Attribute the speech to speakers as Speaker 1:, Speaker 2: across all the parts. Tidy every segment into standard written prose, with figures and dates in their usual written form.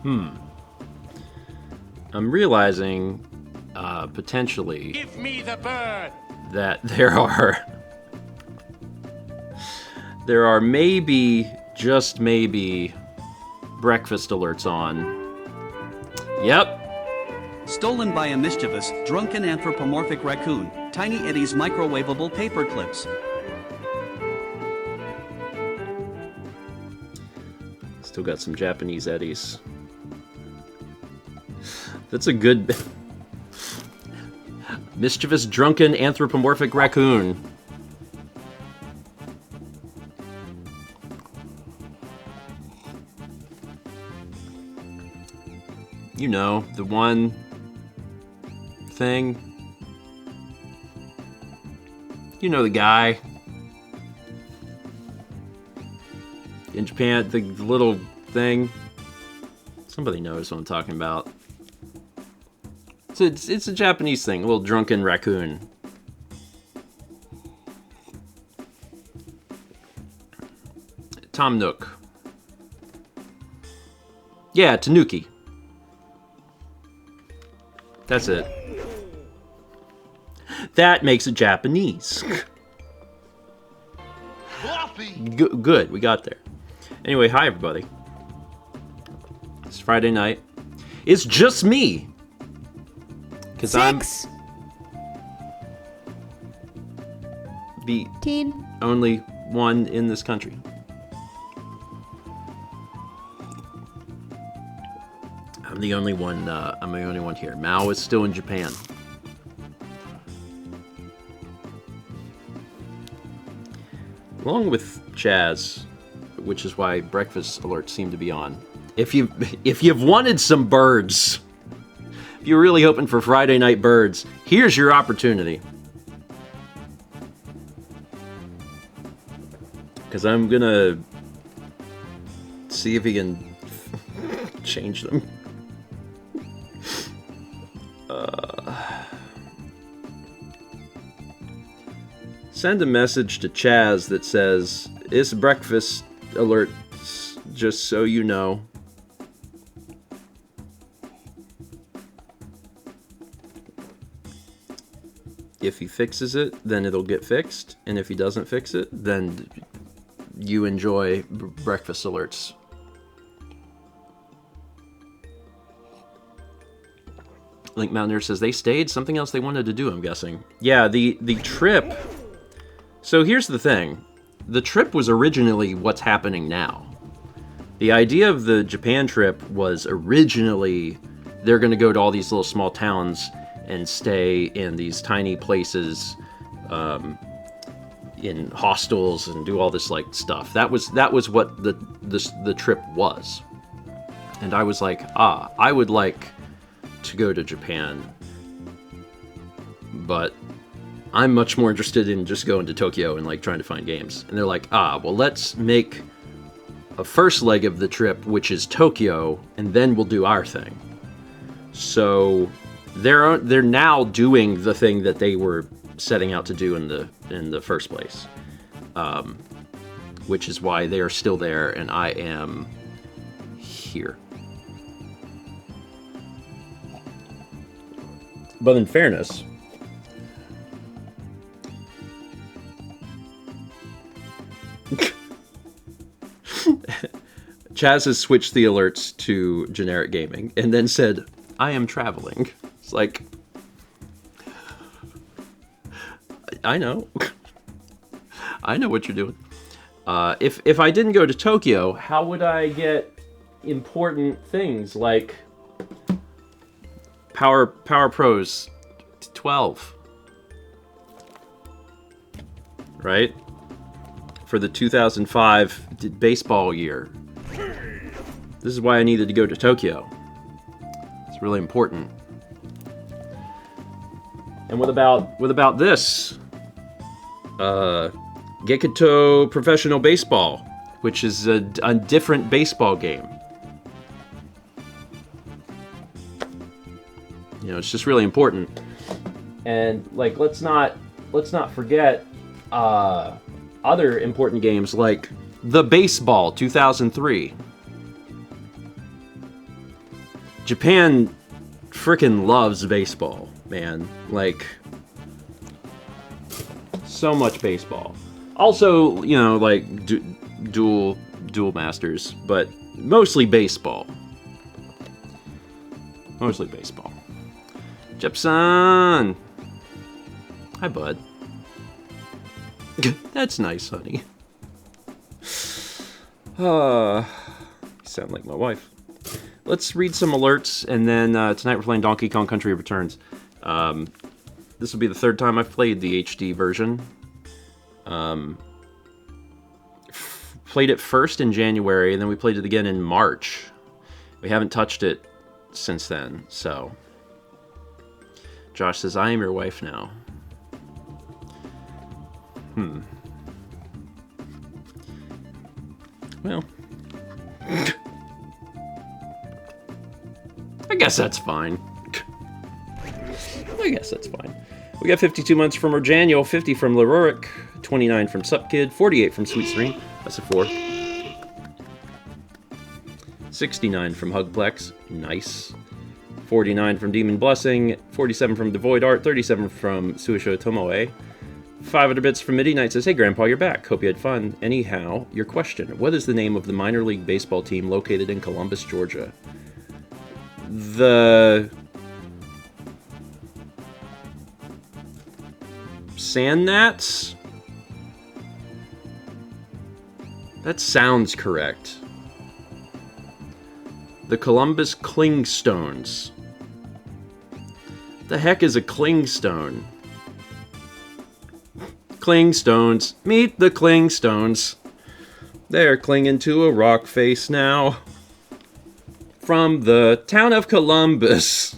Speaker 1: I'm realizing, potentially,
Speaker 2: Give me the bird.
Speaker 1: that there are maybe, just maybe, breakfast alerts on. Yep.
Speaker 3: Stolen by a mischievous, drunken anthropomorphic raccoon. Tiny Eddie's microwavable paper clips.
Speaker 1: Still got some Japanese Eddies. That's a good... mischievous, drunken, anthropomorphic raccoon. You know, the one thing. You know the guy. In Japan, the little thing. Somebody knows what I'm talking about. It's a Japanese thing, a little drunken raccoon. Tom Nook. Yeah, Tanuki. That's it. That makes it Japanese. Good, we got there. Anyway, hi everybody. It's Friday night. It's just me. Because I'm the only one in this country. I'm the only one. I'm the only one here. Mao is still in Japan. Along with Chaz, which is why breakfast alerts seem to be on. If you've wanted some birds, if you're really hoping for Friday night birds, here's your opportunity. Because I'm gonna see if he can change them. Send a message to Chaz that says, "It's breakfast alert, just so you know." If he fixes it, then it'll get fixed. And if he doesn't fix it, then you enjoy breakfast alerts. Link Mountaineer says they stayed. Something else they wanted to do, I'm guessing. Yeah, the trip... So here's the thing. The trip was originally what's happening now. The idea of the Japan trip was originally they're going to go to all these little small towns and stay in these tiny places, in hostels, and do all this like stuff. That was what the trip was. And I was like, I would like to go to Japan, but I'm much more interested in just going to Tokyo and like trying to find games. And they're like, well, let's make a first leg of the trip, which is Tokyo, and then we'll do our thing. So they're now doing the thing that they were setting out to do in the first place, which is why they are still there and I am here. But in fairness, Chaz has switched the alerts to generic gaming and then said, "I am traveling." It's like, I know. I know what you're doing. If I didn't go to Tokyo, how would I get important things like Power Pros 12? Right? For the 2005 baseball year. This is why I needed to go to Tokyo. It's really important. And what about this? Gekito Professional Baseball, which is a different baseball game. You know, it's just really important. And like, let's not forget other important games like the Baseball 2003. Japan frickin' loves baseball, man. Like, so much baseball. Also, you know, like, dual masters, but mostly baseball. Mostly baseball. Jepson! Hi, bud. That's nice, honey. You sound like my wife. Let's read some alerts, and then tonight we're playing Donkey Kong Country Returns. This will be the third time I've played the HD version. Played it first in January, and then we played it again in March. We haven't touched it since then, so... Josh says, I am your wife now. Well... I guess that's fine. I guess that's fine. We got 52 months from Orjaniel, 50 from Lerorik, 29 from Supkid, 48 from Sweet Stream. That's a 4. 69 from Hugplex. Nice. 49 from Demon Blessing, 47 from Devoid Art, 37 from Suisho Tomoe. 500 bits from Midi Knight says, hey Grandpa, you're back. Hope you had fun. Anyhow, your question. What is the name of the minor league baseball team located in Columbus, Georgia? The... Sand Gnats? That sounds correct. The Columbus Clingstones. The heck is a clingstone? Clingstones. Meet the Clingstones. They're clinging to a rock face now. From the town of Columbus.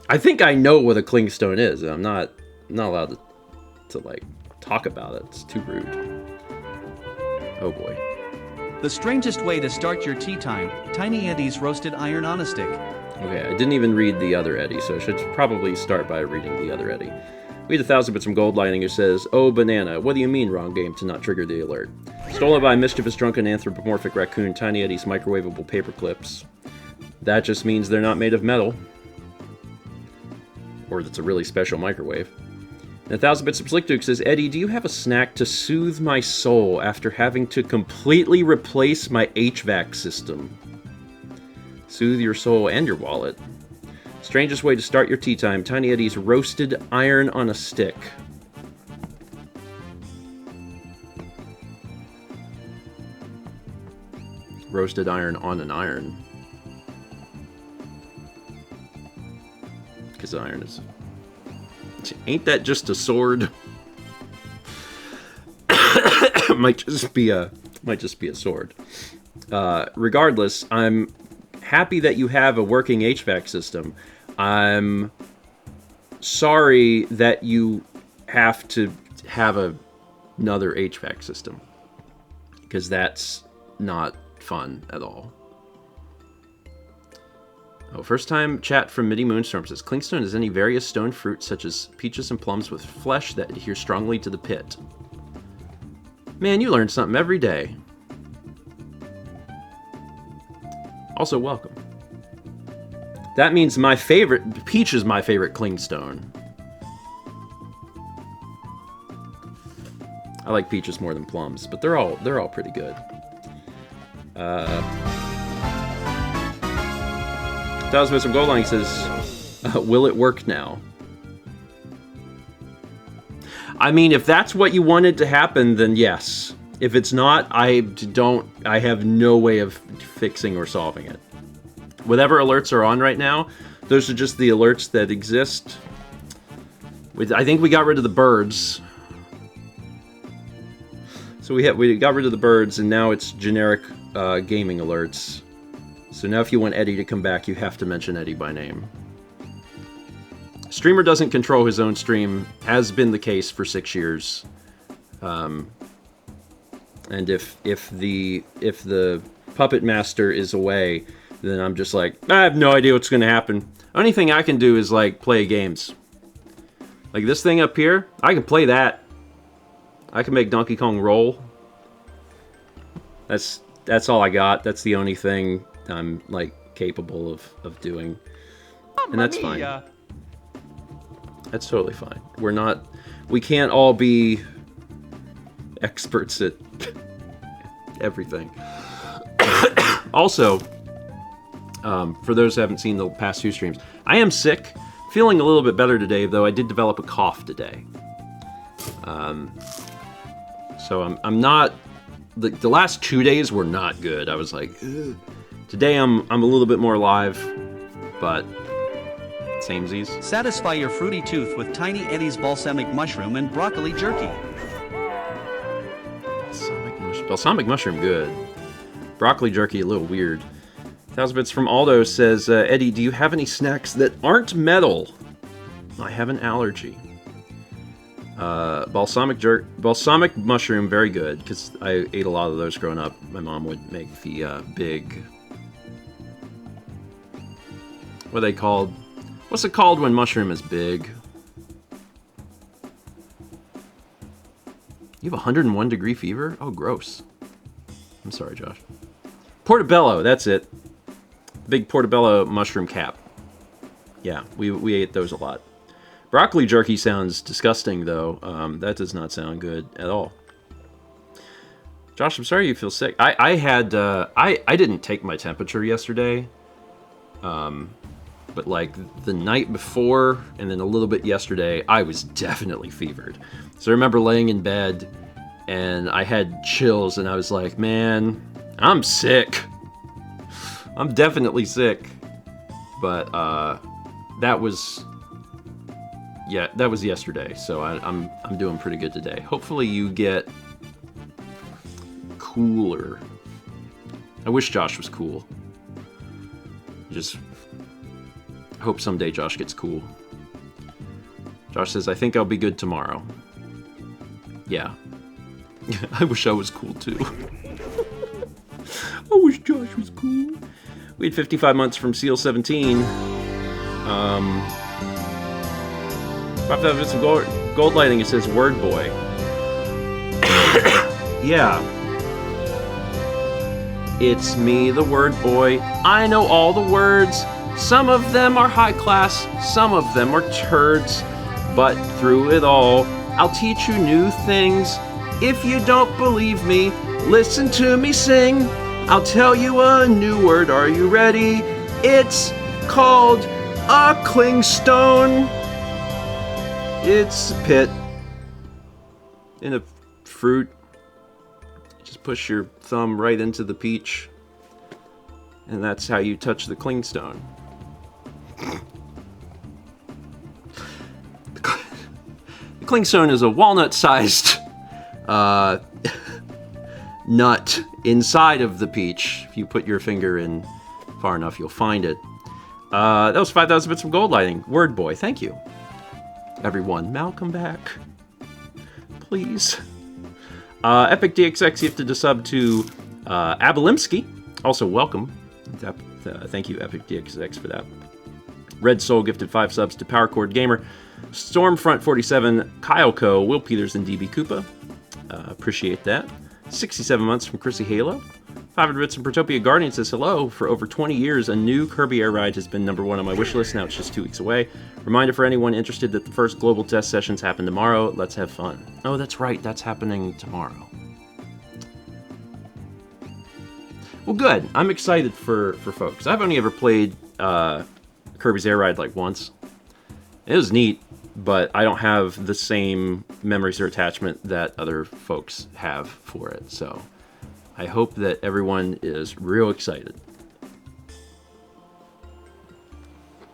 Speaker 1: I think I know what a clingstone is. I'm not allowed to like talk about it. It's too rude. Oh boy.
Speaker 3: The strangest way to start your tea time, Tiny Eddie's roasted iron on a stick.
Speaker 1: Okay, I didn't even read the other Eddie, so I should probably start by reading the other Eddie. We had 1,000 bits from Gold Lighting who says, oh, banana, what do you mean wrong game to not trigger the alert? Stolen by mischievous drunken anthropomorphic raccoon, Tiny Eddie's microwavable paper clips. That just means they're not made of metal. Or that's a really special microwave. And 1,000 bits from Slick Duke says, Eddie, do you have a snack to soothe my soul after having to completely replace my HVAC system? Soothe your soul and your wallet. Strangest way to start your tea time, Tiny Eddie's roasted iron on a stick. Roasted iron on an iron. Because iron is... Ain't that just a sword? might just be a sword. Regardless, I'm happy that you have a working HVAC system. I'm sorry that you have to have another HVAC system, because that's not fun at all. Oh, first time chat from Midi Moonstorm says, Clingstone is any various stone fruit such as peaches and plums with flesh that adhere strongly to the pit. Man, you learn something every day. Also, welcome. That means my favorite... Peach is my favorite clingstone. I like peaches more than plums, but they're all pretty good. 1,000 bits from Goldline says, will it work now? I mean, if that's what you wanted to happen, then yes. If it's not, I have no way of fixing or solving it. Whatever alerts are on right now, those are just the alerts that exist. I think we got rid of the birds. So we got rid of the birds, and now it's generic gaming alerts. So now if you want Eddie to come back, you have to mention Eddie by name. Streamer doesn't control his own stream, has been the case for 6 years. And if the puppet master is away, then I'm just like, I have no idea what's going to happen. Only thing I can do is like play games. Like this thing up here, I can play that. I can make Donkey Kong roll. That's all I got. That's the only thing I'm like capable of doing. And that's fine. That's totally fine. We can't all be experts at everything. Also, for those who haven't seen the past 2 streams, I am sick. Feeling a little bit better today, though I did develop a cough today. So I'm not... The last 2 days were not good. I was like, ugh. Today I'm a little bit more alive, but samesies.
Speaker 3: Satisfy your fruity tooth with Tiny Eddie's balsamic mushroom and broccoli jerky.
Speaker 1: Balsamic mushroom, good. Broccoli jerky, a little weird. 1,000 bits from Aldo says, Eddie, do you have any snacks that aren't metal? I have an allergy. Balsamic mushroom, very good, because I ate a lot of those growing up. My mom would make the big... What are they called? What's it called when mushroom is big? You have 101 degree fever? Oh, gross. I'm sorry, Josh. Portobello, that's it. Big portobello mushroom cap. Yeah, we ate those a lot. Broccoli jerky sounds disgusting, though. That does not sound good at all. Josh, I'm sorry you feel sick. I didn't take my temperature yesterday. But like the night before and then a little bit yesterday, I was definitely fevered. So I remember laying in bed and I had chills and I was like, man, I'm sick. I'm definitely sick. But that was yesterday. So I'm doing pretty good today. Hopefully you get cooler. I wish Josh was cool. Just hope someday Josh gets cool. Josh says, I think I'll be good tomorrow. Yeah. I wish I was cool too. I wish Josh was cool. We had 55 months from Seal 17. 5,000 bits of gold lighting. It says Word Boy. Yeah. It's me, the Word Boy. I know all the words. Some of them are high class, some of them are turds, but through it all, I'll teach you new things. If you don't believe me, listen to me sing. I'll tell you a new word, are you ready? It's called a clingstone. It's a pit in a fruit. Just push your thumb right into the peach, and that's how you touch the clingstone. The clingstone is a walnut-sized nut inside of the peach. If you put your finger in far enough, you'll find it. That was 5,000 bits of gold lighting. Word Boy, thank you. Everyone, Malcolm back. Please. Epic DXX gifted a sub to Abelimsky. Also, welcome. Thank you, Epic DXX, for that. Red Soul gifted 5 subs to Powercord Gamer. Stormfront 47, Kyle Co, Will Peters, and DB Koopa. Appreciate that. 67 months from Chrissy Halo. 500 bits from Protopia Guardian says hello. For over 20 years, a new Kirby Air Ride has been #1 on my wish list. Now it's just 2 weeks away. Reminder for anyone interested that the first global test sessions happen tomorrow. Let's have fun. Oh, that's right. That's happening tomorrow. Well, good. I'm excited for folks. I've only ever played Kirby's Air Ride like once. It was neat, but I don't have the same memories or attachment that other folks have for it. So I hope that everyone is real excited.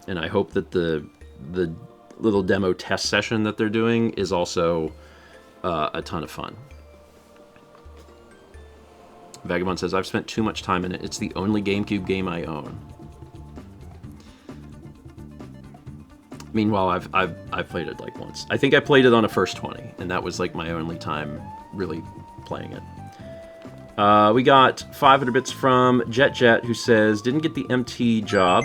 Speaker 1: And I hope that the little demo test session that they're doing is also a ton of fun. Vagabond says, I've spent too much time in it. It's the only GameCube game I own. Meanwhile, I've played it like once. I think I played it on a First 20, and that was like my only time really playing it. We got 500 bits from Jet, who says, didn't get the MT job.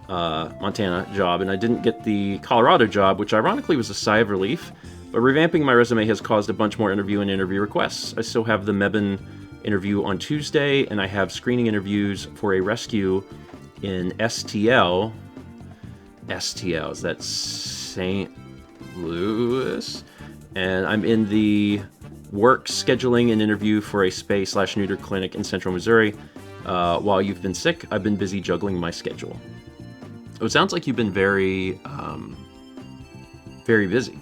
Speaker 1: Montana job, and I didn't get the Colorado job, which ironically was a sigh of relief. But revamping my resume has caused a bunch more interview requests. I still have the Mebane interview on Tuesday, and I have screening interviews for a rescue in STL. STL, is that St. Louis? And I'm in the work scheduling an interview for a spay/neuter clinic in central Missouri. While you've been sick, I've been busy juggling my schedule. Oh, it sounds like you've been very busy,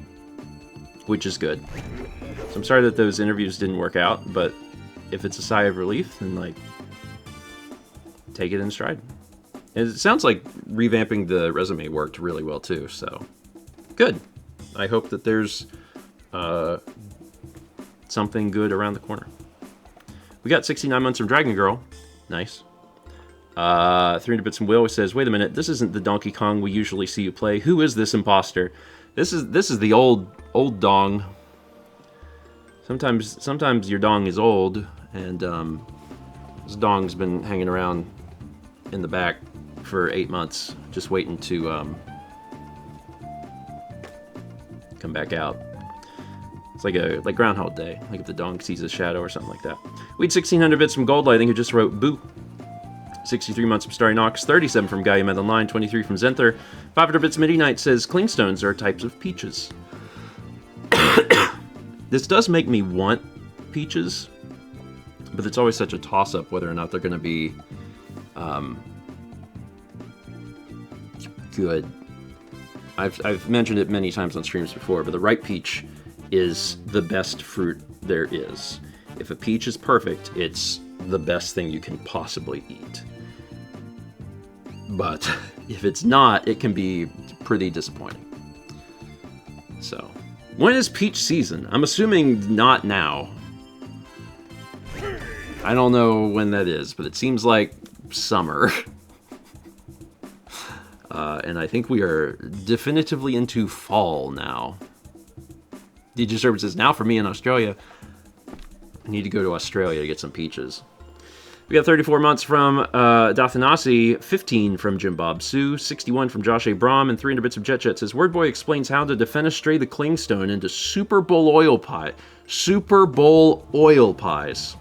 Speaker 1: which is good. So I'm sorry that those interviews didn't work out, but if it's a sigh of relief, then, like, take it in stride. And it sounds like revamping the resume worked really well, too, so good. I hope that there's something good around the corner. We got 69 months from Dragon Girl. Nice. 300 Bits from Will says, wait a minute, this isn't the Donkey Kong we usually see you play. Who is this imposter? This is the old dong. Sometimes your dong is old, and this dong's been hanging around in the back for 8 months, just waiting to come back out. It's like Groundhog Day, like if the dong sees a shadow or something like that. We had 1600 bits from Goldlighting, who just wrote boo. 63 months from Starry Knox, 37 from Guy You Met Online, 23 from Zenther. 500 bits Midi Knight says clingstones are types of peaches. This does make me want peaches, but it's always such a toss-up whether or not they're going to be good. I've mentioned it many times on streams before, but the ripe peach is the best fruit there is. If a peach is perfect, it's the best thing you can possibly eat. But if it's not, it can be pretty disappointing. So, when is peach season? I'm assuming not now. I don't know when that is, but it seems like summer. And I think we are definitively into fall now. DJ Servant says, now for me in Australia. I need to go to Australia to get some peaches. We got 34 months from Dathanasi, 15 from Jim Bob Sue, 61 from Josh A. Brom, and 300 bits of Jet Jet says, Wordboy explains how to defenestrate the clingstone into Super Bowl oil pie. Super Bowl oil pies.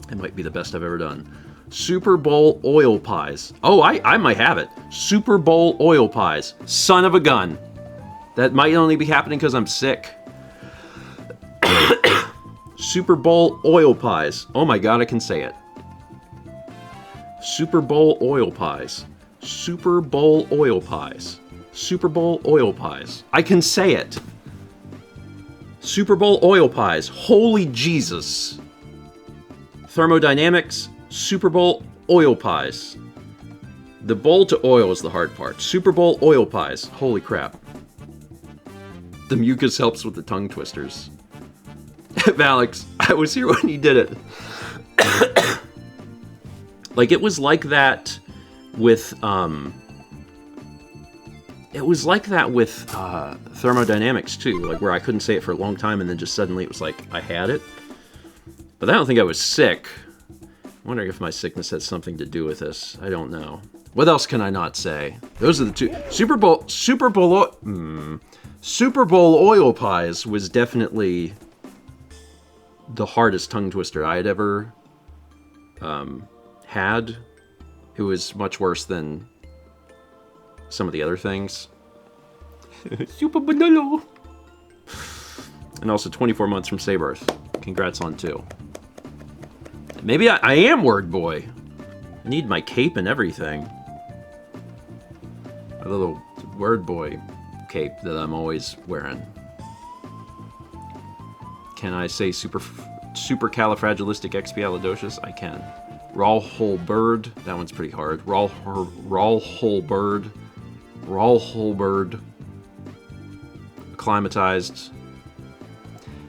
Speaker 1: That might be the best I've ever done. Super Bowl oil pies. Oh, I might have it. Super Bowl oil pies. Son of a gun. That might only be happening because I'm sick. Super Bowl oil pies. Oh my god, I can say it. Super Bowl oil pies. Super Bowl oil pies. Super Bowl oil pies. I can say it. Super Bowl oil pies. Holy Jesus. Thermodynamics. Super Bowl oil pies. The bowl to oil is the hard part. Super Bowl oil pies. Holy crap. The mucus helps with the tongue twisters. Alex, I was here when he did it. Like, it was like that with, thermodynamics, too. Like, where I couldn't say it for a long time, and then just suddenly it was like, I had it. But I don't think I was sick. I'm wondering if my sickness has something to do with this. I don't know. What else can I not say? Those are the two. Super Bowl oil pies was definitely the hardest tongue twister I had ever had. It was much worse than some of the other things. Super Banalo. And also 24 months from Saberth. Congrats on 2. Maybe I am Word Boy. I need my cape and everything. A little Word Boy cape that I'm always wearing. Can I say supercalifragilisticexpialidocious? I can. Raw whole bird. That one's pretty hard. Raw whole bird. Raw whole bird. Acclimatized.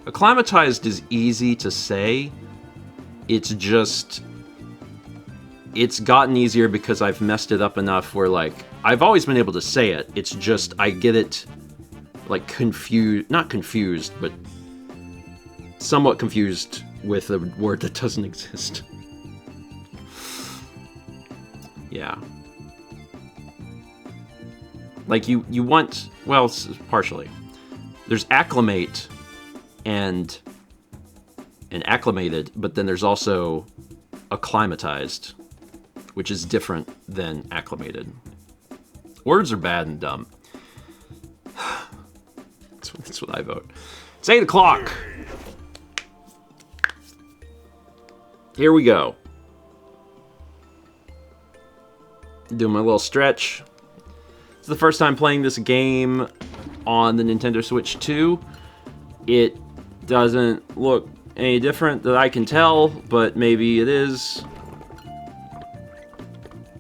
Speaker 1: Acclimatized is easy to say. It's just... It's gotten easier because I've messed it up enough where, like, I've always been able to say it. It's just I get it, like, confused. Not confused, but somewhat confused with a word that doesn't exist. Yeah. Like, you want... Well, partially. There's acclimate and acclimated, but then there's also acclimatized, which is different than acclimated. Words are bad and dumb. That's what I vote. It's 8 o'clock. Here we go. Doing my little stretch. It's the first time playing this game on the Nintendo Switch 2. It doesn't look any different that I can tell, but maybe it is.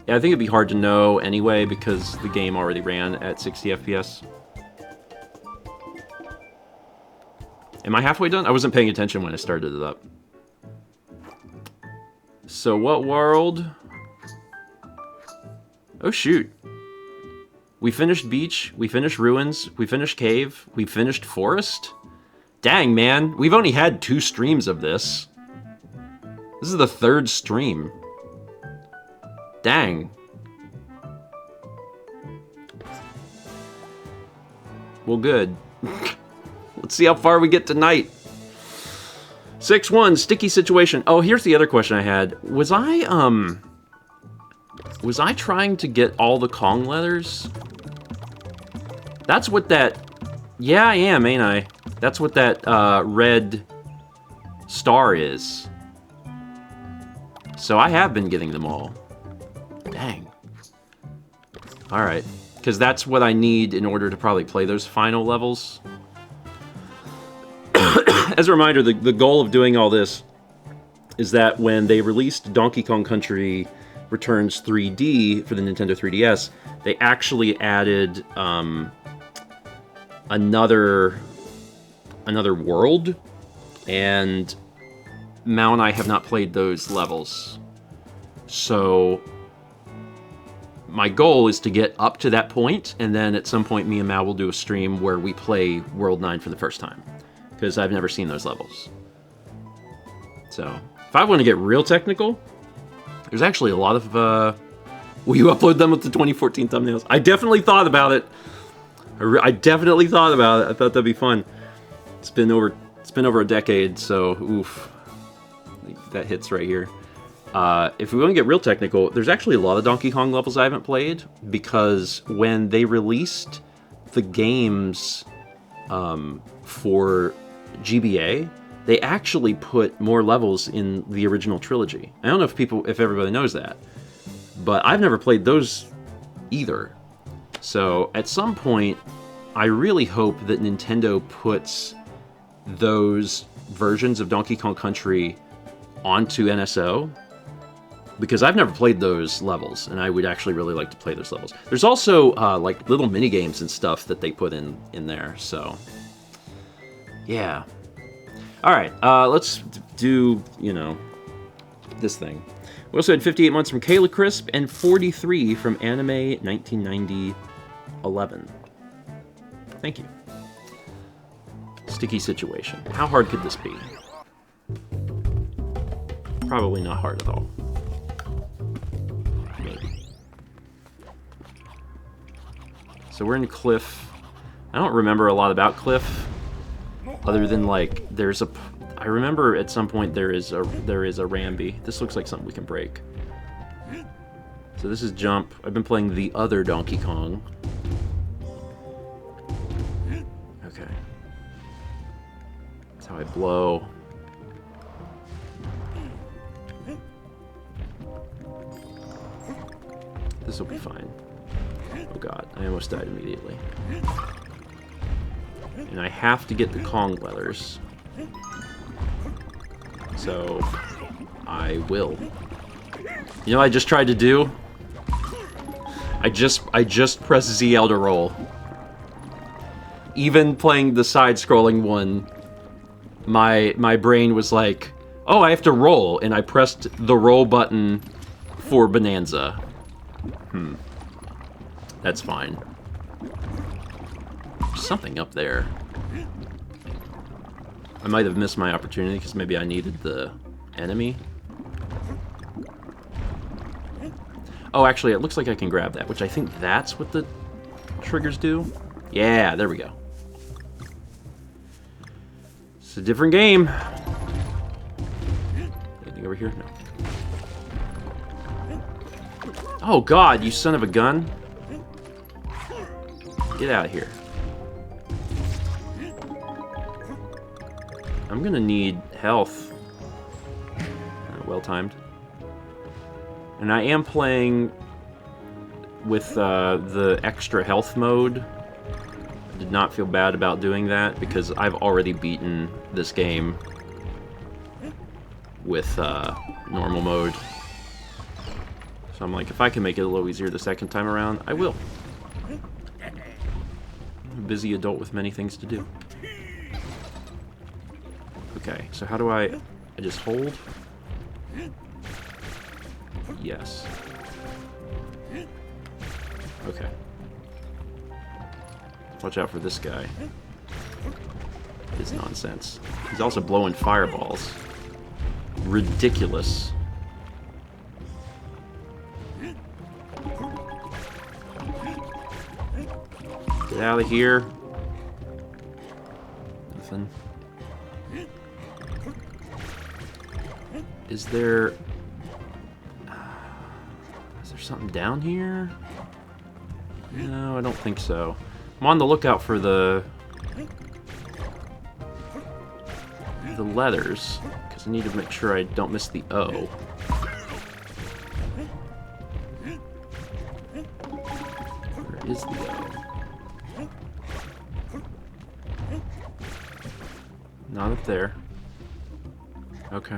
Speaker 1: Yeah, I think it'd be hard to know anyway because the game already ran at 60 FPS. Am I halfway done? I wasn't paying attention when I started it up. So what world? Oh shoot. We finished beach, we finished ruins, we finished cave, we finished forest? Dang, man, we've only had 2 streams of this. This is the 3rd stream. Dang. Well, good. Let's see how far we get tonight. 6-1, sticky situation. Oh, here's the other question I had. Was I trying to get all the Kong leathers? That's what that... Yeah, I am, ain't I? That's what that red star is. So I have been getting them all. Dang. Alright. Because that's what I need in order to probably play those final levels. As a reminder, the goal of doing all this is that when they released Donkey Kong Country Returns 3D for the Nintendo 3DS, they actually added another world, and Mao and I have not played those levels. So my goal is to get up to that point, and then at some point me and Mao will do a stream where we play World 9 for the first time. Because I've never seen those levels. So, if I want to get real technical, there's actually a lot of, will you upload them with the 2014 thumbnails? I definitely thought about it. I definitely thought about it. I thought that'd be fun. It's been over a decade, so, oof. That hits right here. If we want to get real technical, there's actually a lot of Donkey Kong levels I haven't played, because when they released the games, for GBA, they actually put more levels in the original trilogy. I don't know if everybody knows that, but I've never played those either. So at some point, I really hope that Nintendo puts those versions of Donkey Kong Country onto NSO, because I've never played those levels, and I would actually really like to play those levels. There's also like little mini games and stuff that they put in there, so yeah. All right, let's do, you know, this thing. We also had 58 months from Kayla Crisp and 43 from Anime 1990-11. Thank you. Sticky situation. How hard could this be? Probably not hard at all. Maybe. So we're in Cliff. I don't remember a lot about Cliff. Other than, like, I remember at some point there is a Rambi. This looks like something we can break. So this is jump. I've been playing the other Donkey Kong. Okay. That's how I blow. This will be fine. Oh god, I almost died immediately. And I have to get the Kong leathers. So, I will. You know what I just tried to do? I just pressed ZL to roll. Even playing the side-scrolling one, my brain was like, oh, I have to roll, and I pressed the roll button for Bonanza. That's fine. There's something up there. I might have missed my opportunity because maybe I needed the enemy. Oh, actually, it looks like I can grab that, which I think that's what the triggers do? Yeah, there we go. It's a different game. Anything over here? No. Oh god, you son of a gun. Get out of here. I'm gonna need health. Well timed. And I am playing with the extra health mode. I did not feel bad about doing that because I've already beaten this game with normal mode. So I'm like, if I can make it a little easier the second time around, I will. I'm a busy adult with many things to do. Okay, so how do I just hold? Yes. Okay. Watch out for this guy. It's nonsense. He's also blowing fireballs. Ridiculous. Get out of here. Nothing. Is there something down here? No, I don't think so. I'm on the lookout for the letters, because I need to make sure I don't miss the O. Where is the O? Not up there. Okay.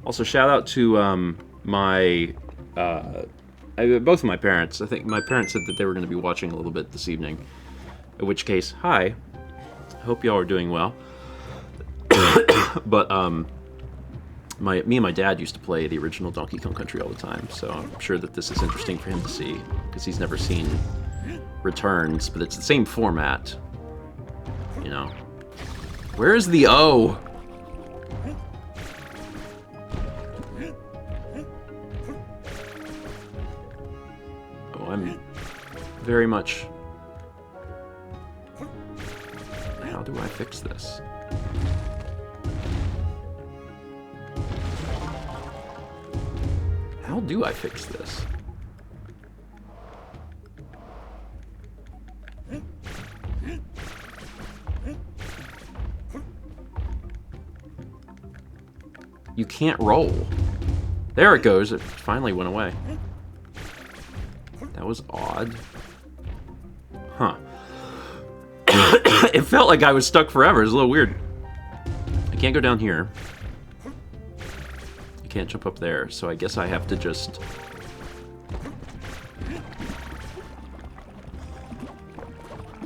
Speaker 1: Also, shout out to my both of my parents. I think my parents said that they were going to be watching a little bit this evening. In which case, hi. I hope y'all are doing well. But me and my dad used to play the original Donkey Kong Country all the time, so I'm sure that this is interesting for him to see because he's never seen Returns, but it's the same format. You know. Where is the O? I'm very much... How do I fix this? How do I fix this? You can't roll. There it goes. It finally went away. That was odd. Huh. It felt like I was stuck forever. It was a little weird. I can't go down here. I can't jump up there, so I guess I have to just...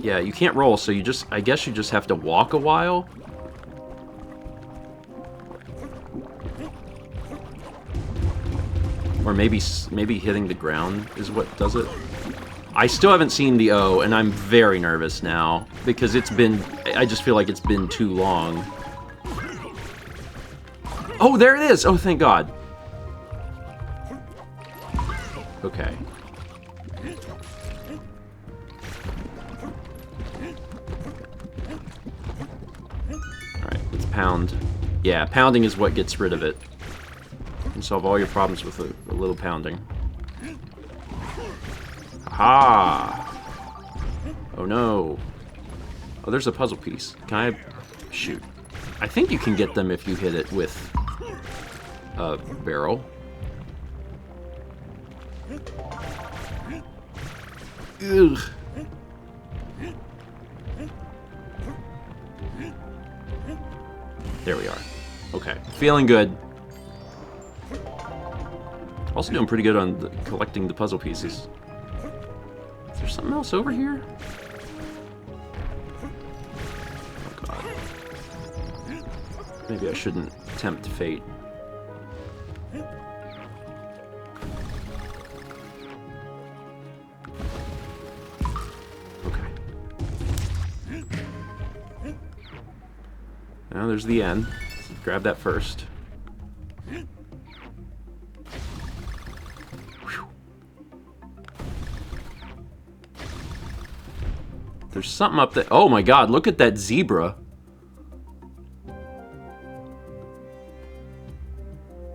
Speaker 1: Yeah, you can't roll, so you just... I guess you just have to walk a while. Or maybe hitting the ground is what does it. I still haven't seen the O, and I'm very nervous now because it's been... I just feel like it's been too long. Oh, there it is! Oh, thank God. Okay. Alright, let's pound. Yeah, pounding is what gets rid of it. You can solve all your problems with a little pounding. Aha! Oh no. Oh, there's a puzzle piece. Can I... Shoot. I think you can get them if you hit it with a barrel. Ugh. There we are. Okay. Feeling good. Also doing pretty good on collecting the puzzle pieces. Is there something else over here? Oh God. Maybe I shouldn't tempt fate. Okay. Now there's the end. Grab that first. There's something up there. Oh my god, look at that zebra.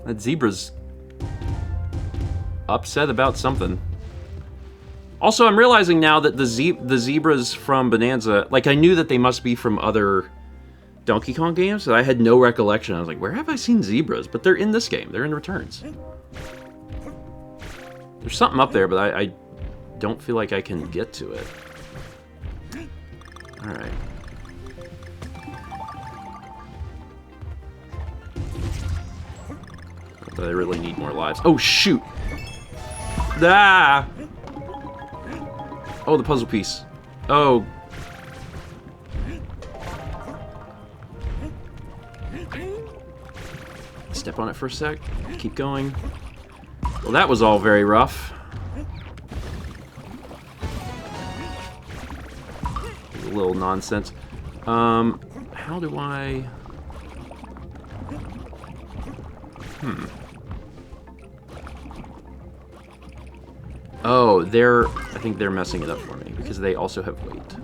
Speaker 1: That zebra's upset about something. Also, I'm realizing now that the zebras from Bonanza, like, I knew that they must be from other Donkey Kong games, and I had no recollection. I was like, where have I seen zebras? But they're in this game. They're in Returns. There's something up there, but I don't feel like I can get to it. Alright. But I really need more lives. Oh, shoot! Ah! Oh, the puzzle piece. Oh. Step on it for a sec. Keep going. Well, that was all very rough. A little nonsense. How do I... Oh, I think they're messing it up for me, because they also have weight.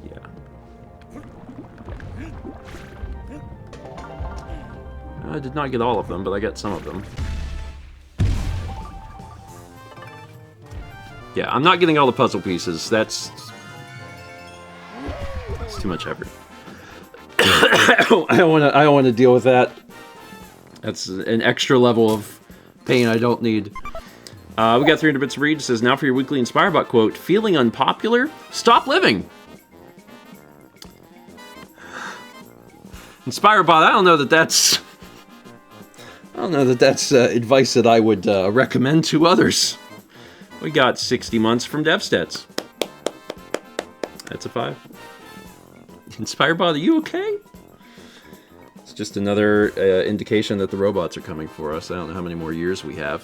Speaker 1: Yeah. I did not get all of them, but I got some of them. Yeah, I'm not getting all the puzzle pieces. That's too much effort. I don't want to deal with that. That's an extra level of pain I don't need. We got 300 bits to read. It says, now for your weekly InspireBot quote. Feeling unpopular? Stop living! InspireBot, I don't know that that's advice that I would recommend to others. We got 60 months from DevStats. That's a 5. InspireBot, are you okay? It's just another indication that the robots are coming for us. I don't know how many more years we have.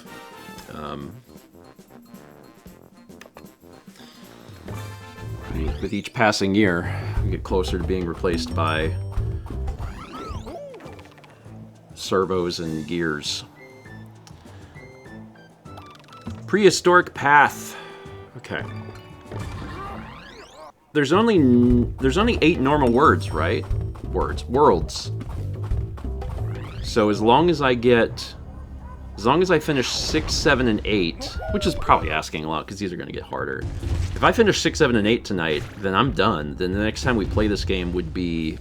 Speaker 1: With each passing year, we get closer to being replaced by servos and gears. Prehistoric path. Okay. There's only 8 normal words, right? Worlds. So as long as I finish 6, 7, and 8, which is probably asking a lot because these are going to get harder. If I finish 6, 7, and 8 tonight, then I'm done. Then the next time we play this game would be,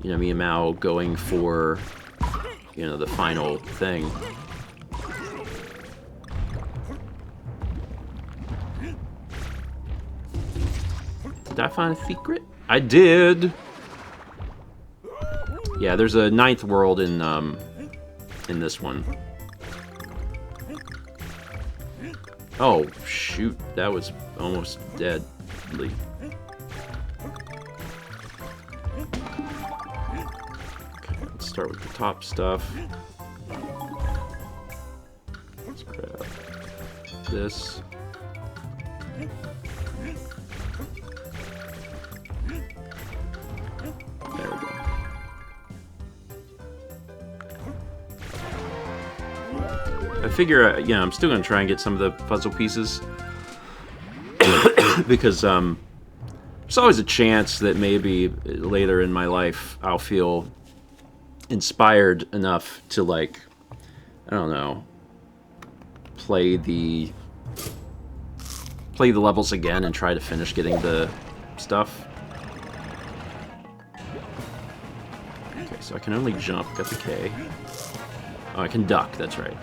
Speaker 1: you know, me and Mao going for, you know, the final thing. Did I find a secret? I did! Yeah, there's a 9th world in this one. Oh, shoot. That was almost deadly. Okay, let's start with the top stuff. Let's grab this. There we go. I figure, yeah, I'm still going to try and get some of the puzzle pieces. Because, there's always a chance that maybe later in my life I'll feel inspired enough to, like, I don't know, play the levels again and try to finish getting the stuff. Okay, so I can only jump. Got the K. Oh, I can duck. That's right.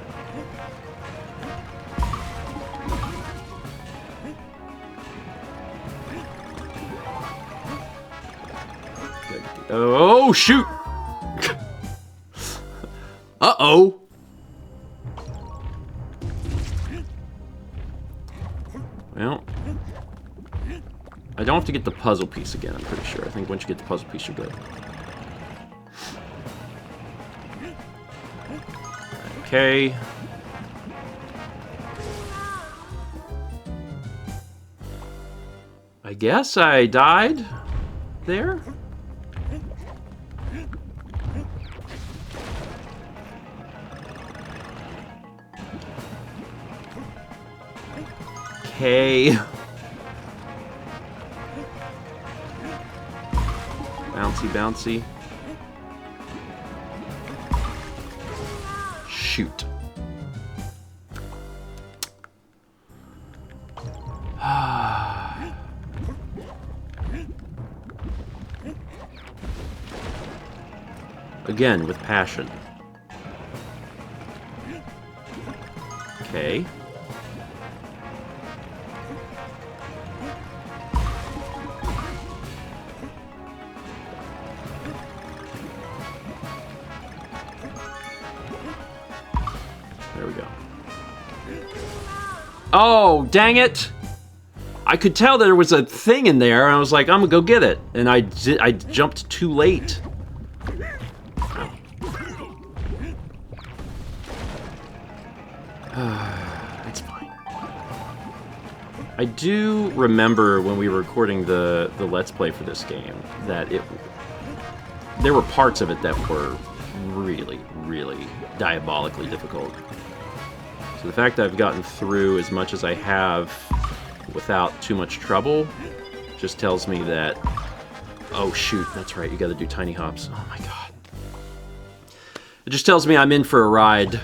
Speaker 1: Oh, shoot! Uh-oh! Well, I don't have to get the puzzle piece again, I'm pretty sure. I think once you get the puzzle piece, you're good. Okay. I guess I died there? Okay. Bouncy, bouncy. Shoot. Again, with passion. Okay. There we go. Oh, dang it! I could tell there was a thing in there, and I was like, I'm gonna go get it. And I jumped too late. It's fine. I do remember when we were recording the Let's Play for this game that there were parts of it that were really, really diabolically difficult. So the fact that I've gotten through as much as I have without too much trouble just tells me that, oh shoot, that's right, you gotta do tiny hops. Oh my god. It just tells me I'm in for a ride.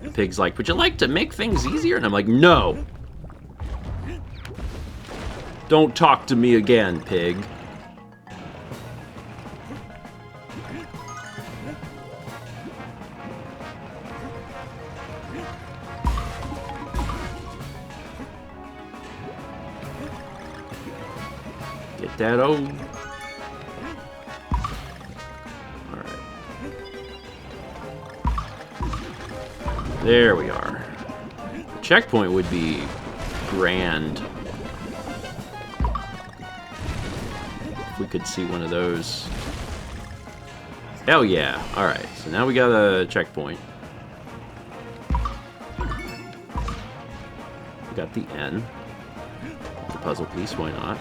Speaker 1: The pig's like, would you like to make things easier? And I'm like, no. Don't talk to me again, pig. Get that O. Alright. There we are. The checkpoint would be grand. If we could see one of those. Hell yeah. Alright, so now we got a checkpoint. We got the N. The puzzle piece, why not?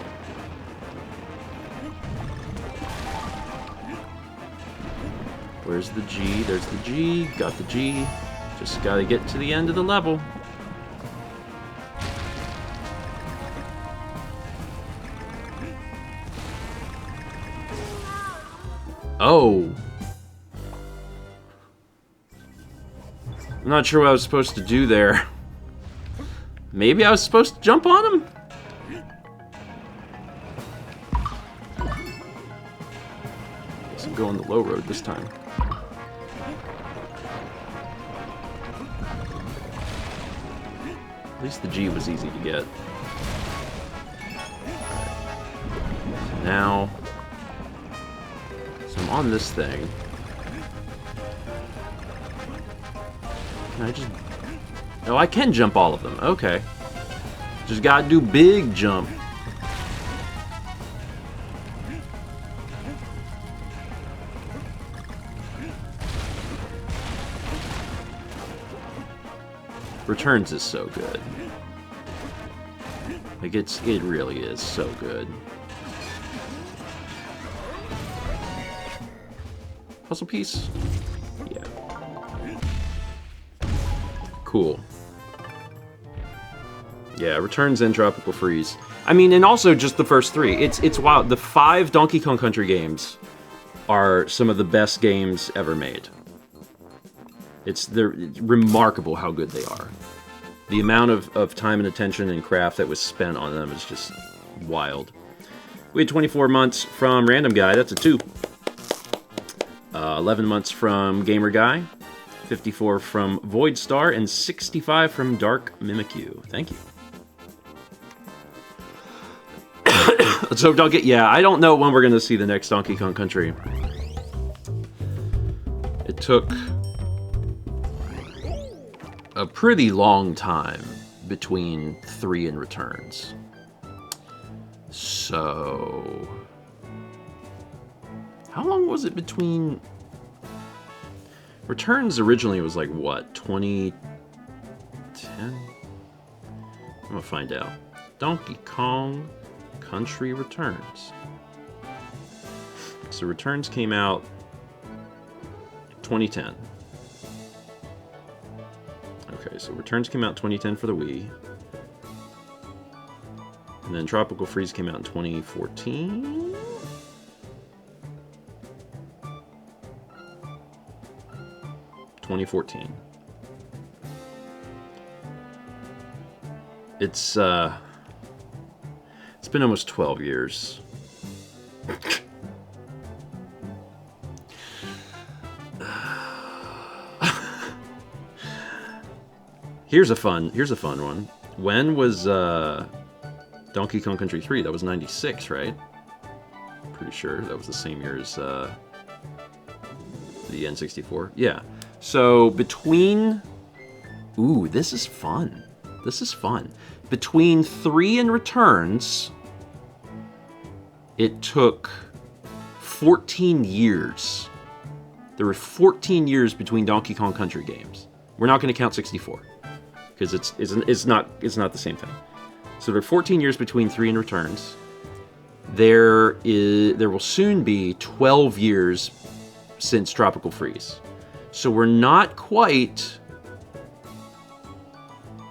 Speaker 1: Where's the G? There's the G. Got the G. Just gotta get to the end of the level. Oh. I'm not sure what I was supposed to do there. Maybe I was supposed to jump on him? Guess I'm going the low road this time. At least the G was easy to get. So now... So I'm on this thing. Can I just... Oh, I can jump all of them. Okay. Just gotta do big jump. Returns is so good. Like, it really is so good. Puzzle piece? Yeah. Cool. Yeah, Returns and Tropical Freeze. I mean, and also just the first three. It's wild. The 5 Donkey Kong Country games are some of the best games ever made. It's remarkable how good they are. The amount of time and attention and craft that was spent on them is just wild. We had 24 months from Random Guy, that's a 2. 11 months from Gamer Guy, 54 from Void Star, and 65 from Dark Mimikyu. Thank you. Let's hope don't get... Yeah, I don't know when we're going to see the next Donkey Kong Country. It took a pretty long time between 3 and Returns. So... How long was it between... Returns originally was like, what, 2010? I'm gonna find out. Donkey Kong Country Returns. So Returns came out 2010. Okay, so Returns came out 2010 for the Wii. And then Tropical Freeze came out in 2014. It's been almost 12 years. Here's a fun one. When was Donkey Kong Country 3? That was 96, right? Pretty sure that was the same year as the N64. Yeah. So between... Ooh, this is fun. This is fun. Between 3 and Returns, it took 14 years. There were 14 years between Donkey Kong Country games. We're not going to count 64 because it's not the same thing. So there are 14 years between 3 and Returns. There will soon be 12 years since Tropical Freeze. So we're not quite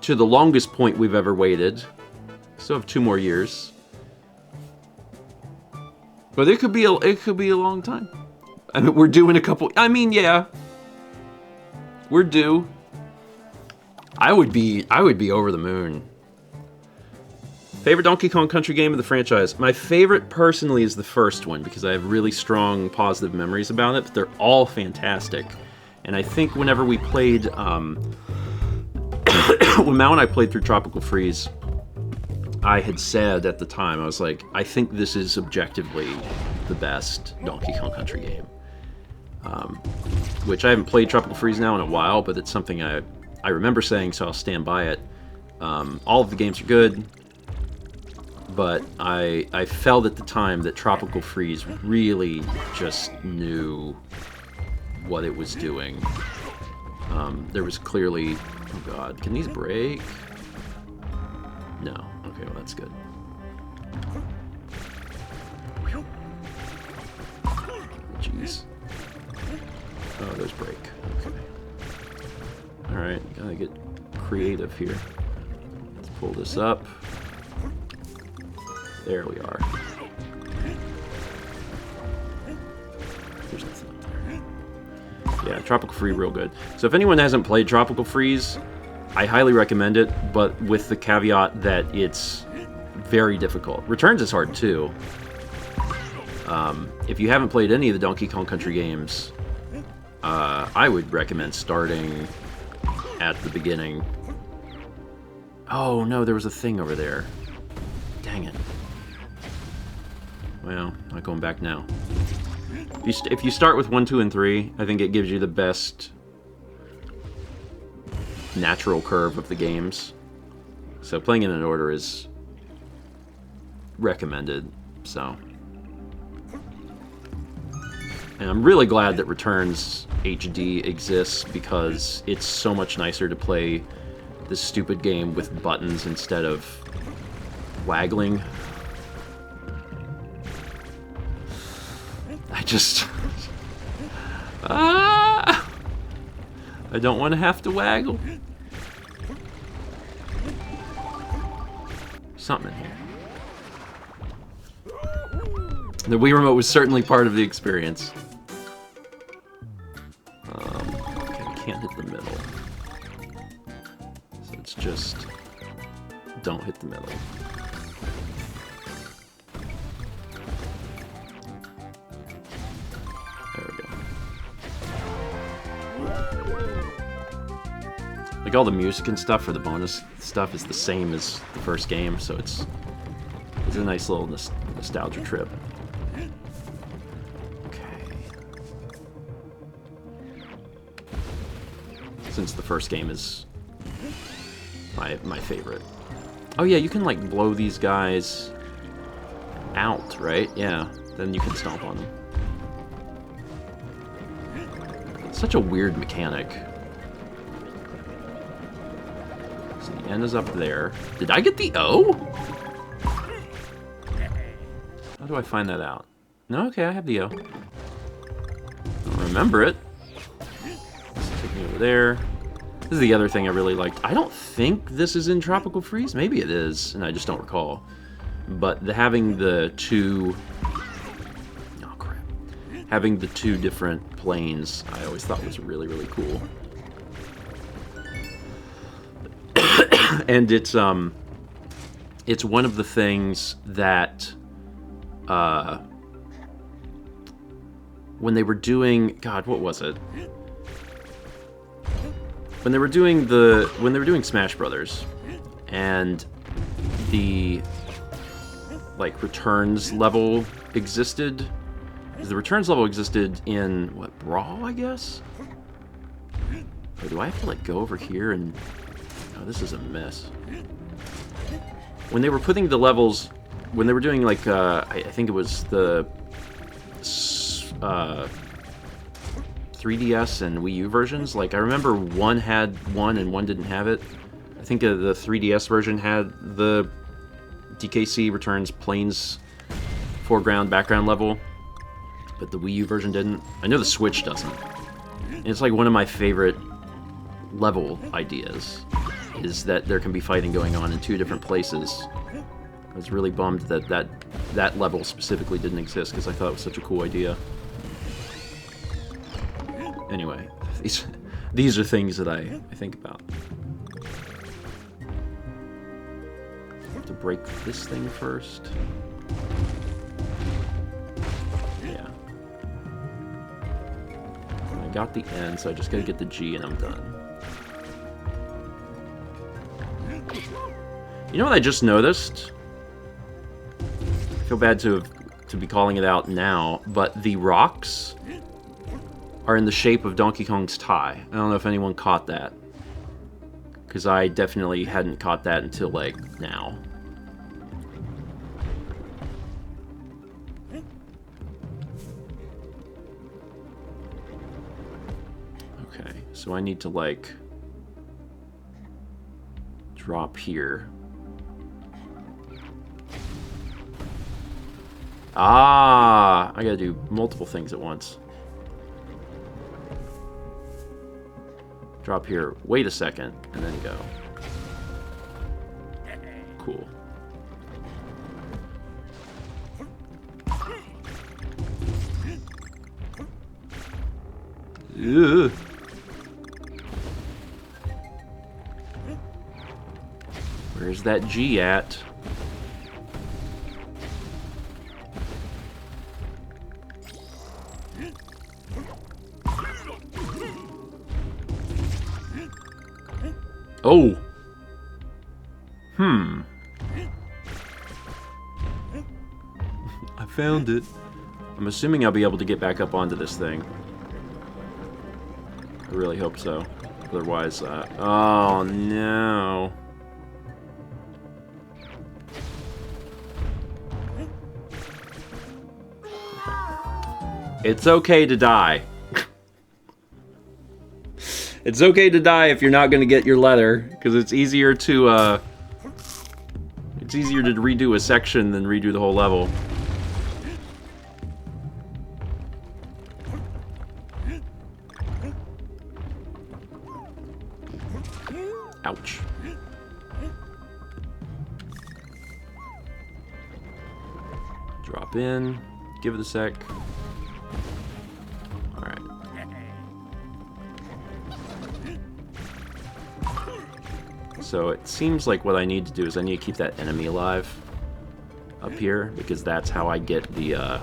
Speaker 1: to the longest point we've ever waited. Still have 2 more years. But it could be a long time. I mean, we're doing a couple... I mean, yeah. We're due. I would be over the moon. Favorite Donkey Kong Country game of the franchise? My favorite, personally, is the first one, because I have really strong, positive memories about it, but they're all fantastic. And I think whenever we played... when Mal and I played through Tropical Freeze, I had said at the time, I was like, I think this is objectively the best Donkey Kong Country game. Which I haven't played Tropical Freeze now in a while, but it's something I remember saying, so I'll stand by it. All of the games are good, but I felt at the time that Tropical Freeze really just knew what it was doing. There was clearly... Oh god, can these break? No. Okay, well that's good. Jeez. Oh, those break. Okay. Alright, gotta get creative here. Let's pull this up. There we are. There's nothing up there. Yeah, Tropical Freeze, real good. So if anyone hasn't played Tropical Freeze, I highly recommend it, but with the caveat that it's very difficult. Returns is hard too. If you haven't played any of the Donkey Kong Country games, I would recommend starting at the beginning. Oh no, there was a thing over there. Dang it. Well, not going back now. If you start with 1, 2, and 3, I think it gives you the best natural curve of the games. So playing it in order is recommended. So, and I'm really glad that Returns HD exists, because it's so much nicer to play this stupid game with buttons instead of waggling. I just... I don't want to have to waggle. Something in here. The Wii Remote was certainly part of the experience. Okay, I can't hit the middle. So it's just... don't hit the middle. There we go. Like, all the music and stuff for the bonus stuff is the same as the first game, so it's a nice little nostalgia trip. Okay. Since the first game is my favorite. Oh yeah, you can like blow these guys out, right? Yeah, then you can stomp on them. It's such a weird mechanic. So the N is up there. Did I get the O? How do I find that out? No, okay, I have the O. I don't remember it. This is taking me over there. This is the other thing I really liked. I don't think this is in Tropical Freeze. Maybe it is, and I just don't recall. But having the two... Oh, crap. Having the two different planes, I always thought was really, really cool. And it's one of the things that... when they were doing... God, what was it? When they were doing Smash Brothers, and the like returns level existed. The returns level existed in what, Brawl, I guess? Or do I have to like go over here and... Oh, this is a mess. When they were putting the levels, when they were doing like I think it was the 3DS and Wii U versions, like I remember one had one and one didn't have it. I think the 3DS version had the DKC returns planes foreground, background level, but the Wii U version didn't. I know the Switch doesn't. And it's like one of my favorite level ideas, is that there can be fighting going on in two different places. I was really bummed that that level specifically didn't exist, because I thought it was such a cool idea. Anyway, these are things that I think about. I have to break this thing first. Yeah. I got the N, so I just gotta get the G and I'm done. You know what I just noticed? I feel bad to be calling it out now, but the rocks are in the shape of Donkey Kong's tie. I don't know if anyone caught that, because I definitely hadn't caught that until, like, now. Okay, so I need to, like, drop here. Ah! I gotta do multiple things at once. Drop here, wait a second, and then go. Cool. Ugh. Where's that G at? Oh! I found it. I'm assuming I'll be able to get back up onto this thing. I really hope so. Otherwise, oh no. It's okay to die. It's okay to die if you're not going to get your leather, because it's easier to redo a section than redo the whole level. Ouch. Drop in, give it a sec. Alright. So it seems like what I need to do is I need to keep that enemy alive up here, because that's how I get the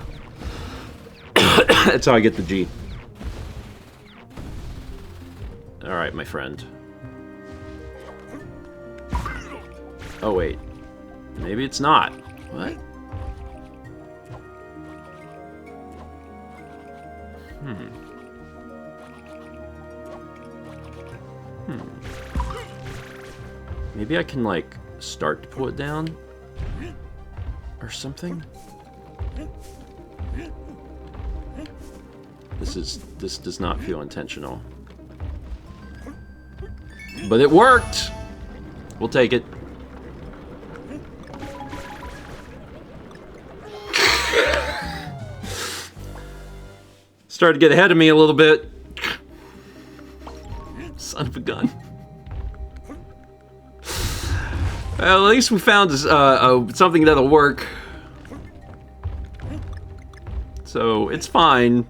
Speaker 1: that's how I get the G. Alright, my friend. Oh wait. Maybe it's not. What? Maybe I can, like, start to pull it down? Or something? This does not feel intentional. But it worked! We'll take it. Started to get ahead of me a little bit. Son of a gun. Well, at least we found something that'll work. So, it's fine.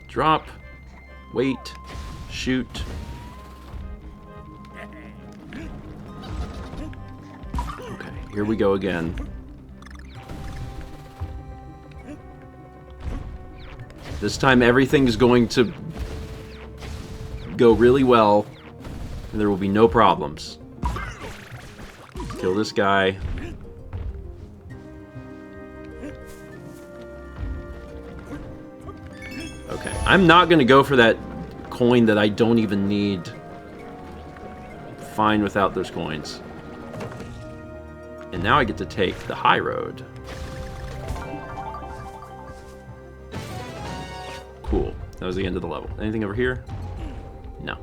Speaker 1: Drop. Wait. Shoot. Okay, here we go again. This time everything's going to go really well, and there will be no problems. Kill this guy. Okay, I'm not going to go for that coin that I don't even need. Fine without those coins. And now I get to take the high road. Cool. That was the end of the level. Anything over here? No.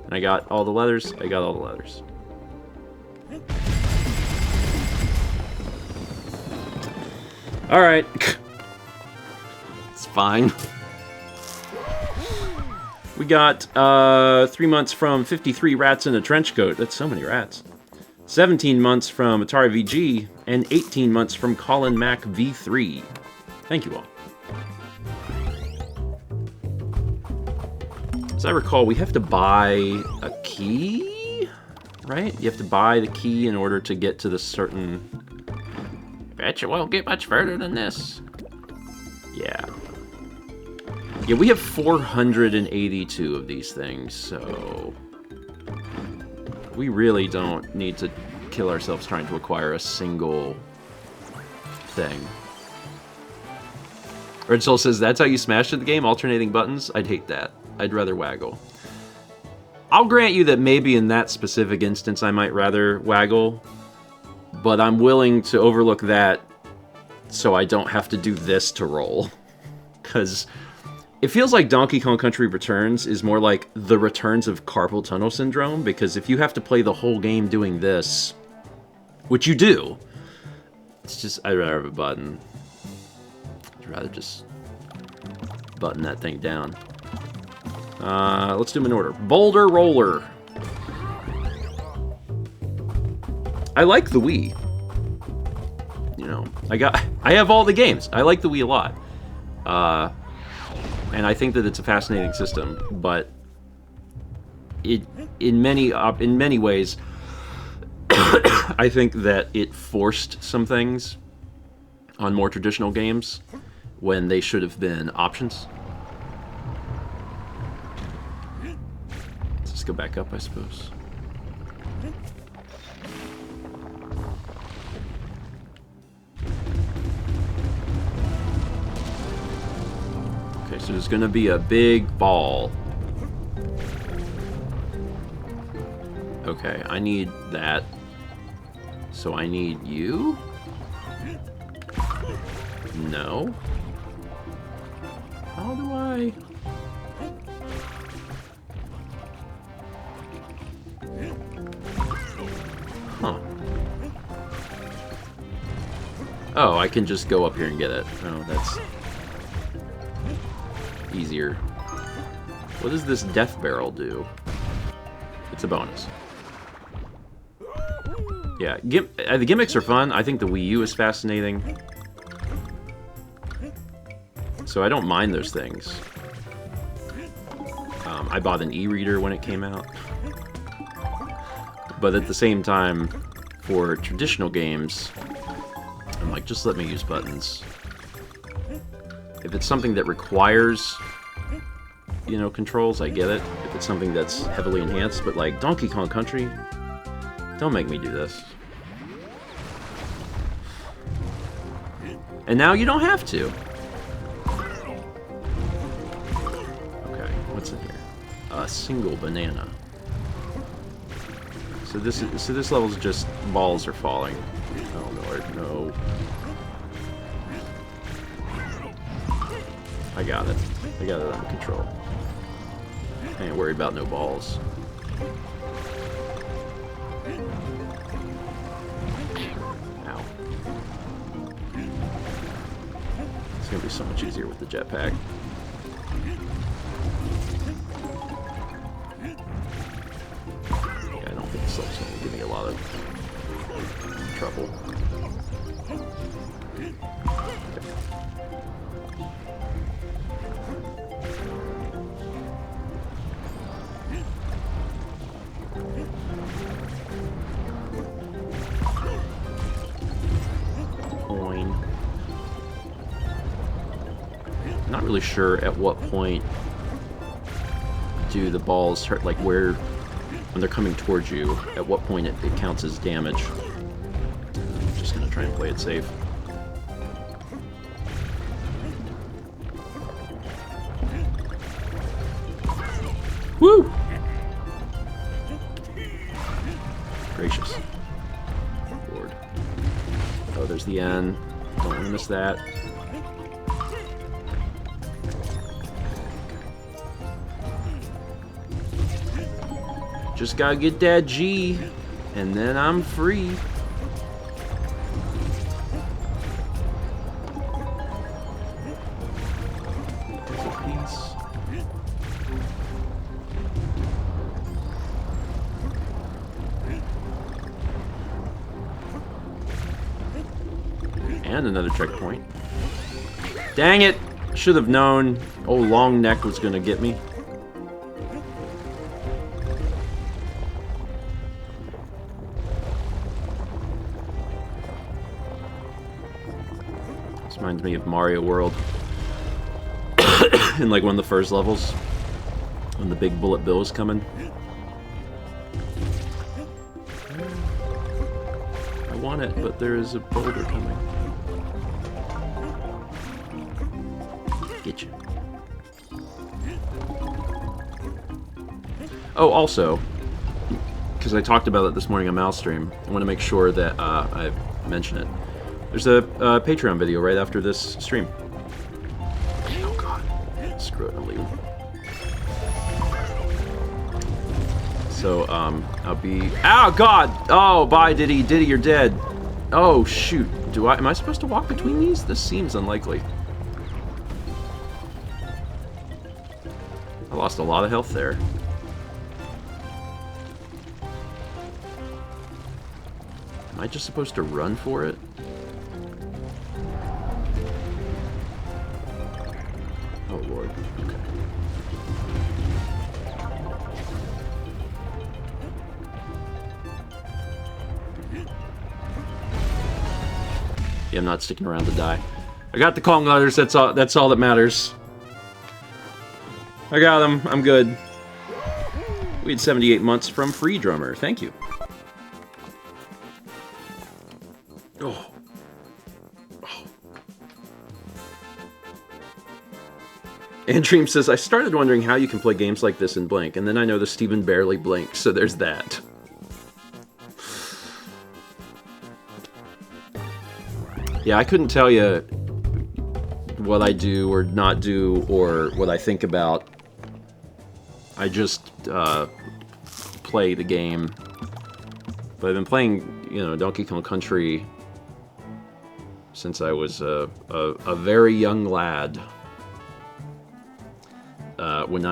Speaker 1: And I got all the leathers. I got all the leathers. Alright. It's fine. We got 3 months from 53 rats in a trench coat. That's so many rats. 17 months from Atari VG, and 18 months from Colin Mac V3. Thank you all. As I recall, we have to buy a key, right? You have to buy the key in order to get to the certain... Bet you won't get much further than this. Yeah. Yeah, we have 482 of these things, so... we really don't need to kill ourselves trying to acquire a single thing. Red Soul says, that's how you smash the game? Alternating buttons? I'd hate that. I'd rather waggle. I'll grant you that maybe in that specific instance I might rather waggle, but I'm willing to overlook that so I don't have to do this to roll. Because it feels like Donkey Kong Country Returns is more like the returns of carpal tunnel syndrome, because if you have to play the whole game doing this, which you do, it's just, I'd rather have a button. I'd rather just button that thing down. Let's do them in order. Boulder Roller. I like the Wii. You know, I have all the games. I like the Wii a lot. And I think that it's a fascinating system, but in many ways, I think that it forced some things on more traditional games when they should have been options. Let's just go back up, I suppose. Okay, so there's gonna be a big ball. Okay, I need that. So I need you? No. How do I... Huh. Oh, I can just go up here and get it. Oh, that's easier. What does this death barrel do? It's a bonus. Yeah, the gimmicks are fun. I think the Wii U is fascinating. So I don't mind those things. I bought an e-reader when it came out. But at the same time, for traditional games, I'm like, just let me use buttons. If it's something that requires, you know, controls, I get it. If it's something that's heavily enhanced, but like Donkey Kong Country, don't make me do this. And now you don't have to. Okay, what's in here? A single banana. So this level's just balls are falling. Oh Lord, no. I got it. I got it under control. I ain't worried about no balls. Ow. It's gonna be so much easier with the jetpack. trouble. Coin. Not really sure at what point do the balls hurt, like where, when they're coming towards you, at what point it counts as damage. I'm just gonna try and play it safe. Woo! Gracious. Lord. Oh, there's the N. Don't want to miss that. Just gotta get that G, and then I'm free. There's a piece. And another checkpoint. Dang it! Should have known. Oh, long neck was gonna get me. This reminds me of Mario World. In like one of the first levels, when the big bullet bill is coming. I want it, but there is a boulder coming. Get you. Oh, also, because I talked about it this morning on Mouse Stream, I want to make sure that I mention it. There's a Patreon video right after this stream. Oh god. Screw it, I'm leaving. So, I'll be... Ow, god! Oh, bye, Diddy. Diddy, you're dead. Oh, shoot. Am I supposed to walk between these? This seems unlikely. I lost a lot of health there. Am I just supposed to run for it? Oh lord. Okay. Yeah, I'm not sticking around to die. I got the Kong letters, that's all that matters. I got them. I'm good. We had 78 months from Free Drummer. Thank you. Oh. Oh. And Dream says, I started wondering how you can play games like this in blank, and then I noticed Steven barely blinks, so there's that. Yeah, I couldn't tell you what I do or not do or what I think about. I just play the game. But I've been playing, you know, Donkey Kong Country since I was a very young lad. When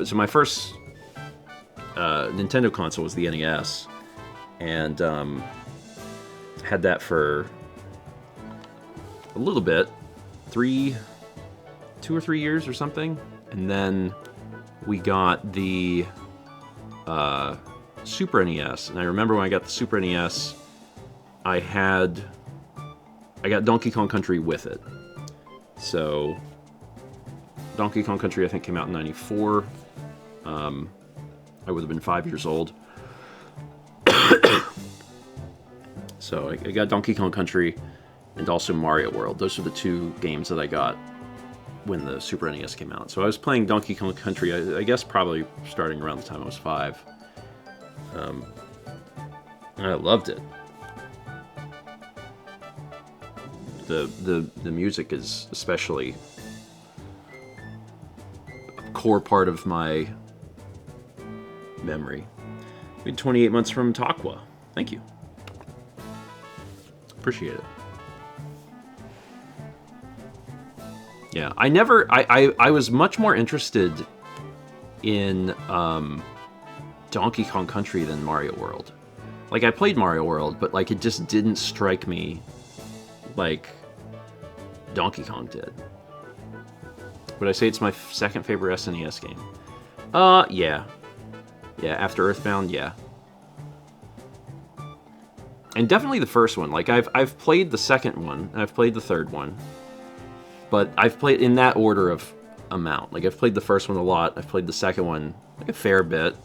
Speaker 1: so my first Nintendo console was the NES, and had that for a little bit, 2 or 3 years or something, and then we got the Super NES, and I remember when I got the Super NES, I got Donkey Kong Country with it. So Donkey Kong Country I think came out in '94. I would have been 5 years old. So I got Donkey Kong Country and also Mario World. Those are the two games that I got when the Super NES came out. So I was playing Donkey Kong Country, I guess probably starting around the time I was 5. And I loved it. The music is especially a core part of my memory. We had 28 months from Takwa. Thank you. Appreciate it. Yeah, I was much more interested in Donkey Kong Country than Mario World. Like, I played Mario World, but, like, it just didn't strike me like Donkey Kong did. Would I say it's my second favorite SNES game? Yeah. Yeah, after Earthbound, yeah. And definitely the first one. Like, I've played the second one, and I've played the third one. But I've played in that order of amount. Like, I've played the first one a lot, I've played the second one, like, a fair bit.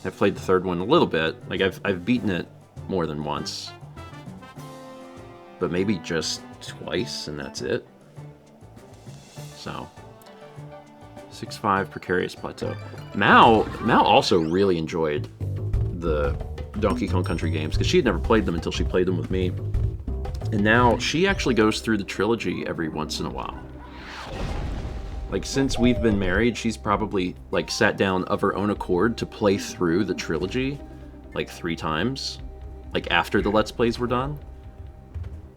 Speaker 1: I've played the third one a little bit. Like, I've beaten it more than once. But maybe just twice, and that's it. So, 6.5 Precarious Plateau. Mao also really enjoyed the Donkey Kong Country games, because she had never played them until she played them with me. And now she actually goes through the trilogy every once in a while. Like, since we've been married, she's probably, like, sat down of her own accord to play through the trilogy, like, 3 times. Like, after the Let's Plays were done.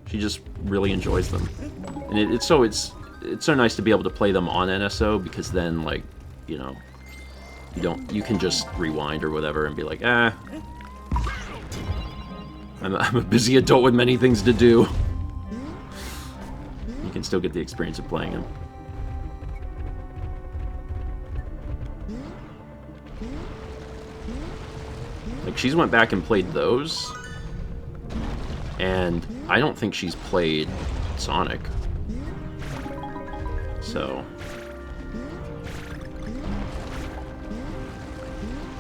Speaker 1: She just really enjoys them. And it's so nice to be able to play them on NSO, because then, like, you know, you can just rewind or whatever and be like, I'm a busy adult with many things to do. You can still get the experience of playing them. Like, she's went back and played those, and I don't think she's played Sonic. So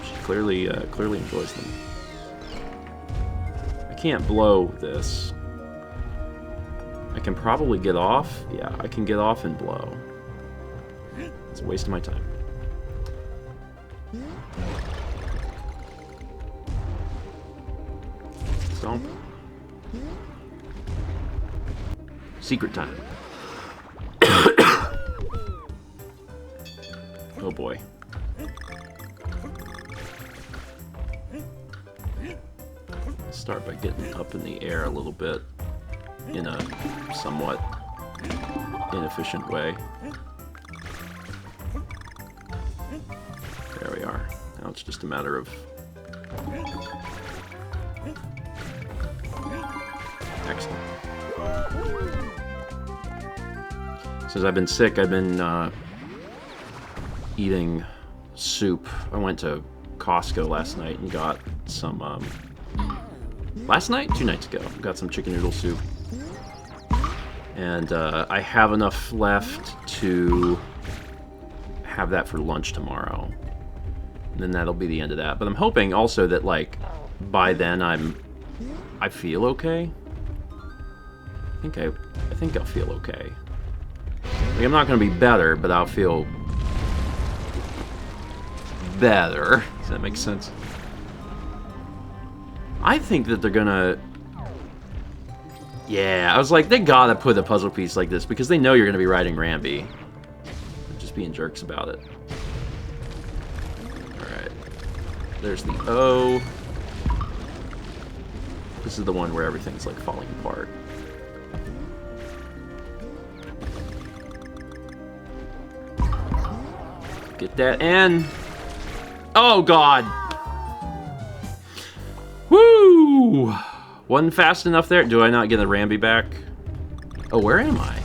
Speaker 1: she clearly enjoys them. I can't blow this. I can probably get off. Yeah, I can get off and blow. It's a waste of my time. Stomp. Secret time. Oh boy. Let's start by getting up in the air a little bit in a somewhat inefficient way. There we are. Now it's just a matter of... Excellent. Since I've been sick, I've been eating soup. I went to Costco last night and got some, last night? 2 nights ago. Got some chicken noodle soup. And I have enough left to have that for lunch tomorrow. And then that'll be the end of that. But I'm hoping also that, like, by then I feel okay. I think I'll feel okay. Like, I'm not gonna be better, but I'll feel better. Does that make sense? I think that they're gonna... Yeah, I was like, they gotta put a puzzle piece like this, because they know you're gonna be riding Rambi. They're just being jerks about it. Alright. There's the O. This is the one where everything's, like, falling apart. Get that N. Oh, God. Woo! Wasn't fast enough there. Do I not get the Rambi back? Oh, where am I?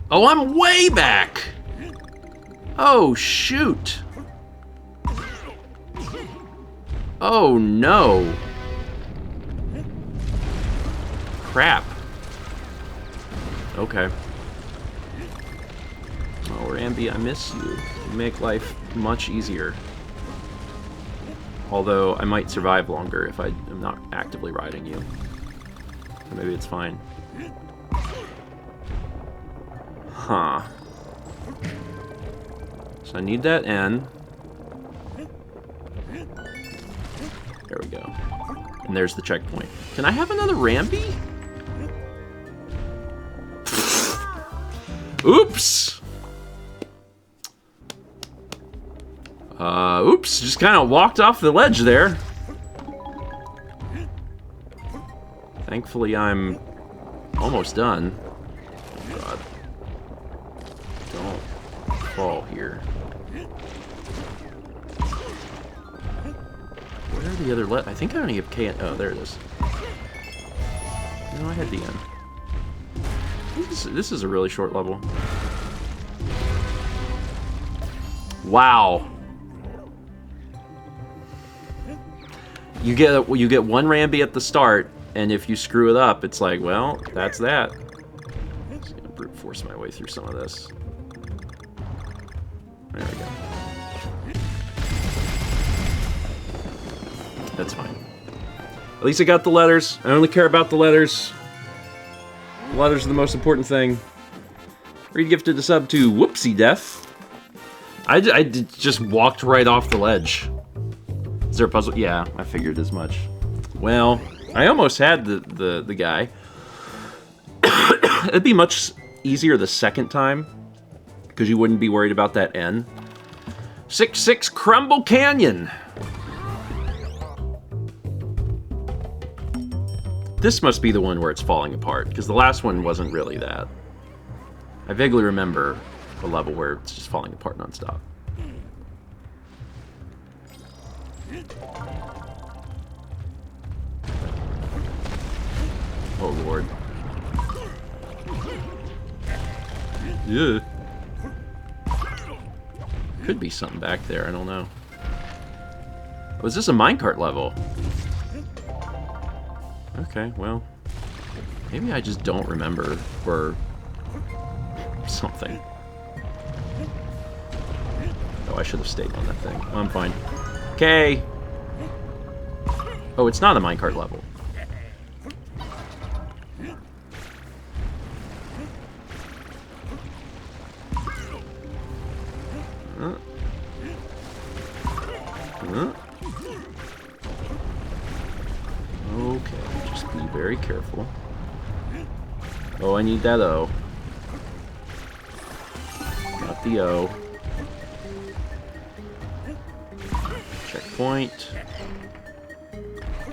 Speaker 1: Oh, I'm way back! Oh, shoot. Oh, no. Crap. Okay. Oh, Rambi, I miss you. You make life much easier. Although, I might survive longer if I am not actively riding you. So maybe it's fine. Huh. So I need that N. There we go. And there's the checkpoint. Can I have another Rambi? Oops! Oops, just kind of walked off the ledge there. Thankfully, I'm almost done. Oh, God. Don't fall here. Where Where are the other I think I only have K. Oh, there it is. No, I had the N. This is a really short level. Wow. You get one Rambi at the start, and if you screw it up, it's like, well, that's that. I'm just gonna brute force my way through some of this. There we go. That's fine. At least I got the letters. I only care about the letters. The letters are the most important thing. Regifted a sub to Whoopsie Death. I just walked right off the ledge. Is there a puzzle? Yeah, I figured as much. Well, I almost had the guy. It'd be much easier the second time, because you wouldn't be worried about that N. 6-6 Crumble Canyon. This must be the one where it's falling apart, because the last one wasn't really that. I vaguely remember a level where it's just falling apart nonstop. Oh lord. Yeah. Could be something back there, I don't know. Was this a minecart level? Okay, well, maybe I just don't remember, or something. Oh, I should have stayed on that thing. Oh, I'm fine. Okay. Oh, it's not a minecart level. Okay, just be very careful. Oh, I need that O. Not the O. Checkpoint.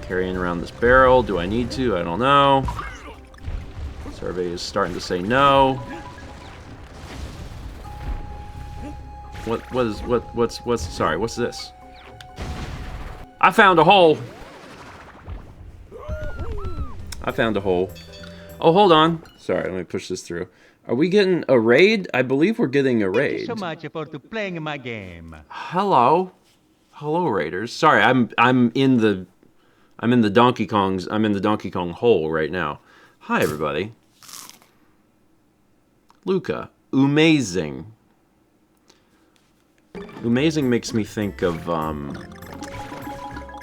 Speaker 1: Carrying around this barrel. Do I need to? I don't know. Survey is starting to say no. Sorry, what's this? I found a hole. I found a hole. Oh, hold on. Sorry, let me push this through. Are we getting a raid? I believe we're getting a raid.
Speaker 2: Thank you so much for playing my game.
Speaker 1: Hello. Hello, raiders. Sorry, I'm in the Donkey Kong hole right now. Hi, everybody. Luca. Amazing. Amazing makes me think of,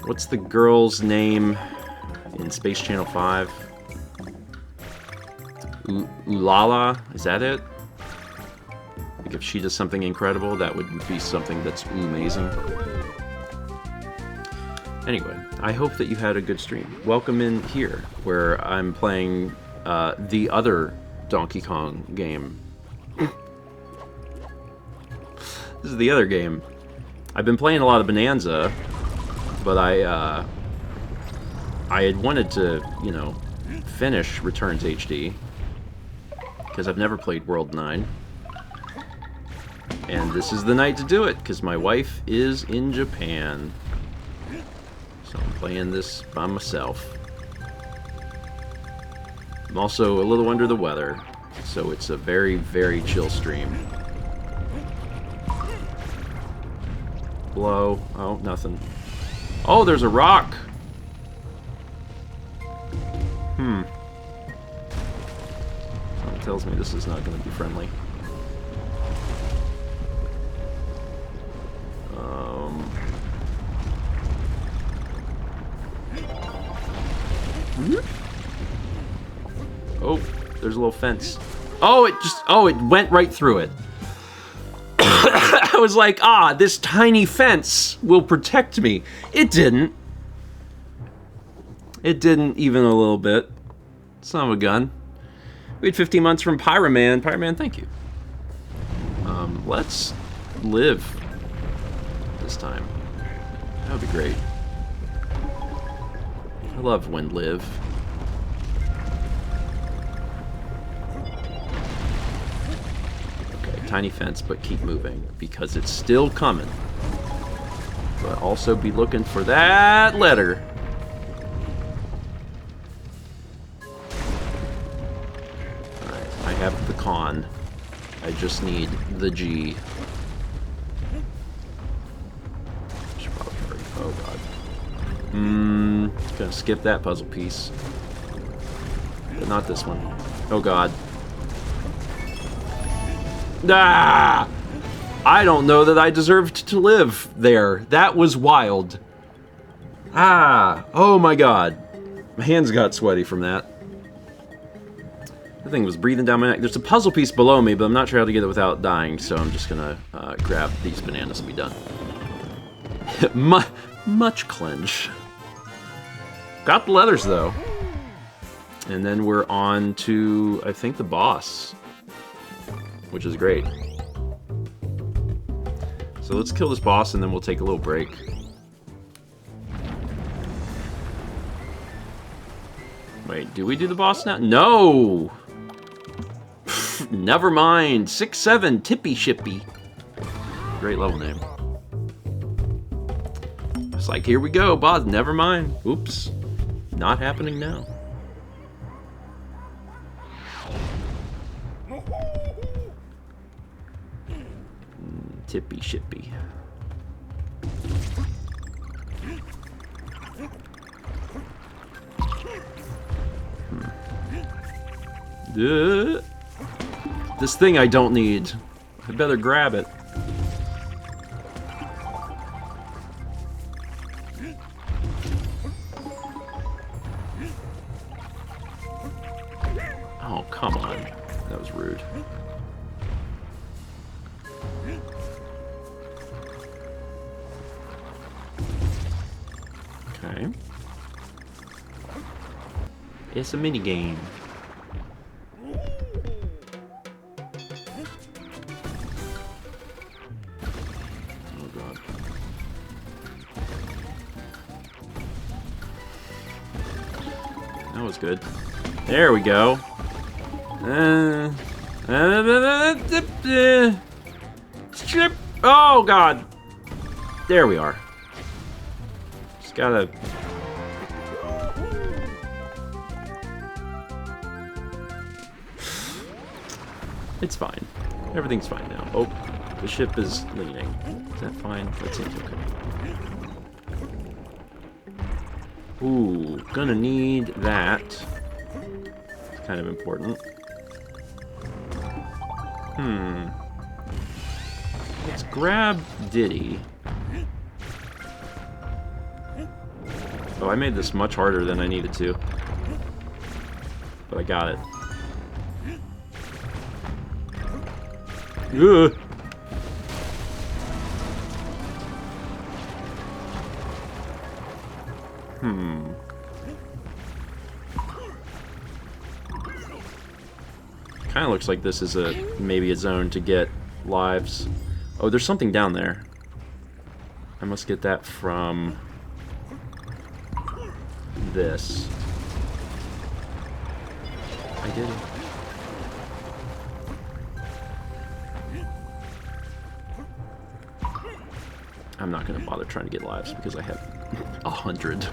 Speaker 1: what's the girl's name in Space Channel 5? Ulala? Is that it? Like, if she does something incredible, that would be something that's amazing. Anyway, I hope that you had a good stream. Welcome in here, where I'm playing, the other Donkey Kong game. This is the other game. I've been playing a lot of Bonanza, but I had wanted to, you know, finish Returns HD, because I've never played World 9. And this is the night to do it, because my wife is in Japan. So I'm playing this by myself. I'm also a little under the weather, so it's a very, very chill stream. Blow. Oh, nothing. Oh, there's a rock! Something tells me this is not going to be friendly. Oh, there's a little fence. Oh, it went right through it. I was like, this tiny fence will protect me. It didn't. It didn't even a little bit. Son of a gun. We had 15 months from Pyroman. Pyroman, thank you. Let's live this time. That would be great. I love when live. Okay, tiny fence, but keep moving, because it's still coming. But also be looking for that letter. Alright, I have the con. I just need the G. Should probably hurry. Oh god. Gonna skip that puzzle piece. But not this one. Oh god. Ah! I don't know that I deserved to live there. That was wild. Ah! Oh my god. My hands got sweaty from that. The thing was breathing down my neck. There's a puzzle piece below me, but I'm not sure how to get it without dying, so I'm just gonna grab these bananas and be done. Much clinch. Got the leathers, though. And then we're on to, I think, the boss. Which is great. So let's kill this boss, and then we'll take a little break. Wait, do we do the boss now? No! Never mind. 6-7, Tippy Shippy. Great level name. It's like, here we go, boss. Never mind. Oops. Not happening now. Tippy Shippy. This thing I don't need. I better grab it. Oh, come on. That was rude. Okay. It's a mini game. Oh god. That was good. There we go. Strip. Oh god. There we are. Just gotta. It's fine. Everything's fine now. Oh, the ship is leaning. Is that fine? That seems okay. Ooh, gonna need that. It's kind of important. Let's grab Diddy. Oh, I made this much harder than I needed to. But I got it. Ugh. Kind of looks like this is maybe a zone to get lives. Oh, there's something down there. I must get that from this. I did it. I'm not gonna bother trying to get lives because I have 100.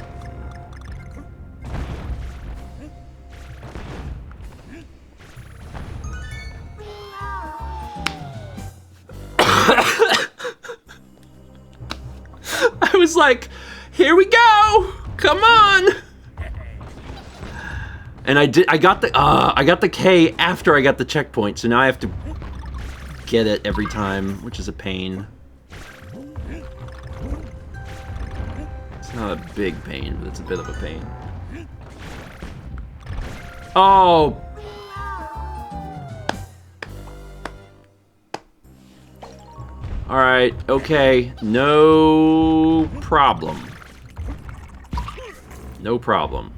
Speaker 1: I was like, here we go! Come on! And I got the K after I got the checkpoint, so now I have to get it every time, which is a pain. It's not a big pain, but it's a bit of a pain. Oh! Alright, okay. No problem. No problem.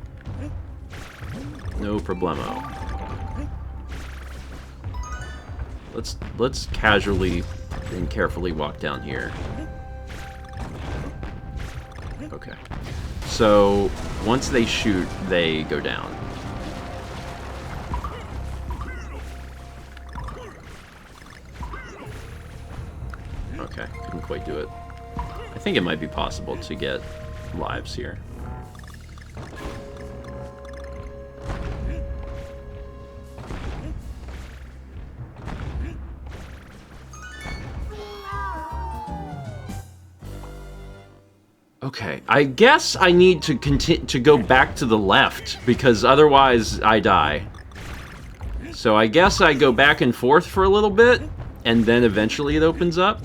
Speaker 1: No problemo. Let's casually and carefully walk down here. Okay. So, once they shoot, they go down. Okay, couldn't quite do it. I think it might be possible to get lives here. Okay, I guess I need to continue to go back to the left because otherwise I die. So I guess I go back and forth for a little bit and then eventually it opens up.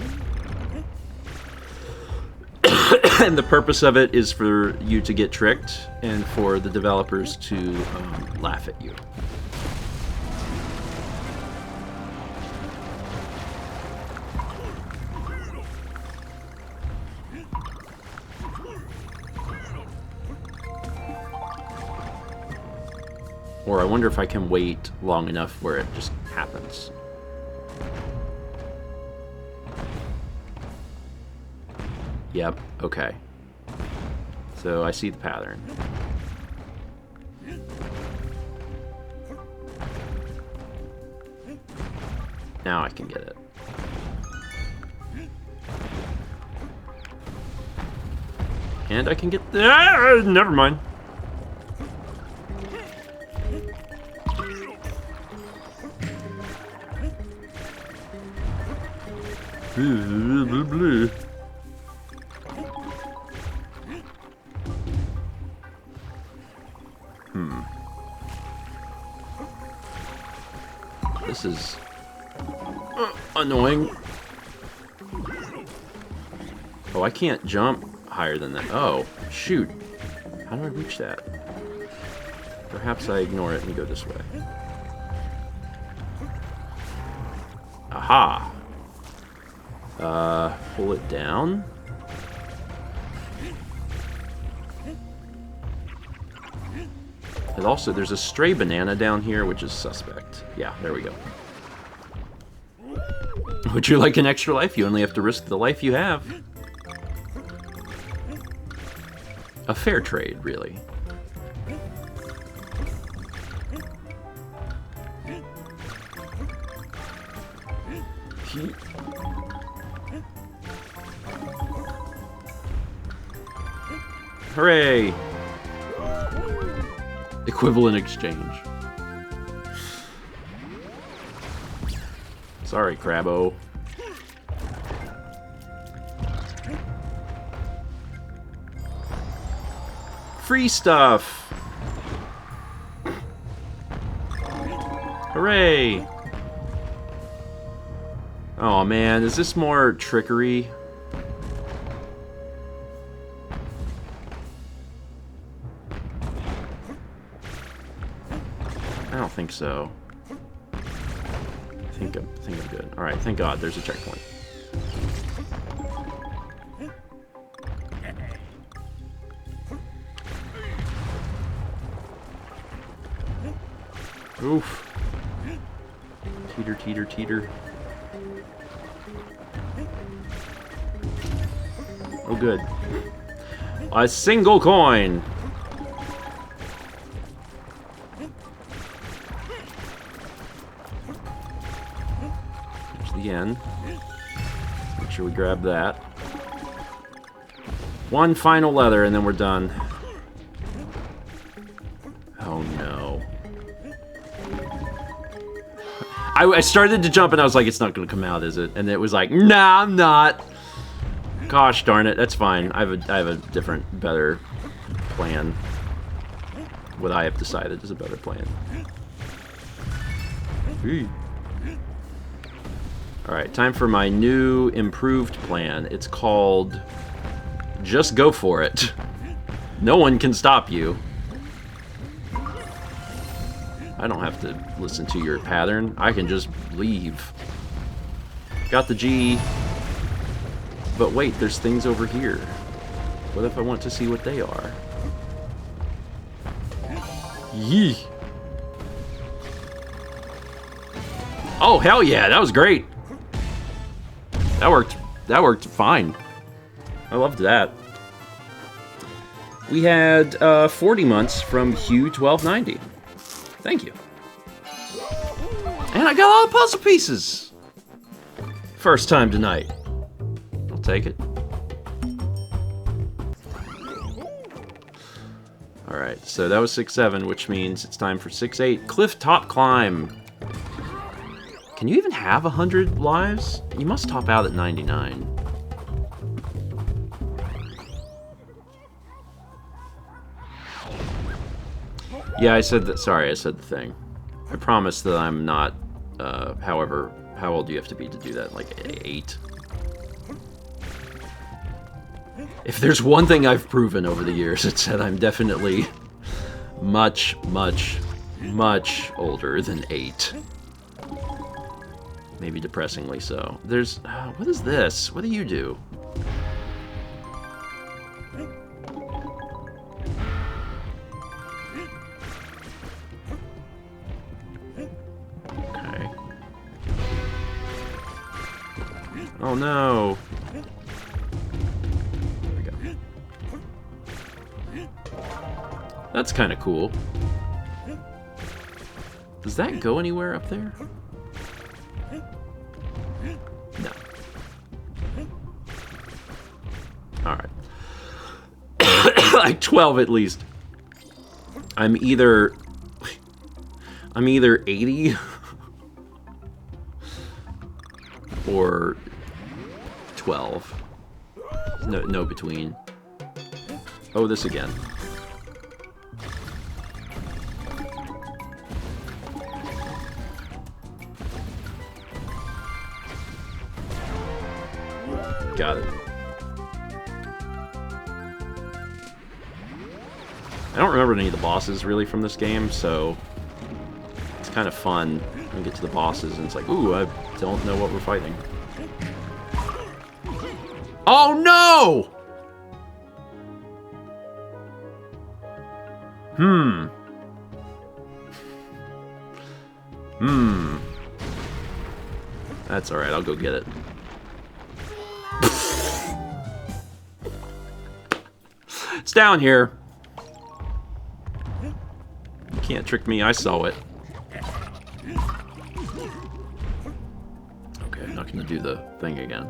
Speaker 1: And the purpose of it is for you to get tricked and for the developers to laugh at you. Or I wonder if I can wait long enough where it just happens. Yep, okay. So I see the pattern. Now I can get it. And I can get the... never mind. This is annoying. Oh, I can't jump higher than that. Oh, shoot. How do I reach that? Perhaps I ignore it and go this way. Aha! Pull it down. And also, there's a stray banana down here, which is suspect. Yeah, there we go. Would you like an extra life? You only have to risk the life you have. A fair trade, really. Hooray! Equivalent exchange. Sorry, Crabbo. Free stuff! Hooray! Oh man, is this more trickery? I don't think so. I think I'm good. All right, thank God, there's a checkpoint. Oof. Teeter, teeter, teeter. Oh, good. A single coin. There's the end. Make sure we grab that. One final leather and then we're done. Oh no. I started to jump and I was like, it's not gonna come out, is it? And it was like, nah, I'm not. Gosh darn it, that's fine. I have a different, better plan. What I have decided is a better plan. Alright, time for my new, improved plan. It's called... Just go for it. No one can stop you. I don't have to listen to your pattern. I can just leave. Got the G. But wait, there's things over here. What if I want to see what they are? Yee. Oh, hell yeah, that was great. That worked fine. I loved that. We had 40 months from Hugh1290. Thank you. And I got all the puzzle pieces. First time tonight. I'll take it. Alright, so that was 6-7, which means it's time for 6-8. Cliff top climb. Can you even have 100 lives? You must top out at 99. Yeah, I said that. Sorry, I said the thing. I promise that I'm not. However, how old do you have to be to do that? Like 8? If there's one thing I've proven over the years, it's that I'm definitely much, much, much older than 8. Maybe depressingly so. There's... what is this? What do you do? Okay. Oh no! That's kind of cool. Does that go anywhere up there? No. Alright. Like 12 at least. I'm either 80 or 12. No between. Oh, this again. Got it. I don't remember any of the bosses really from this game, so it's kind of fun when we get to the bosses and it's like, ooh, I don't know what we're fighting. Oh no! That's alright, I'll go get it. It's down here. You can't trick me, I saw it. Okay, I'm not gonna do the thing again.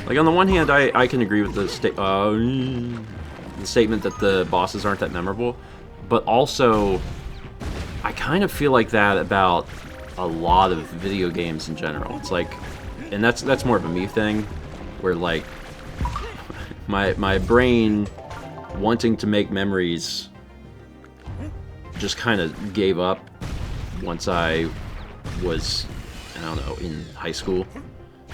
Speaker 1: Like, on the one hand, I can agree with the statement that the bosses aren't that memorable, but also, I kind of feel like that about a lot of video games in general. It's like, and that's more of a me thing, where like my brain wanting to make memories just kind of gave up once I was, I don't know, in high school.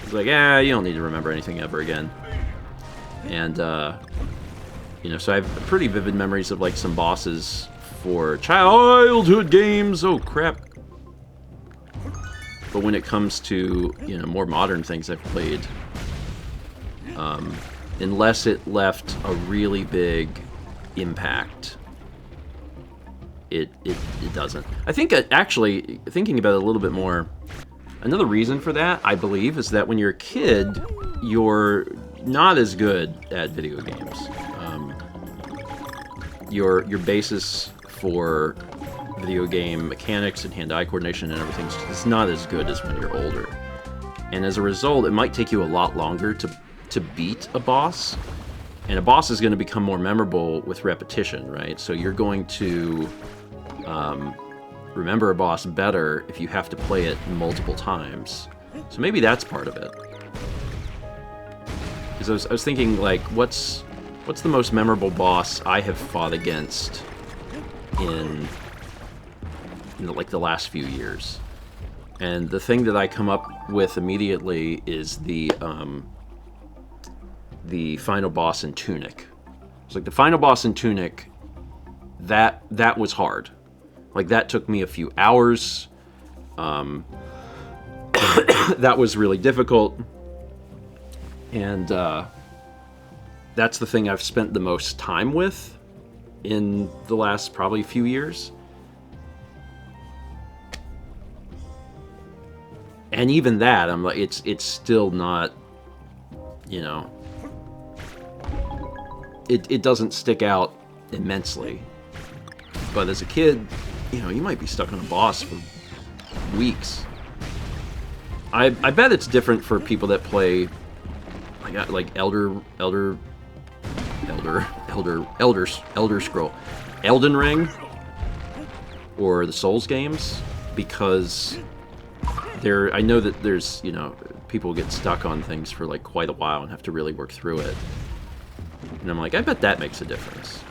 Speaker 1: It's like, yeah, you don't need to remember anything ever again. And you know, so I have pretty vivid memories of like some bosses for childhood games. Oh crap. But when it comes to, you know, more modern things I've played, unless it left a really big impact, it doesn't. I think, actually, thinking about it a little bit more, another reason for that, I believe, is that when you're a kid, you're not as good at video games. Your basis for video game mechanics and hand-eye coordination and everything is not as good as when you're older. And as a result, it might take you a lot longer to beat a boss. And a boss is going to become more memorable with repetition, right? So you're going to remember a boss better if you have to play it multiple times. So maybe that's part of it. Because I was thinking, like, what's the most memorable boss I have fought against in like the last few years? And the thing that I come up with immediately is the final boss in Tunic. It's like the final boss in Tunic, that was hard. Like, that took me a few hours. That was really difficult. And that's the thing I've spent the most time with in the last probably few years. And even that, I'm like, it's still not, you know, it doesn't stick out immensely. But as a kid, you know, you might be stuck on a boss for weeks. I bet it's different for people that play like Elder Scroll, Elden Ring, or the Souls games, because I know that there's, you know, people get stuck on things for like quite a while and have to really work through it. And I'm like, I bet that makes a difference.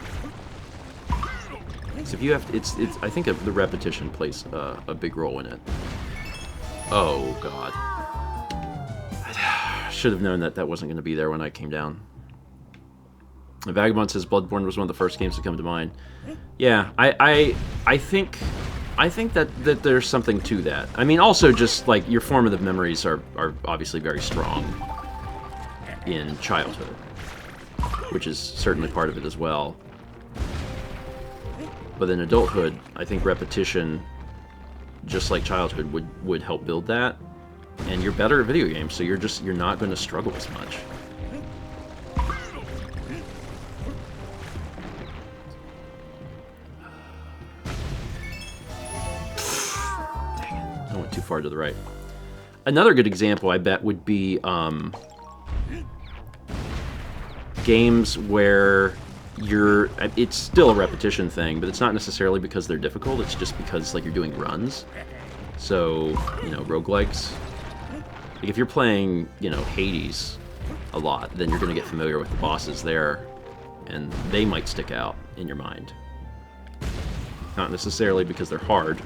Speaker 1: So if you have, I think the repetition plays a big role in it. Oh God. I should have known that that wasn't going to be there when I came down. The Vagabond says Bloodborne was one of the first games to come to mind. Yeah, I think that there's something to that. I mean, also just like your formative memories are obviously very strong in childhood, which is certainly part of it as well. But in adulthood, I think repetition, just like childhood, would help build that. And you're better at video games, so you're not going to struggle as much. Dang it. I went too far to the right. Another good example, I bet, would be games where it's still a repetition thing, but it's not necessarily because they're difficult, it's just because like you're doing runs. So, you know, roguelikes. Like if you're playing, you know, Hades a lot, then you're going to get familiar with the bosses there, and they might stick out in your mind. Not necessarily because they're hard,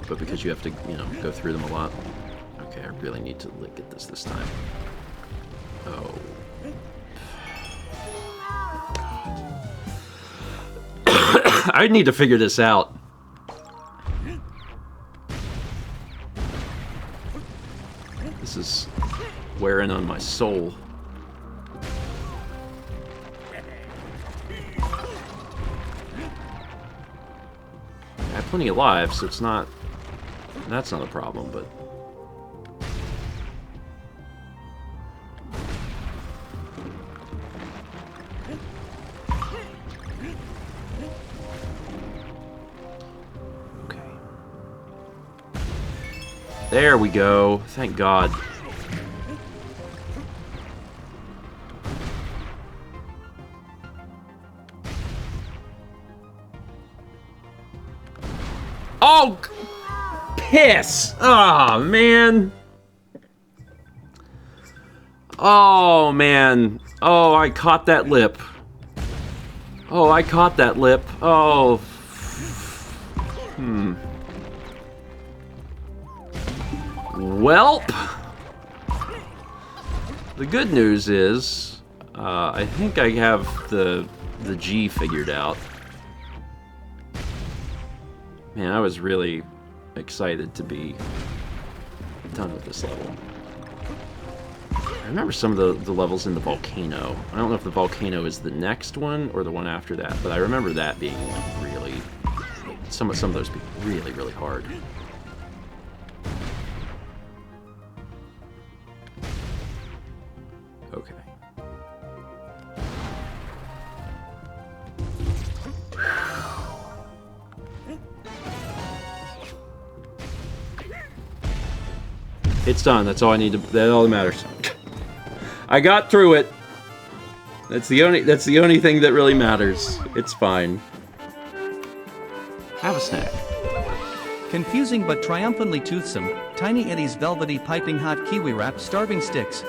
Speaker 1: but because you have to, you know, go through them a lot. Okay, I really need to get this time. Oh. I need to figure this out. This is wearing on my soul. I have plenty of lives, so it's not... That's not a problem, but... There we go. Thank God. Oh! Piss! Oh, man. Oh, man. Oh, I caught that lip. Oh, I caught that lip. Oh. Welp! The good news is, I think I have the G figured out. Man, I was really excited to be done with this level. I remember some of the levels in the volcano. I don't know if the volcano is the next one or the one after that, but I remember that being like really, some of those being really, really hard. Okay. It's done. That's all I need to. That's all that matters. I got through it. That's the only thing that really matters. It's fine. Have a snack.
Speaker 3: Confusing but triumphantly toothsome, Tiny Eddie's velvety piping hot kiwi wrap starving sticks.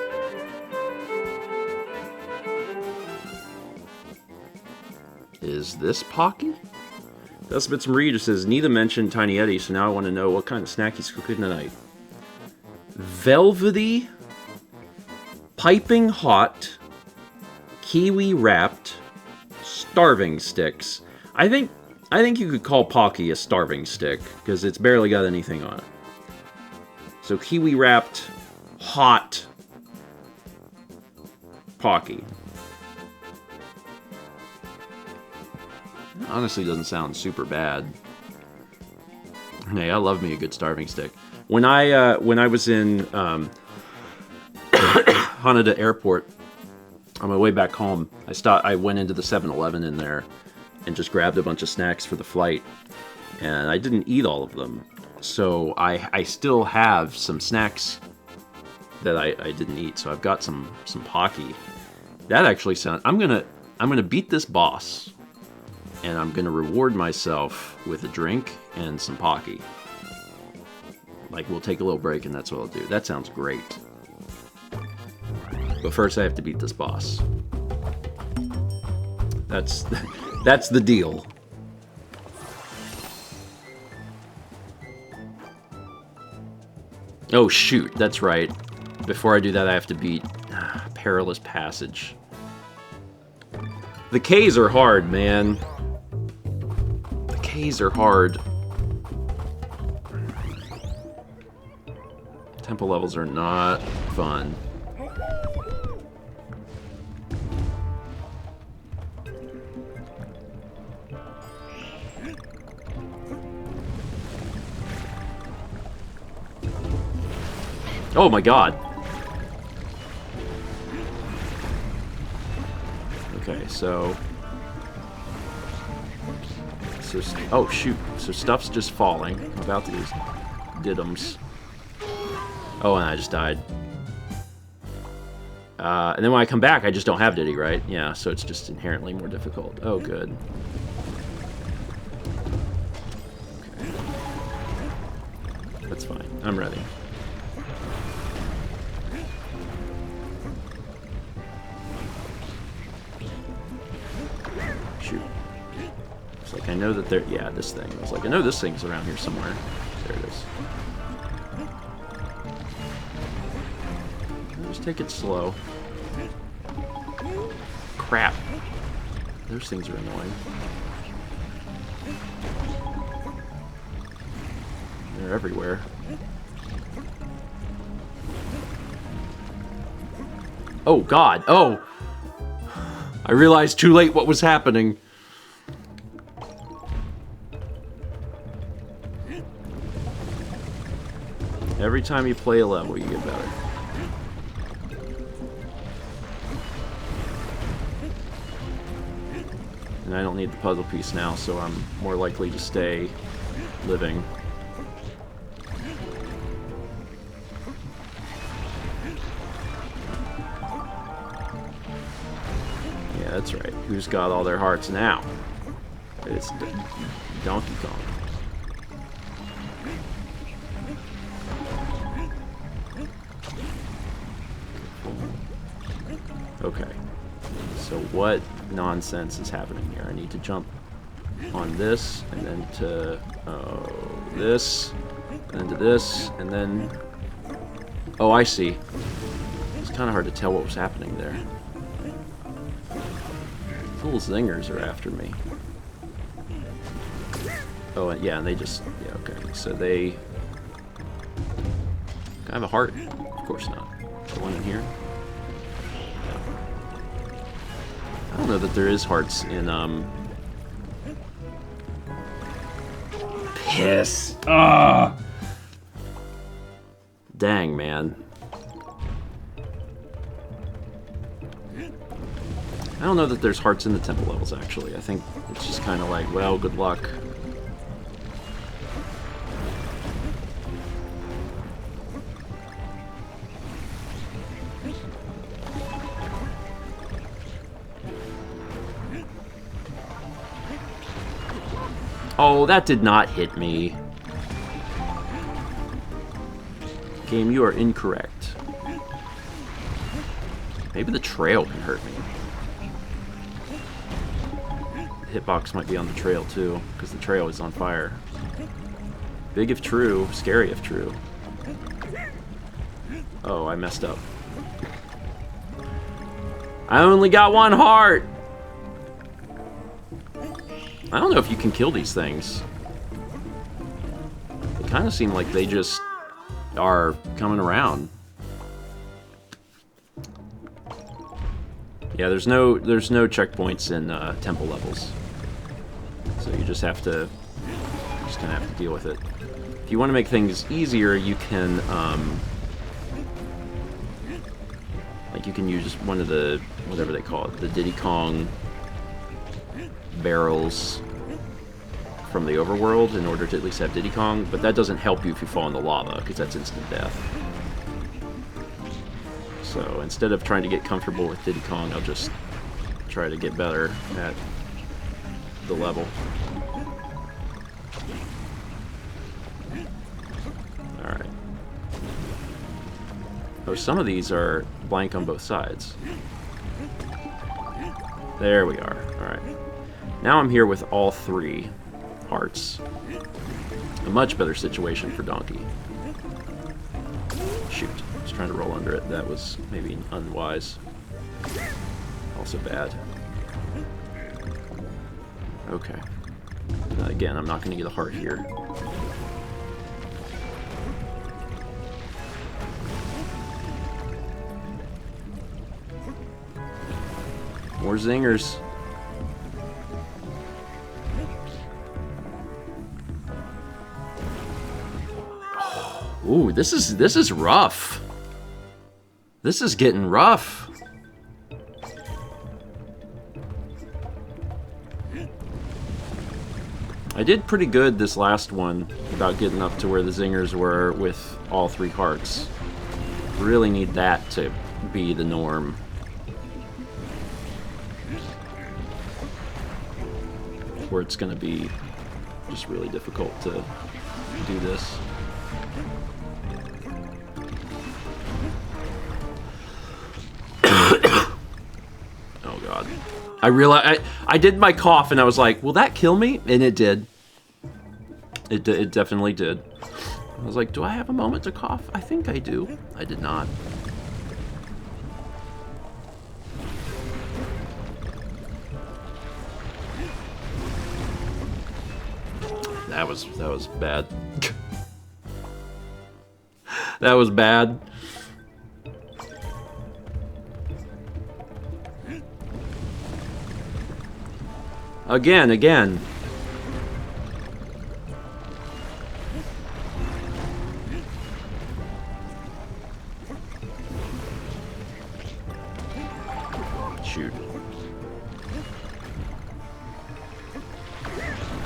Speaker 1: Is this Pocky? That's been some reader says, Neither mentioned Tiny Eddie, so now I want to know what kind of snack he's cooking tonight. Velvety, piping hot, kiwi wrapped, starving sticks. I think you could call Pocky a starving stick, because it's barely got anything on it. So kiwi wrapped, hot, Pocky. Honestly, doesn't sound super bad. Hey, I love me a good starving stick. When I was in Haneda Airport on my way back home, I went into the 7-Eleven in there and just grabbed a bunch of snacks for the flight. And I didn't eat all of them. So I still have some snacks that I didn't eat. So I've got some Pocky. That actually sounds... I'm gonna beat this boss, and I'm gonna reward myself with a drink and some Pocky. Like, we'll take a little break, and that's what I'll do. That sounds great. But first, I have to beat this boss. That's the deal. Oh shoot, that's right. Before I do that, I have to beat Perilous Passage. The K's are hard, man. The K's are hard. Temple levels are not fun. Oh my god. Okay, so... oh shoot, so stuff's just falling. I'm about to use Diddums. Oh, and I just died. And then when I come back, I just don't have Diddy, right? Yeah, so it's just inherently more difficult. Oh, good. Okay. That's fine. I'm ready. Shoot. It's like I know that there... yeah, this thing. I was like, I know this thing's around here somewhere. There it is. Just take it slow. Crap. Those things are annoying. They're everywhere. Oh, God. Oh! I realized too late what was happening. Every time you play a level, you get better. And I don't need the puzzle piece now, so I'm more likely to stay living. Yeah, that's right. Who's got all their hearts now? It's Donkey Kong. Okay. So what nonsense is happening here? I need to jump on this, and then to this, and then to this, and then... oh, I see. It's kind of hard to tell what was happening there. These little zingers are after me. Oh, and yeah, and they just... yeah, okay. So they... can I have a heart? Of course not. The one in here? I don't know that there is hearts in, piss. Ah. Dang, man. I don't know that there's hearts in the temple levels, actually. I think it's just kind of like, well, good luck. Oh, that did not hit me. Game, you are incorrect. Maybe the trail can hurt me. The hitbox might be on the trail too, because the trail is on fire. Big if true, scary if true. Oh, I messed up. I only got one heart! I don't know if you can kill these things. They kind of seem like they just are coming around. Yeah, there's no checkpoints in temple levels, so you just have to kind of have to deal with it. If you want to make things easier, you can like you can use one of the whatever they call it, the Diddy Kong barrels from the overworld in order to at least have Diddy Kong, but that doesn't help you if you fall in the lava, because that's instant death. So instead of trying to get comfortable with Diddy Kong, I'll just try to get better at the level. Alright. Oh, some of these are blank on both sides. There we are. Alright. Now I'm here with all 3 hearts. A much better situation for Donkey. Shoot. I was trying to roll under it. That was maybe unwise. Also bad. Okay. Again, I'm not going to get a heart here. More zingers. Ooh, this is rough. This is getting rough. I did pretty good this last one about getting up to where the zingers were with all 3 hearts. Really need that to be the norm. Where it's going to be just really difficult to do this. Oh god. I realized I did my cough and I was like, will that kill me? And it did. It definitely did. I was like, do I have a moment to cough? I think I do. I did not. That was bad. That was bad. Again. Shoot.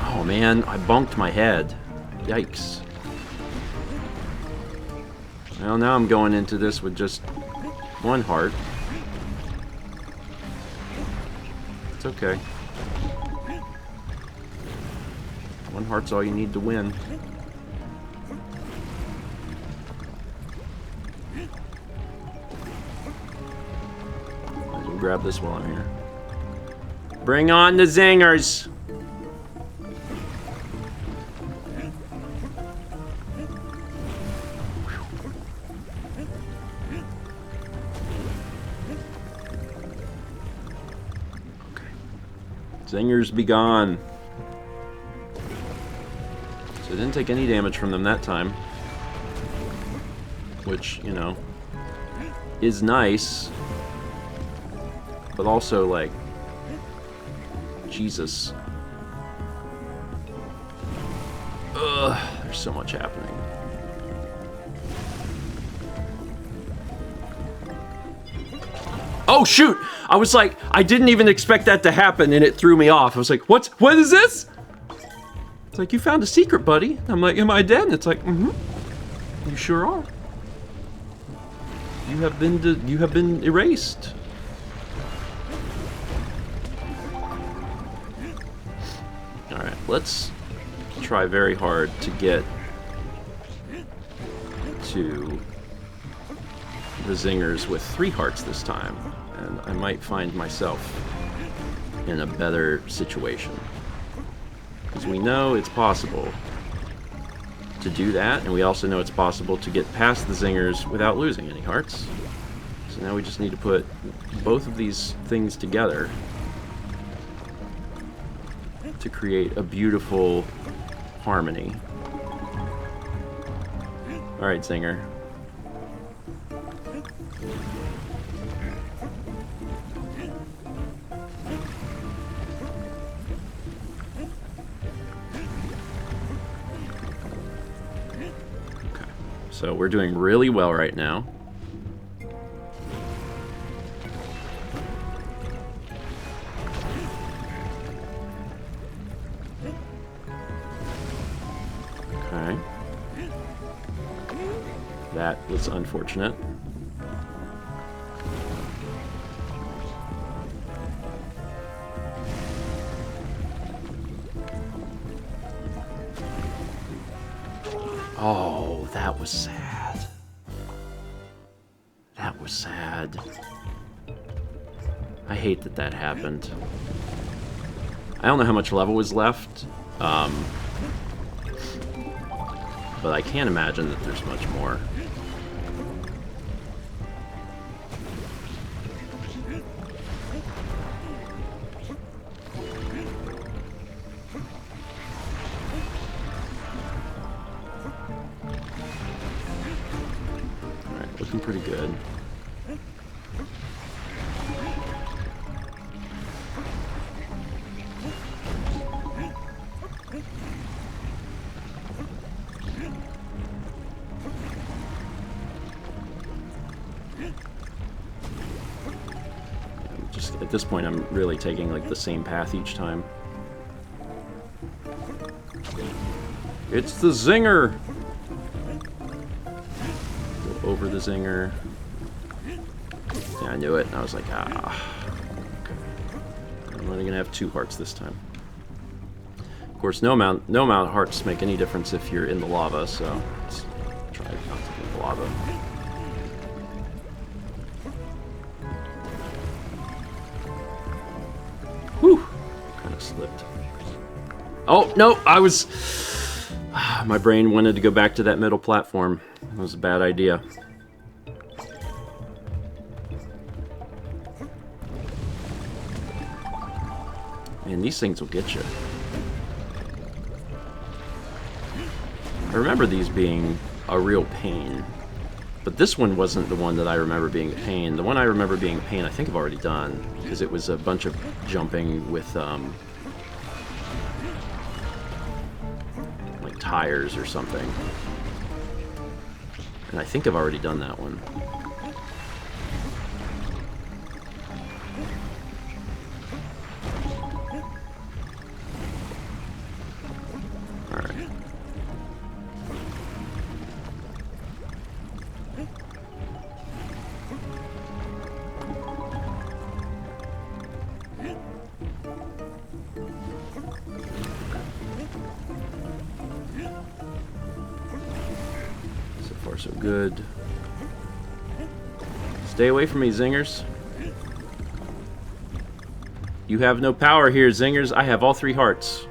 Speaker 1: Oh man, I bunked my head. Yikes. Well, now I'm going into this with just 1 heart. It's okay. 1 heart's all you need to win. Might as well grab this while I'm here. Bring on the zingers! Zingers be gone. So I didn't take any damage from them that time. Which, you know, is nice. But also, like, Jesus. Ugh, there's so much happening. Oh shoot! I was like, I didn't even expect that to happen and it threw me off. I was like, what is this? It's like, you found a secret, buddy. I'm like, am I dead? And it's like, you sure are. You have been erased. Alright, let's try very hard to get to the zingers with 3 hearts this time, and I might find myself in a better situation. Because we know it's possible to do that, and we also know it's possible to get past the zingers without losing any hearts. So now we just need to put both of these things together to create a beautiful harmony. Alright, zinger. So we're doing really well right now. Okay. That was unfortunate. Oh, that was sad. That was sad. I hate that that happened. I don't know how much level was left, but I can't imagine that there's much more. Alright, looking pretty good. At this point, I'm really taking like the same path each time. It's the zinger! Go over the zinger. Yeah, I knew it. And I was like, ah. Okay. I'm only gonna have 2 hearts this time. Of course, no amount of hearts make any difference if you're in the lava, so let's try not to be in the lava. Whew! Kind of slipped. Oh, no! I was... My brain wanted to go back to that middle platform. That was a bad idea. Man, these things will get you. I remember these being a real pain. But this one wasn't the one that I remember being a pain. The one I remember being a pain, I think I've already done, because it was a bunch of jumping with, like tires or something. And I think I've already done that one. Alright. So good. Stay away from me, zingers. You have no power here, zingers. I have all 3 hearts.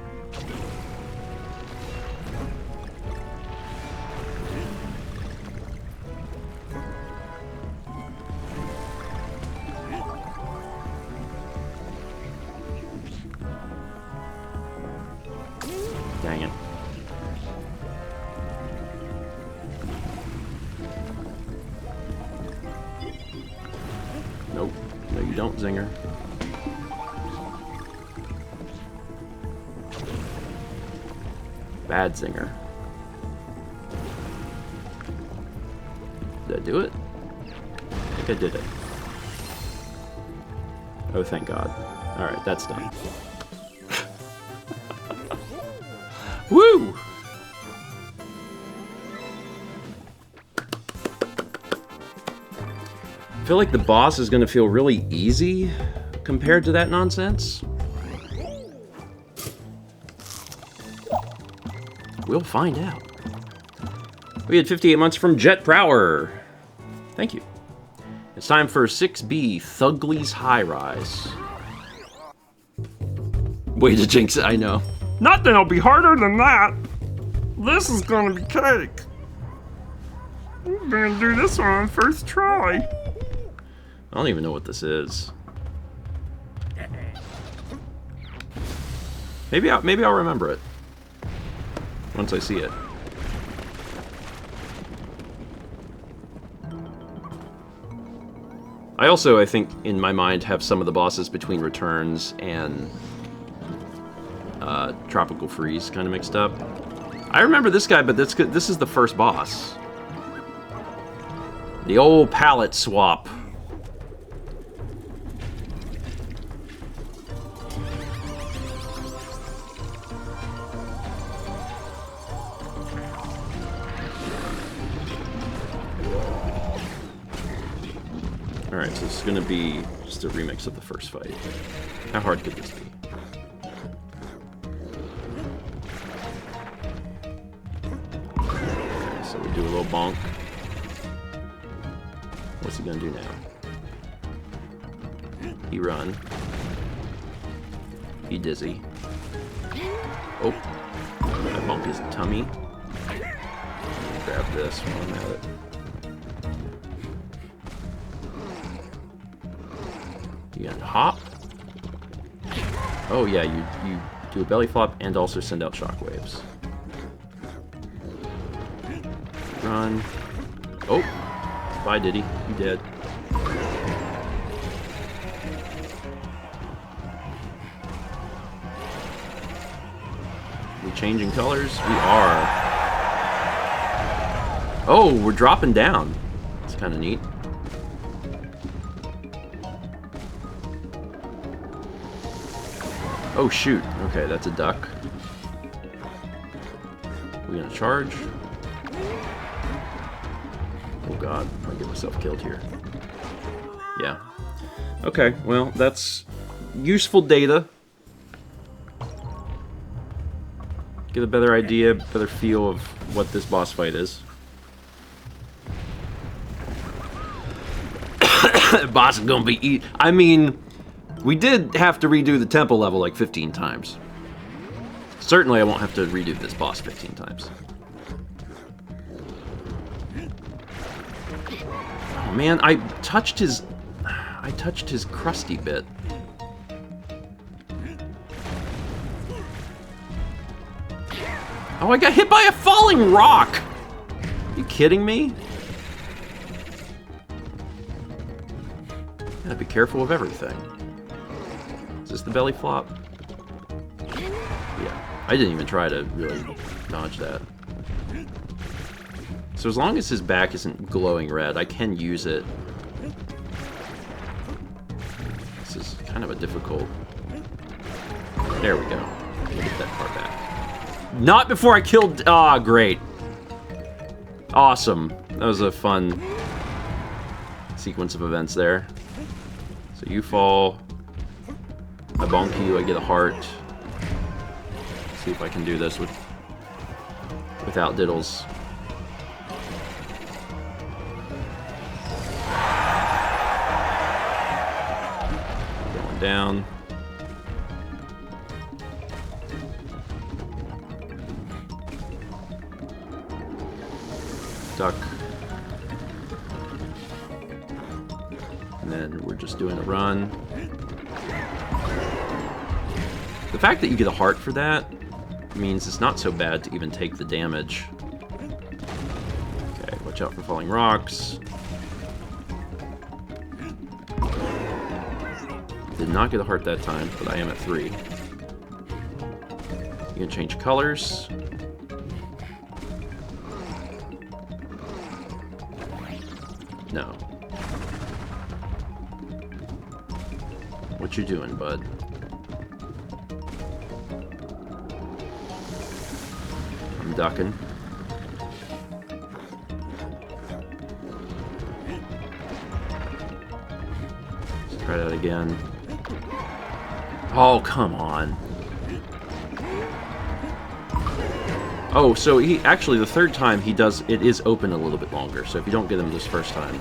Speaker 1: Dang it. Nope. No, you don't, zinger. Bad zinger. Did I do it? I think I did it. Oh, thank God. Alright, that's done. Woo! I feel like the boss is going to feel really easy compared to that nonsense. We'll find out. We had 58 months from Jet Prower. Thank you. It's time for 6B, Thugley's High Rise. Way to jinx it, I know.
Speaker 4: Nothing'll be harder than that. This is gonna be cake. I'm gonna do this one on first try.
Speaker 1: I don't even know what this is. Maybe I'll remember it once I see it. I also, I think, in my mind, have some of the bosses between Returns and Tropical Freeze kind of mixed up. I remember this guy, but this is the first boss. The old palette swap. Alright, so this is going to be just a remix of the first fight. How hard could this be? Okay, so we do a little bonk. What's he going to do now? He run. He dizzy. Oh. I bonk his tummy. Grab this while I'm at it. You gonna hop? Oh yeah, you do a belly flop and also send out shockwaves. Run. Oh! Bye, Diddy. You dead. We changing colors? We are. Oh, we're dropping down. It's kind of neat. Oh shoot. Okay, that's a duck. We're gonna charge. Oh god, I get myself killed here. Yeah. Okay, well, that's useful data. Get a better idea, better feel of what this boss fight is. Boss is gonna be I mean, we did have to redo the temple level like 15 times. Certainly I won't have to redo this boss 15 times. Oh man, I touched his crusty bit. Oh, I got hit by a falling rock! Are you kidding me? Gotta be careful of everything. Is this the belly flop? Yeah. I didn't even try to really dodge that. So as long as his back isn't glowing red, I can use it. This is kind of a difficult... There we go. Get that part back. Not before I killed... Ah, great. Awesome. That was a fun sequence of events there. So you fall. I bonk you, I get a heart. Let's see if I can do this without diddles. Going down. Duck. And then we're just doing a run. The fact that you get a heart for that means it's not so bad to even take the damage. Okay, watch out for falling rocks. Did not get a heart that time, but I am at 3. You can change colors. No. What you doing, bud? I'm ducking. Let's try that again. Oh, come on. Oh, so he actually, the third time he does, it is open a little bit longer. So if you don't get him this first time,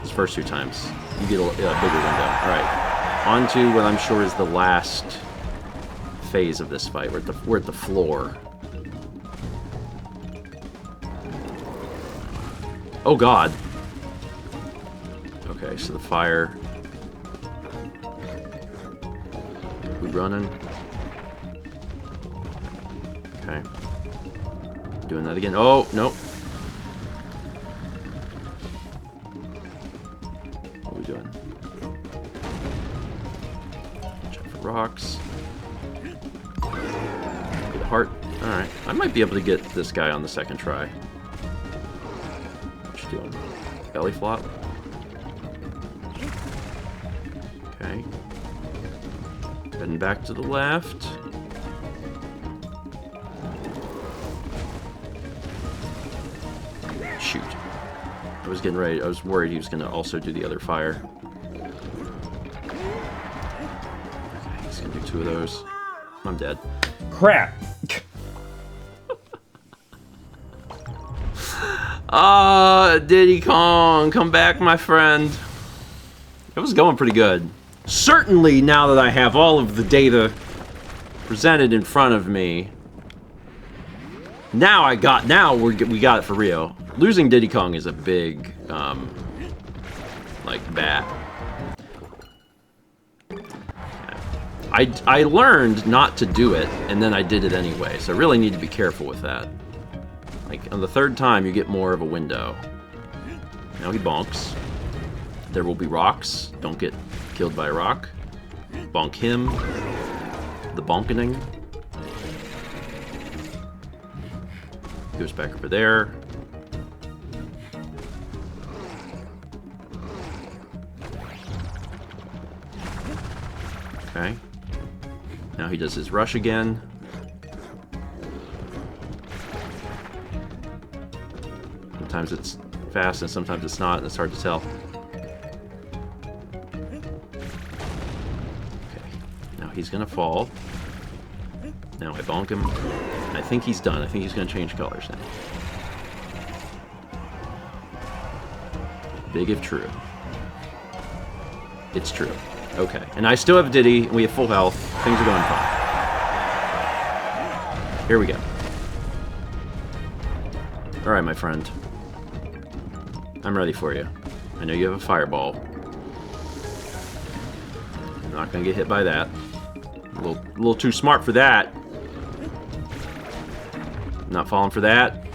Speaker 1: his first 2 times, you get a bigger window. Alright. On to what I'm sure is the last phase of this fight. We're at the floor. Oh god. Okay, so the fire. We running? Okay. Doing that again. Oh, nope. What are we doing? Check for rocks. Get a heart. Alright. I might be able to get this guy on the second try. What you doing? Belly flop? Okay. Heading back to the left. Shoot. I was getting ready. I was worried he was going to also do the other fire. 2 of those. I'm dead. Crap! Diddy Kong, come back, my friend. It was going pretty good. Certainly, now that I have all of the data presented in front of me, now we got it for real. Losing Diddy Kong is a big, like, bat. I learned not to do it, and then I did it anyway, so I really need to be careful with that. Like, on the 3rd time, you get more of a window. Now he bonks. There will be rocks. Don't get killed by a rock. Bonk him. The bonkening. Goes back over there. Okay. Now he does his rush again. Sometimes it's fast and sometimes it's not, and it's hard to tell. Okay. Now he's gonna fall. Now I bonk him. I think he's done. I think he's gonna change colors now. Big if true. It's true. Okay. And I still have Diddy, and we have full health. Things are going fine. Here we go. Alright, my friend. I'm ready for you. I know you have a fireball. I'm not gonna get hit by that. A little too smart for that. Not falling for that.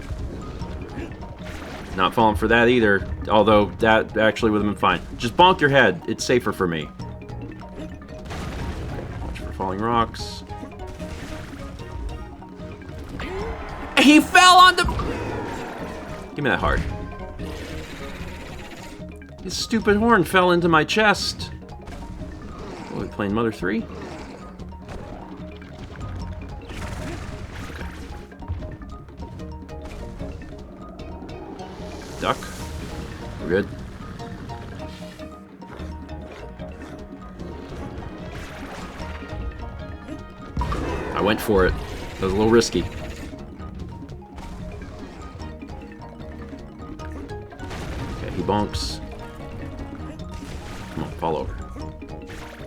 Speaker 1: Not falling for that either. Although that actually would have been fine. Just bonk your head. It's safer for me. Watch for falling rocks. He fell on the... Give me that heart. His stupid horn fell into my chest. Are we playing Mother 3? Okay. Duck. We're good. I went for it. That was a little risky. Okay, he bonks. Come on, fall over.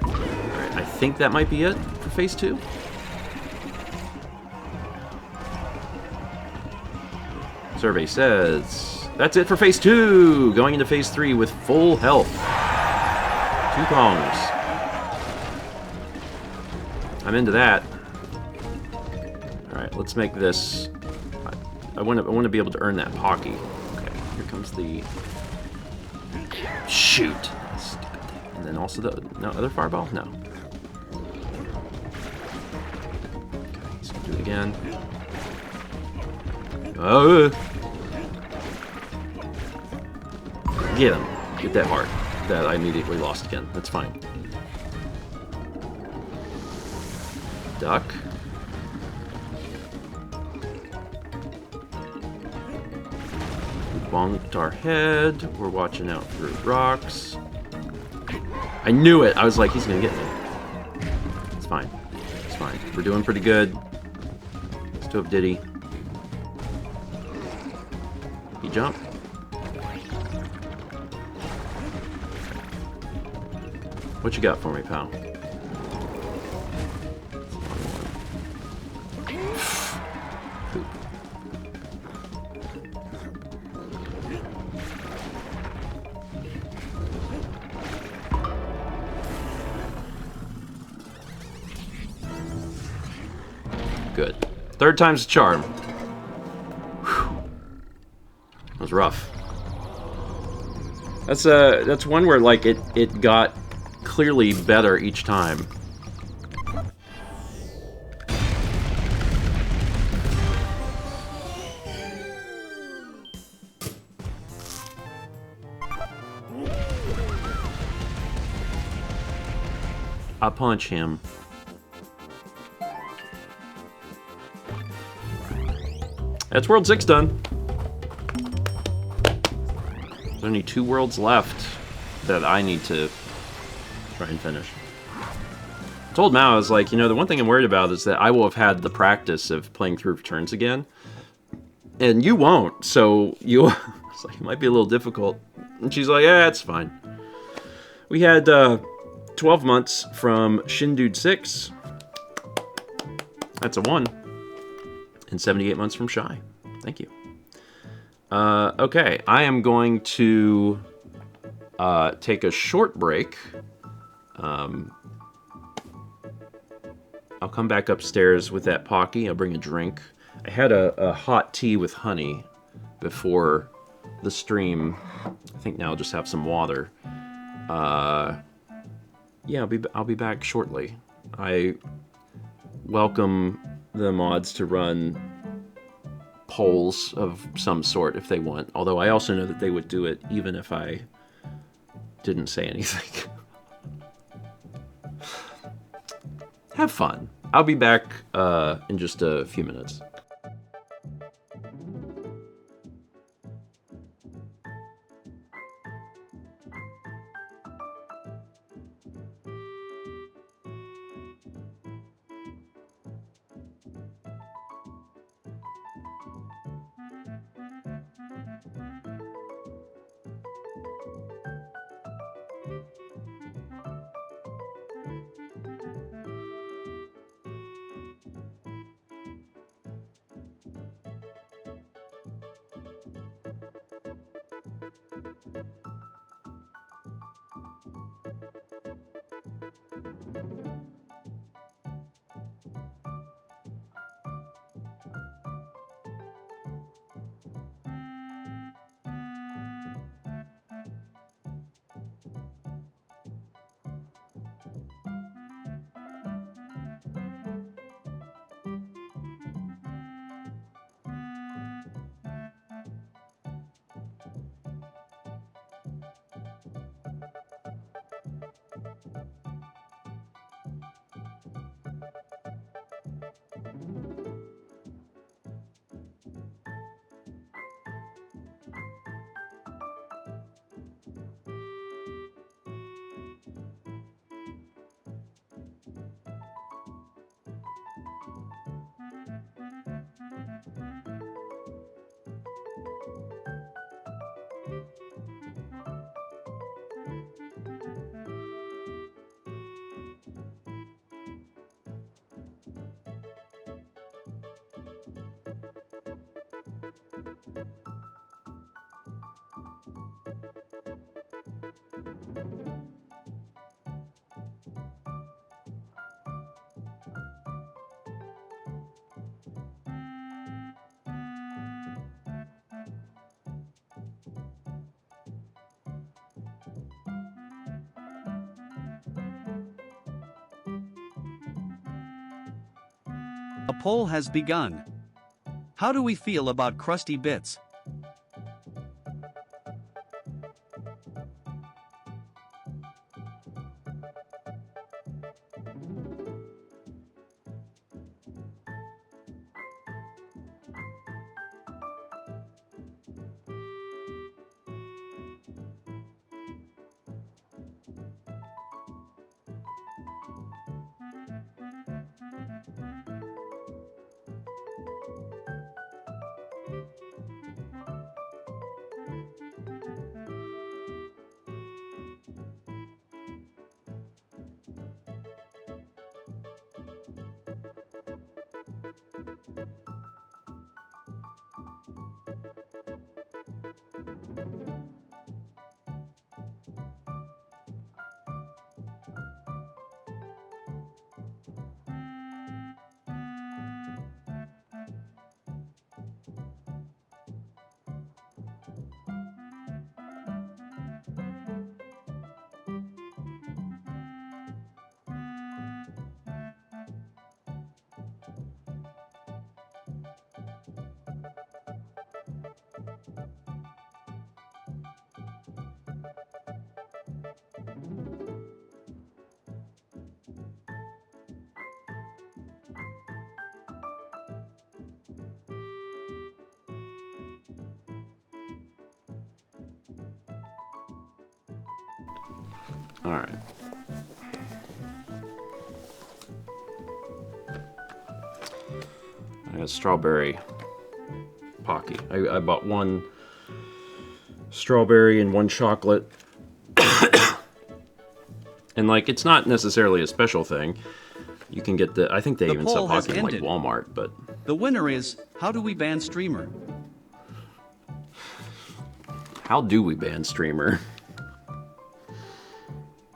Speaker 1: Alright, I think that might be it for phase 2. Survey says that's it for phase 2. Going into phase 3 with full health. 2 Kongs. I'm into that. Alright, let's make this. I want to be able to earn that Pocky. Okay, here comes the shoot. Stupid thing. And then also the other fireball? No. Okay, he's gonna do it again. Oh! Get him. Get that heart. That I immediately lost again. That's fine. Duck. We bonked our head. We're watching out for rocks. I knew it. I was like, he's gonna get me. It's fine. It's fine. We're doing pretty good. Still have Diddy. He jumped. What you got for me, pal? Good. 3rd time's a charm. Whew. That was rough. That's one where like it got clearly better each time. I punch him. That's World 6 done. There's only 2 worlds left that I need to try and finish. told Mao, I was like, you know, the one thing I'm worried about is that I will have had the practice of playing through returns again, and you won't. So you, it's like, it might be a little difficult. And she's like, yeah, it's fine. We had 12 months from Shindude 6. That's a 1. And 78 months from Shy. Thank you. Okay, I am going to take a short break. I'll come back upstairs with that Pocky. I'll bring a drink. I had a hot tea with honey before the stream. I think now I'll just have some water. Yeah, I'll be back shortly. I welcome the mods to run polls of some sort if they want. Although I also know that they would do it even if I didn't say anything. Have fun. I'll be back in just a few minutes.
Speaker 3: A poll has begun. How do we feel about crusty bits?
Speaker 1: All right. I got strawberry Pocky. I bought one strawberry and one chocolate. And like, it's not necessarily a special thing. You can get I think they
Speaker 3: The
Speaker 1: even sell
Speaker 3: poll has
Speaker 1: Pocky in like
Speaker 3: ended.
Speaker 1: Walmart, but
Speaker 3: The winner is, how do we ban streamer?
Speaker 1: how do we ban streamer?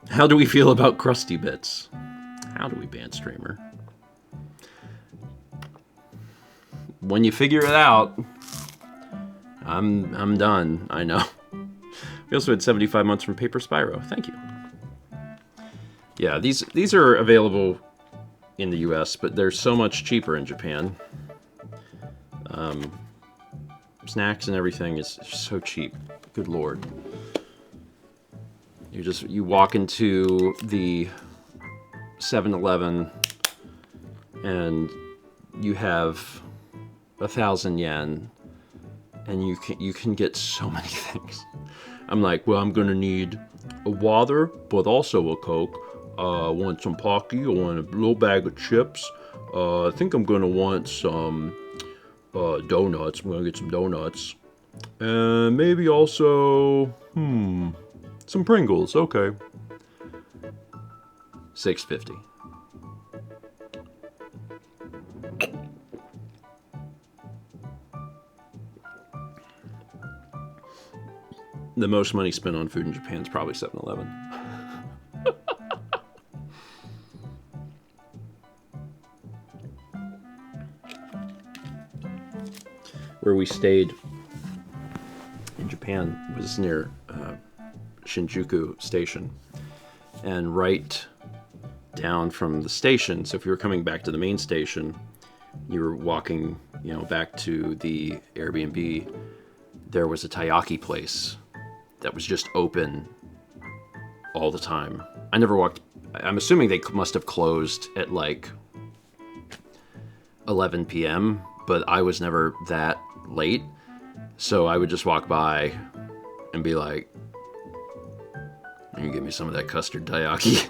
Speaker 1: How do we feel about Krusty Bits? How do we ban streamer? When you figure it out, I'm done. I know. We also had 75 months from Paper Spyro. Thank you. Yeah, these are available in the US, but they're so much cheaper in Japan. Snacks and everything is so cheap. Good lord. You walk into the 7-Eleven and you have 1,000 yen and you can get so many things. I'm like, well, I'm gonna need a water, but also a Coke. I want some Pocky. I want a little bag of chips. I think I'm gonna want some donuts. I'm gonna get some donuts, and maybe also some Pringles. Okay, $6.50. The most money spent on food in Japan is probably 7-Eleven. Where we stayed in Japan was near Shinjuku Station. And right down from the station, so if you were coming back to the main station, you were walking, back to the Airbnb, there was a taiyaki place that was just open all the time. I never walked. I'm assuming they must have closed at like 11 p.m., but I was never that late. So I would just walk by and be like, "You give me some of that custard taiyaki."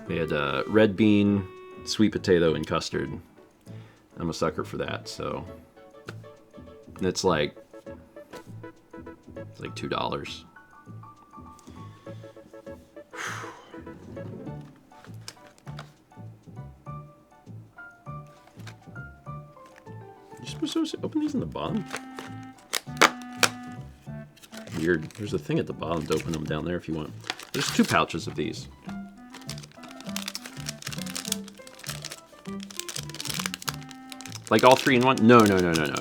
Speaker 1: They had red bean, sweet potato, and custard. I'm a sucker for that, so it's like $2. You're supposed to open these in the bottom? Weird. There's a thing at the bottom to open them down there if you want. There's 2 pouches of these. Like all 3 in one? No.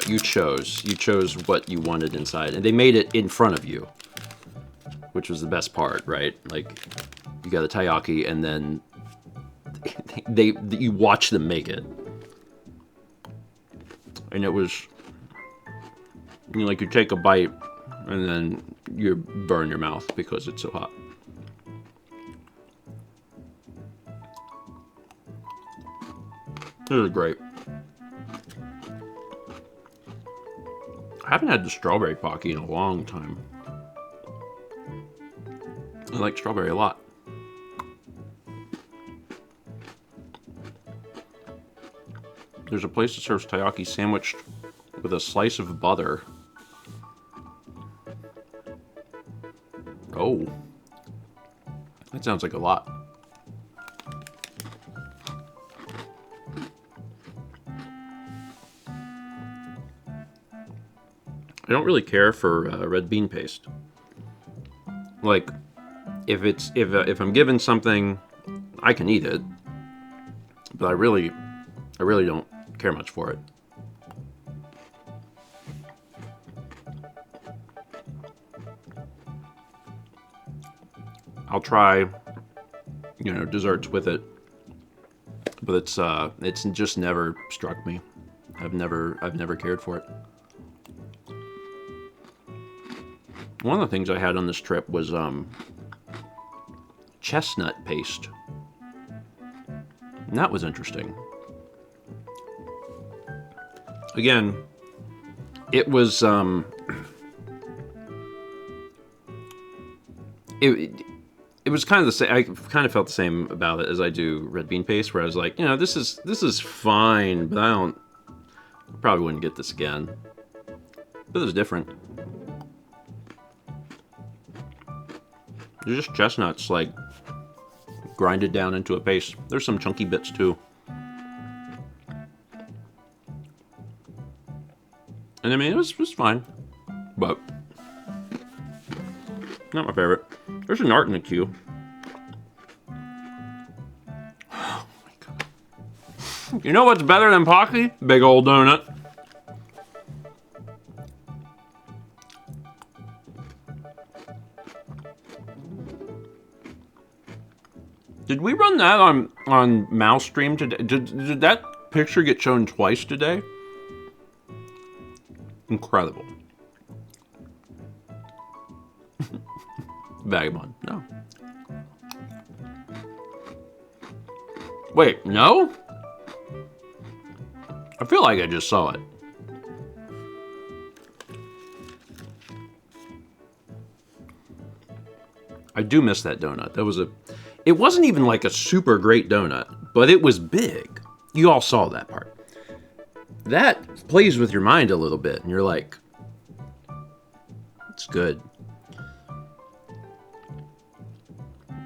Speaker 1: You chose what you wanted inside, and they made it in front of you, which was the best part, right? Like, you got a taiyaki, and then you watch them make it, and it was, you take a bite, and then you burn your mouth because it's so hot. This is great. I haven't had the strawberry Pocky in a long time. I like strawberry a lot. There's a place that serves taiyaki sandwiched with a slice of butter. Oh. That sounds like a lot. I don't really care for red bean paste. Like, if I'm given something, I can eat it, but I really don't care much for it. I'll try, desserts with it, but it's just never struck me. I've never cared for it. One of the things I had on this trip was chestnut paste. And that was interesting. Again, it was it was kind of the same. I kind of felt the same about it as I do red bean paste, where I was like, you know, this is fine, but I probably wouldn't get this again. But it was different. They're just chestnuts, like, grinded down into a paste. There's some chunky bits, too. And I mean, it was fine. But not my favorite. There's an art in the queue. Oh my god. You know what's better than Pocky? Big old donut. Did we run that on Mouse Stream today? Did that picture get shown twice today? Incredible. Vagabond, no. Wait, no? I feel like I just saw it. I do miss that donut. That was it wasn't even like a super great donut, but it was big. You all saw that part. That plays with your mind a little bit, and you're like, it's good.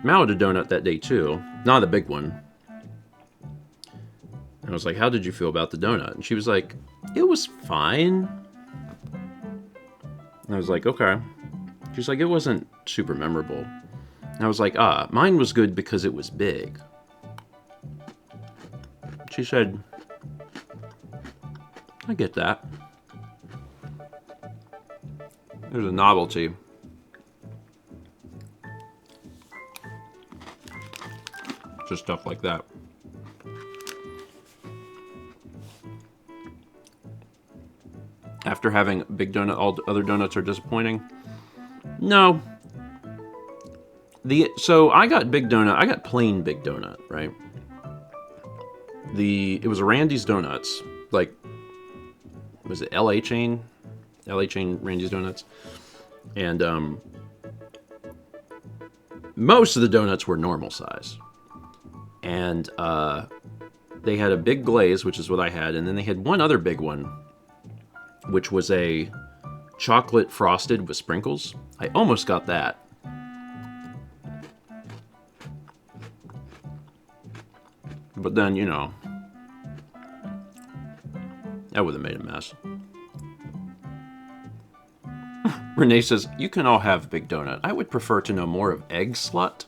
Speaker 1: Mal had a donut that day too, not a big one. And I was like, how did you feel about the donut? And she was like, it was fine. And I was like, okay. She's like, it wasn't super memorable. And I was like, mine was good because it was big. She said, I get that. There's a novelty. Just stuff like that. After having big donut, all other donuts are disappointing? No. So I got big donut, I got plain big donut, right? It was a Randy's Donuts, like, was it LA chain? LA chain Randy's Donuts. And most of the donuts were normal size. And they had a big glaze, which is what I had, and then they had one other big one, which was a chocolate frosted with sprinkles. I almost got that. But then, you know, that would have made a mess. Renee says, you can all have big donut. I would prefer to know more of Egg Slut.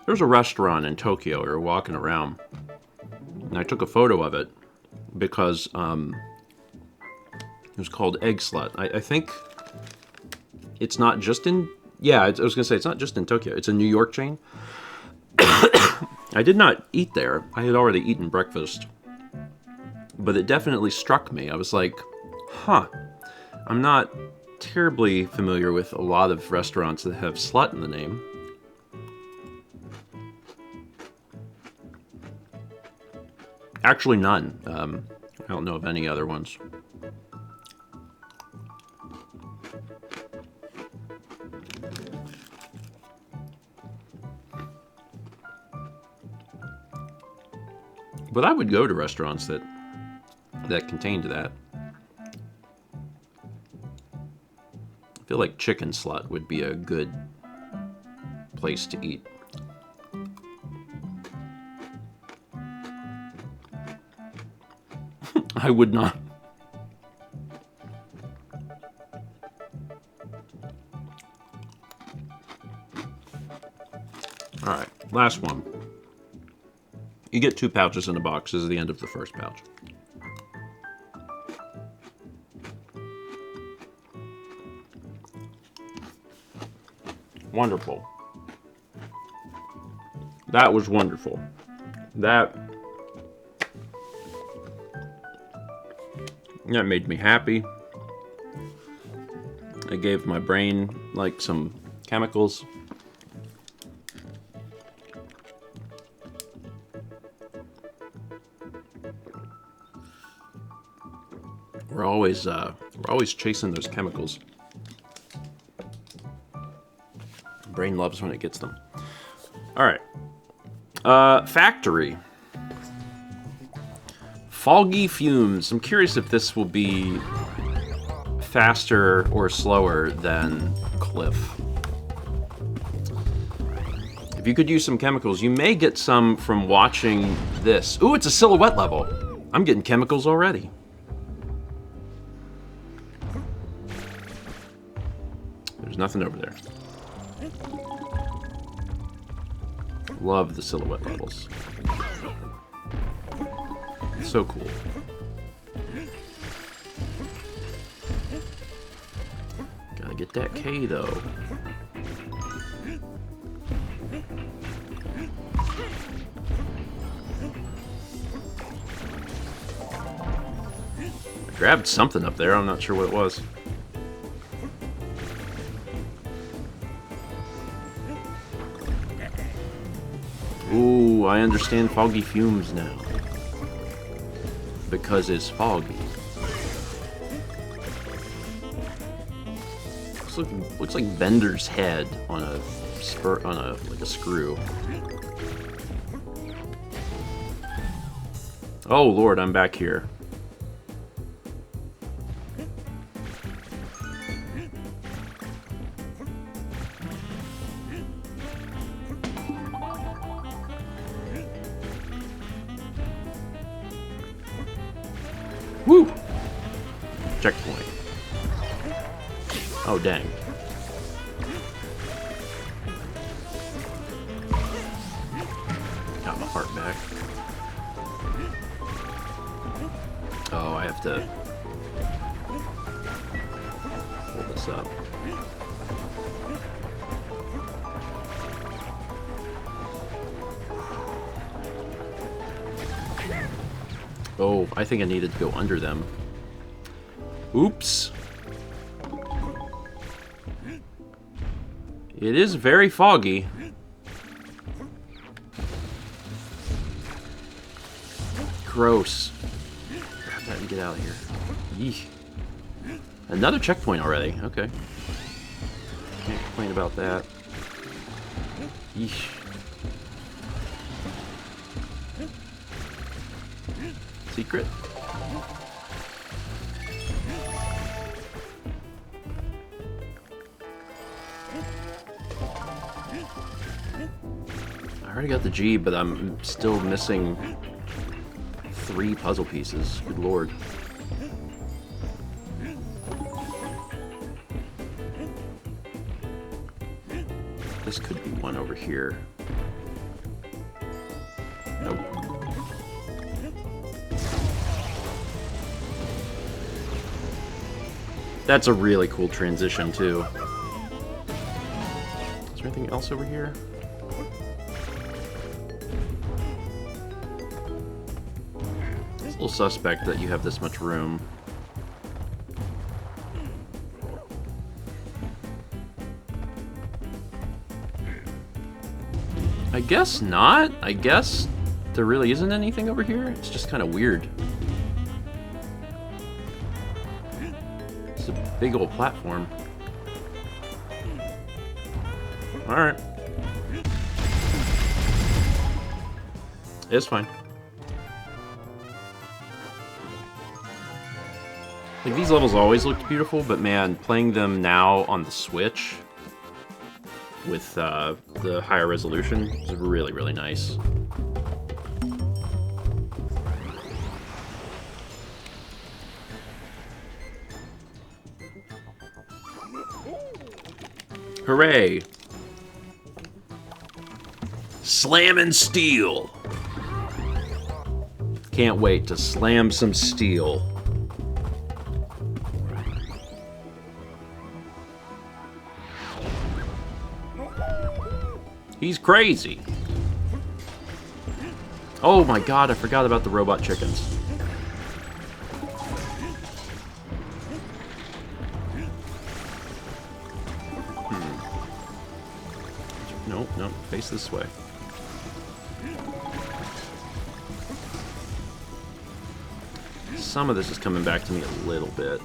Speaker 1: There's a restaurant in Tokyo. We were walking around, and I took a photo of it because it was called Egg Slut. I think it's not just in... Yeah, I was going to say, it's not just in Tokyo. It's a New York chain. I did not eat there. I had already eaten breakfast. But it definitely struck me. I was like, huh. I'm not terribly familiar with a lot of restaurants that have slut in the name. Actually, none. I don't know of any other ones. But I would go to restaurants that contained that. I feel like Chicken Slut would be a good place to eat. I would not. All right, last one. You get 2 pouches in a box. This is the end of the first pouch. Wonderful. That was wonderful. That made me happy. It gave my brain, like, some chemicals. We're always chasing those chemicals. Brain loves when it gets them. All right. Factory. Foggy fumes. I'm curious if this will be faster or slower than Cliff. If you could use some chemicals, you may get some from watching this. Ooh, it's a silhouette level. I'm getting chemicals already. There's nothing over there. Love the silhouette levels. So cool. Gotta get that K though. I grabbed something up there, I'm not sure what it was. Ooh, I understand foggy fumes now. Because it's foggy. Looks like Bender's head on a like a screw. Oh Lord, I'm back here. Woo! Checkpoint. Oh, dang. Got my heart back. Oh, I have to hold this up. Oh, I think I needed to go under them. Oops. It is very foggy. Gross. Grab that and get out of here. Yeesh. Another checkpoint already. Okay. Can't complain about that. Yeesh. Secret? I already got the G, but I'm still missing 3 puzzle pieces. Good lord. This could be one over here. Nope. That's a really cool transition, too. Is there anything else over here? It's a little suspect that you have this much room. I guess not. I guess there really isn't anything over here. It's just kind of weird. It's a big old platform. Alright. It's fine. Like, these levels always looked beautiful, but man, playing them now on the Switch with the higher resolution is really, really nice. Hooray! Slamming steel! Can't wait to slam some steel. He's crazy. Oh my god, I forgot about the robot chickens. Nope, nope, face this way. Some of this is coming back to me a little bit.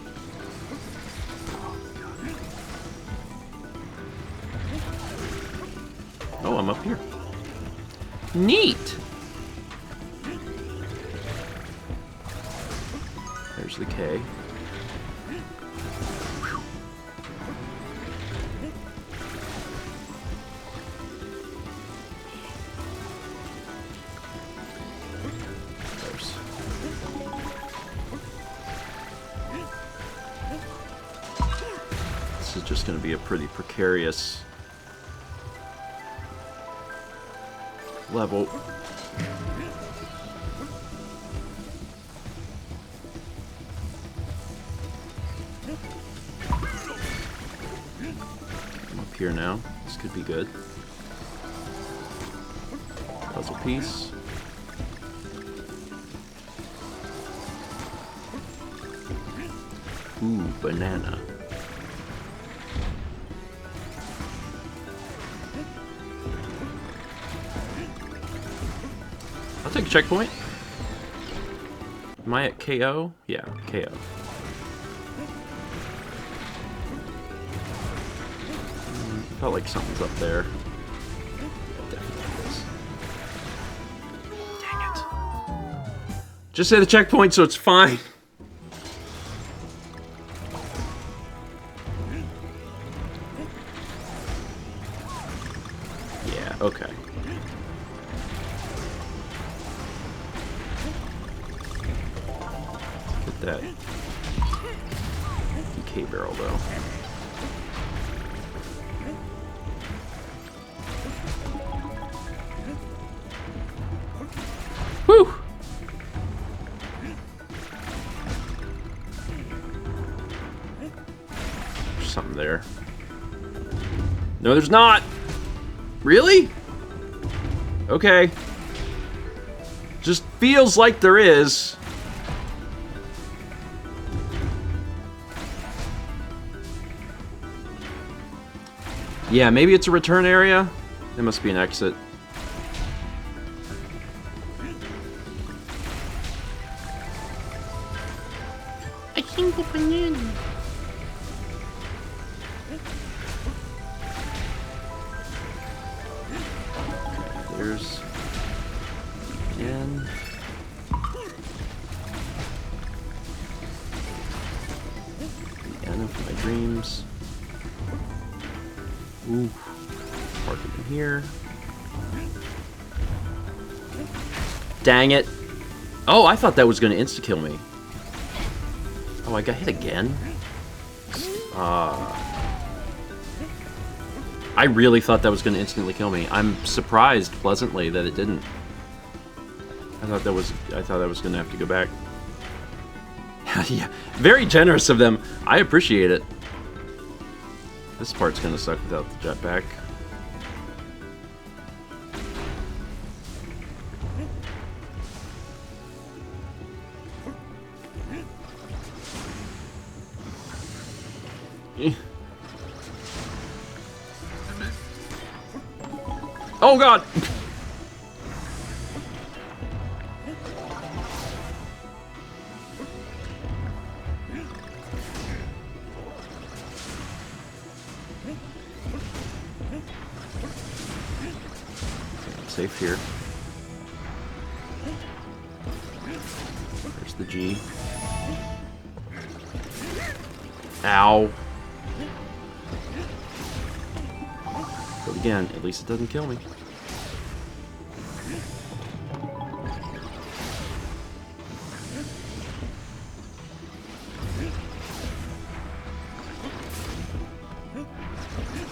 Speaker 1: come up here. Neat! There's the K. This is just going to be a pretty precarious level. I'm up here now. This could be good. Puzzle piece. Ooh, banana. I'll take a checkpoint. Am I at KO? Yeah, KO. Felt like something's up there. It definitely is. Dang it. Just say the checkpoint so it's fine. Yeah, okay. Get that DK barrel though. Whew! There's something there. No, there's not! Really? Okay. Just feels like there is. Yeah, maybe it's a return area. There must be an exit.
Speaker 4: A single banana.
Speaker 1: There's again. The end of my dreams. Ooh. Park it in here. Dang it. Oh, I thought that was going to insta-kill me. Oh, I got hit again? I really thought that was going to instantly kill me. I'm surprised pleasantly that it didn't. I thought that was going to have to go back. Yeah, very generous of them. I appreciate it. This part's going to suck without the jetpack. Oh god! Safe here. There's the G. Ow. But again, at least it doesn't kill me.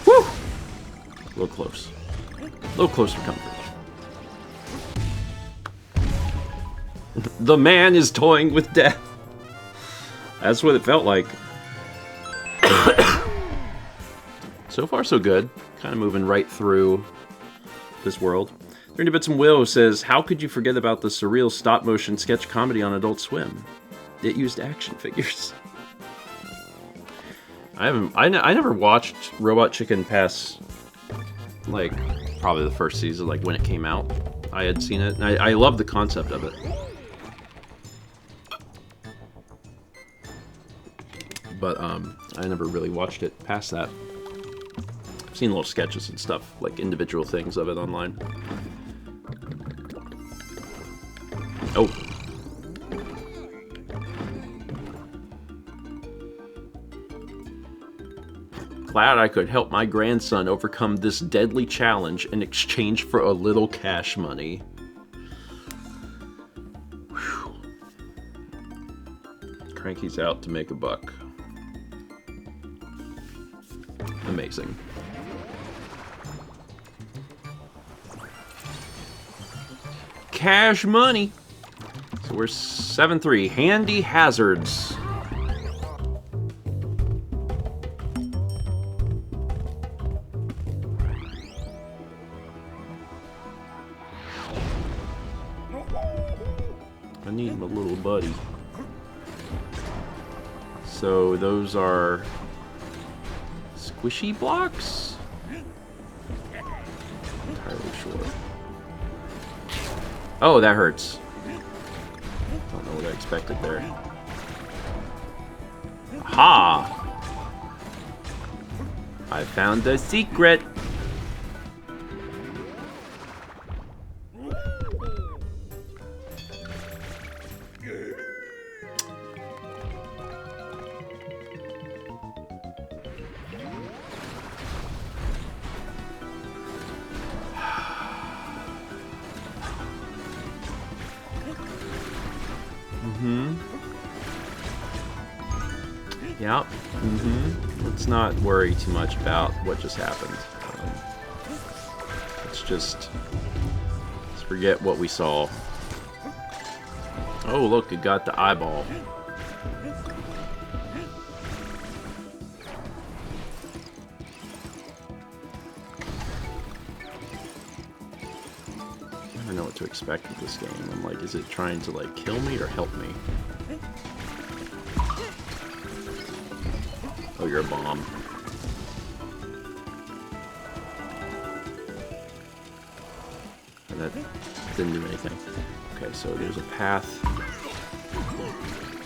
Speaker 1: Woo! A little close. A little close for comfort. The man is toying with death. That's what it felt like. So far, so good. Kind of moving right through this world. 30 Bits and Will says, how could you forget about the surreal stop-motion sketch comedy on Adult Swim? It used action figures. I never watched Robot Chicken past, like, probably the first season, like, when it came out. I had seen it, and I love the concept of it. But, I never really watched it past that. seen little sketches and stuff, like individual things of it online. Oh. Glad I could help my grandson overcome this deadly challenge in exchange for a little cash money. Whew. Cranky's out to make a buck. Amazing. Cash money. So we're 7-3. Handy hazards. I need my little buddy. So those are squishy blocks? Entirely sure. Oh, that hurts. Don't know what I expected there. Aha! I found the secret! Yep. Let's not worry too much about what just happened. Let's forget what we saw. Oh, look, it got the eyeball. I never know what to expect with this game. I'm like, is it trying to like kill me or help me? Oh, you're a bomb. And that didn't do anything. Okay, so there's a path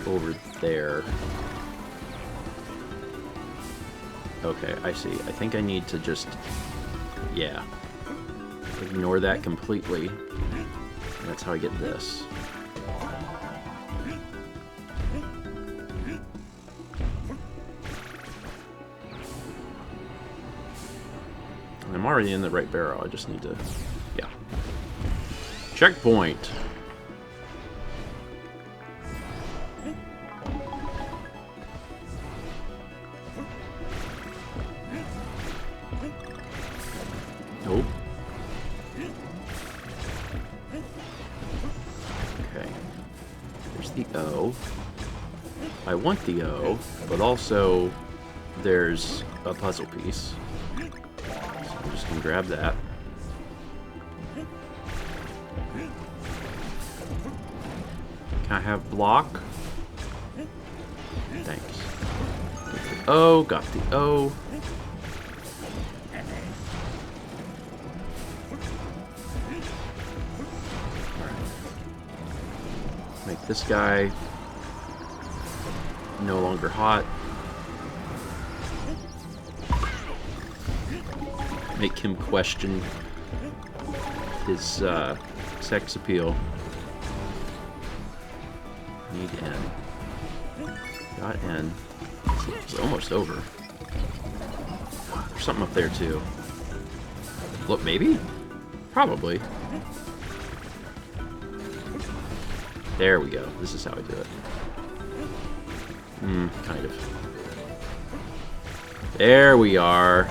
Speaker 1: over there. Okay, I see. I think I need to just... yeah. Ignore that completely. And that's how I get this. I'm already in the right barrel. I just need to... yeah. Checkpoint! Nope. Okay. There's the O. I want the O, but also there's a puzzle piece. I'm just gonna grab that. Can I have block? Thanks. Oh, got the O. Alright. Make this guy no longer hot. Make him question his sex appeal. Need N. Got N. It's almost over. There's something up there too. Look, maybe? Probably. There we go. This is how I do it. Kind of. There we are.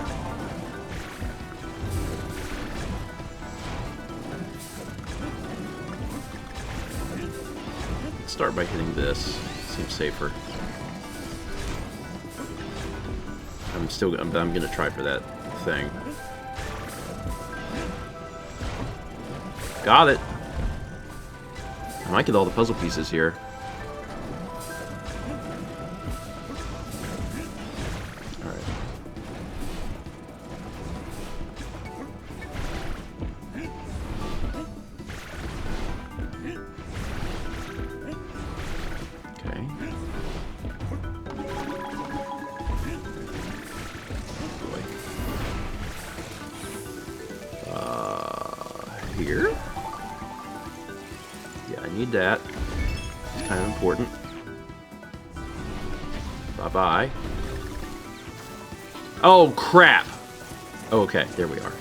Speaker 1: Start by hitting this. Seems safer. I'm gonna try for that thing. Got it. I might get all the puzzle pieces here. Alright. Okay. Boy. I need that. It's kind of important. Bye-bye. Oh, crap! Okay, there we are.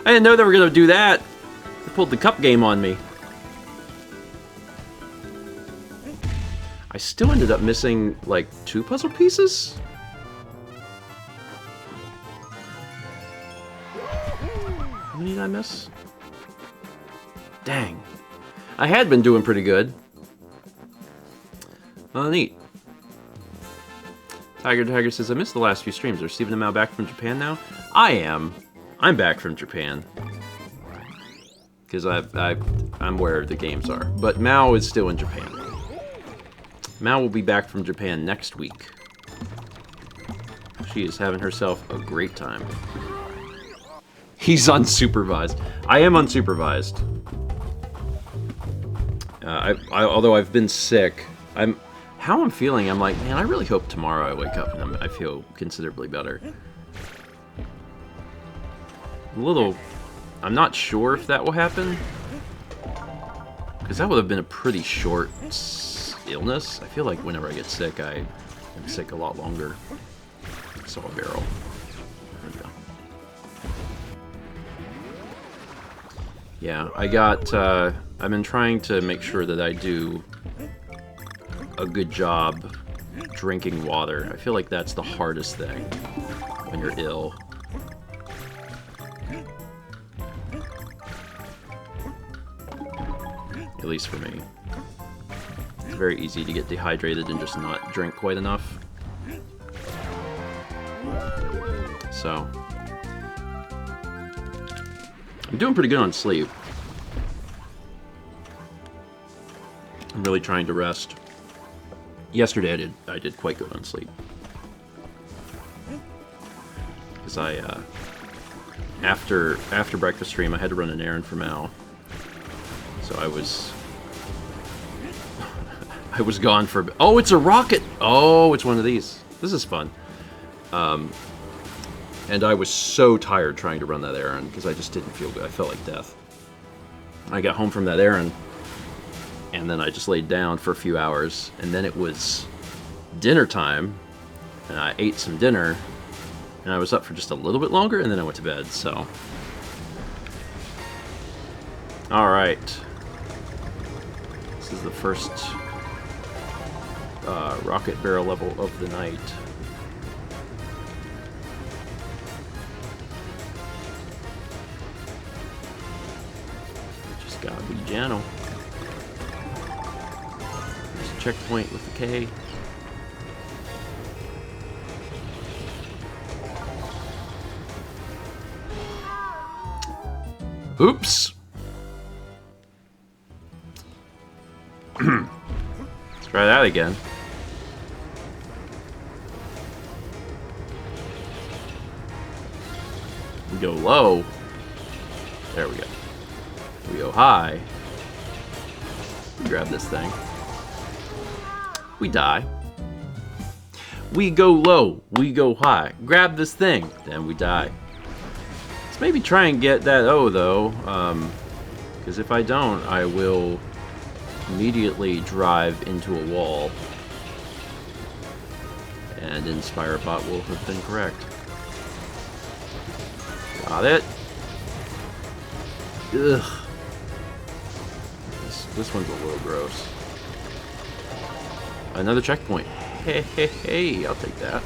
Speaker 1: I didn't know they were going to do that. They pulled the cup game on me. I still ended up missing, like, 2 puzzle pieces? How many did I miss? Dang. I had been doing pretty good. Oh, neat. Tiger says, I missed the last few streams. Are Stephen and Mal back from Japan now? I am. I'm back from Japan. Because I'm where the games are. But Mao is still in Japan. Mao will be back from Japan next week. She is having herself a great time. He's unsupervised. I am unsupervised. Although I've been sick, how I'm feeling, I'm like, man, I really hope tomorrow I wake up and I feel considerably better. I'm not sure if that will happen. Because that would have been a pretty short illness. I feel like whenever I get sick, I am sick a lot longer. I saw a barrel. There we go. Yeah, I've been trying to make sure that I do a good job drinking water. I feel like that's the hardest thing when you're ill. At least for me. It's very easy to get dehydrated and just not drink quite enough. So, I'm doing pretty good on sleep. I'm really trying to rest. Yesterday I did quite good on sleep. Because after breakfast stream I had to run an errand for Mal. So I was gone for... Oh, it's a rocket! Oh, it's one of these. This is fun. And I was so tired trying to run that errand because I just didn't feel good. I felt like death. I got home from that errand and then I just laid down for a few hours, and then it was dinner time and I ate some dinner and I was up for just a little bit longer and then I went to bed, so... Alright. This is the first rocket barrel level of the night. Just gotta be gentle. There's a checkpoint with the K. Oops! Let's try that again. We go low. There we go. We go high. We grab this thing. We die. We go low. We go high. Grab this thing. Then we die. Let's maybe try and get that O, though. Because if I don't, I will immediately drive into a wall. And InspireBot will have been correct. Got it. Ugh. This one's a little gross. Another checkpoint. Hey, hey, hey, I'll take that.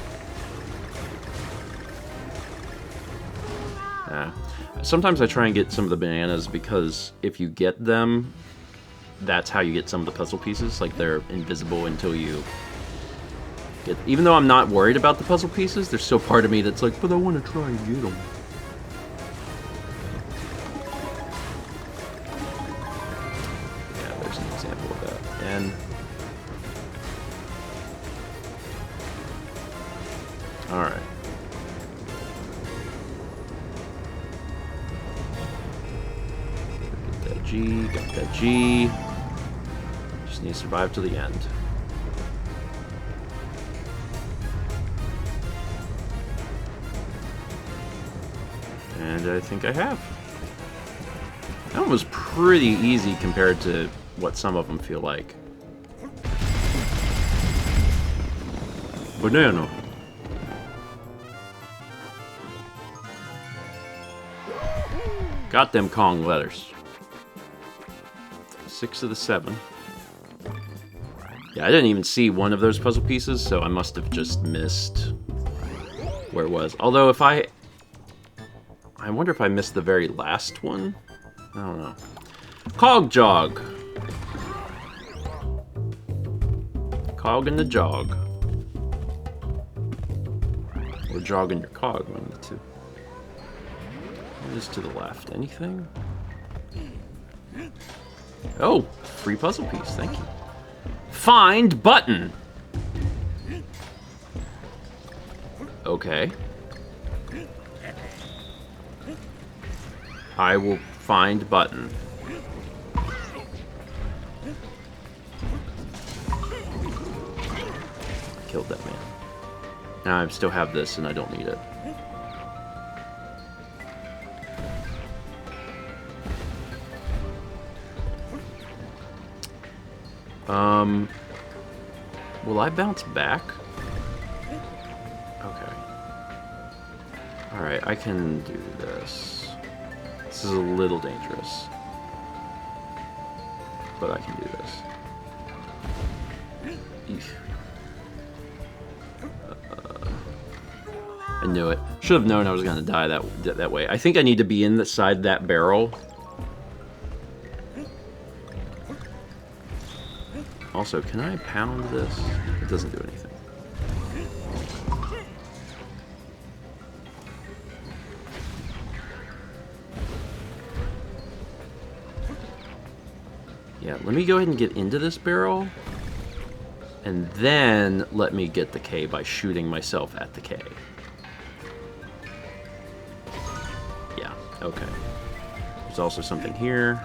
Speaker 1: Sometimes I try and get some of the bananas because if you get them, that's how you get some of the puzzle pieces. Like, they're invisible until you get... Even though I'm not worried about the puzzle pieces, there's still part of me that's like, but I want to try and get them. Yeah, there's an example of that. And... Alright. Got that G, got that G. Just need to survive to the end. And I think I have. That one was pretty easy compared to what some of them feel like. Banana. Got them Kong letters. 6 of the 7. Yeah, I didn't even see one of those puzzle pieces, so I must have just missed where it was. Although if I wonder if I missed the very last one? I don't know. Cog jog. Cog in the jog. Or jogging your cog, one of the two. What is to the left? Anything? Oh, free puzzle piece, thank you. Find button. Okay. I will find button. Killed that man. Now I still have this and I don't need it. Will I bounce back? Okay. Alright, I can do this. This is a little dangerous. But I can do this. Eesh. I knew it. Should have known I was gonna die that way. I think I need to be inside that barrel. Also, can I pound this? It doesn't do anything. Yeah, let me go ahead and get into this barrel. And then let me get the K by shooting myself at the K. Yeah, okay. There's also something here.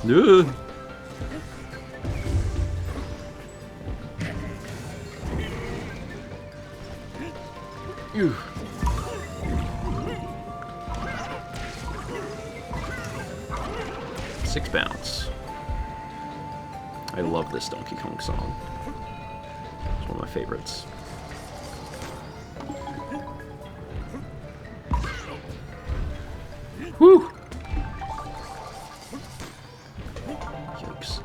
Speaker 1: Ugh. Ew. Six bounce. I love this Donkey Kong song. It's one of my favorites. Whew! Yikes.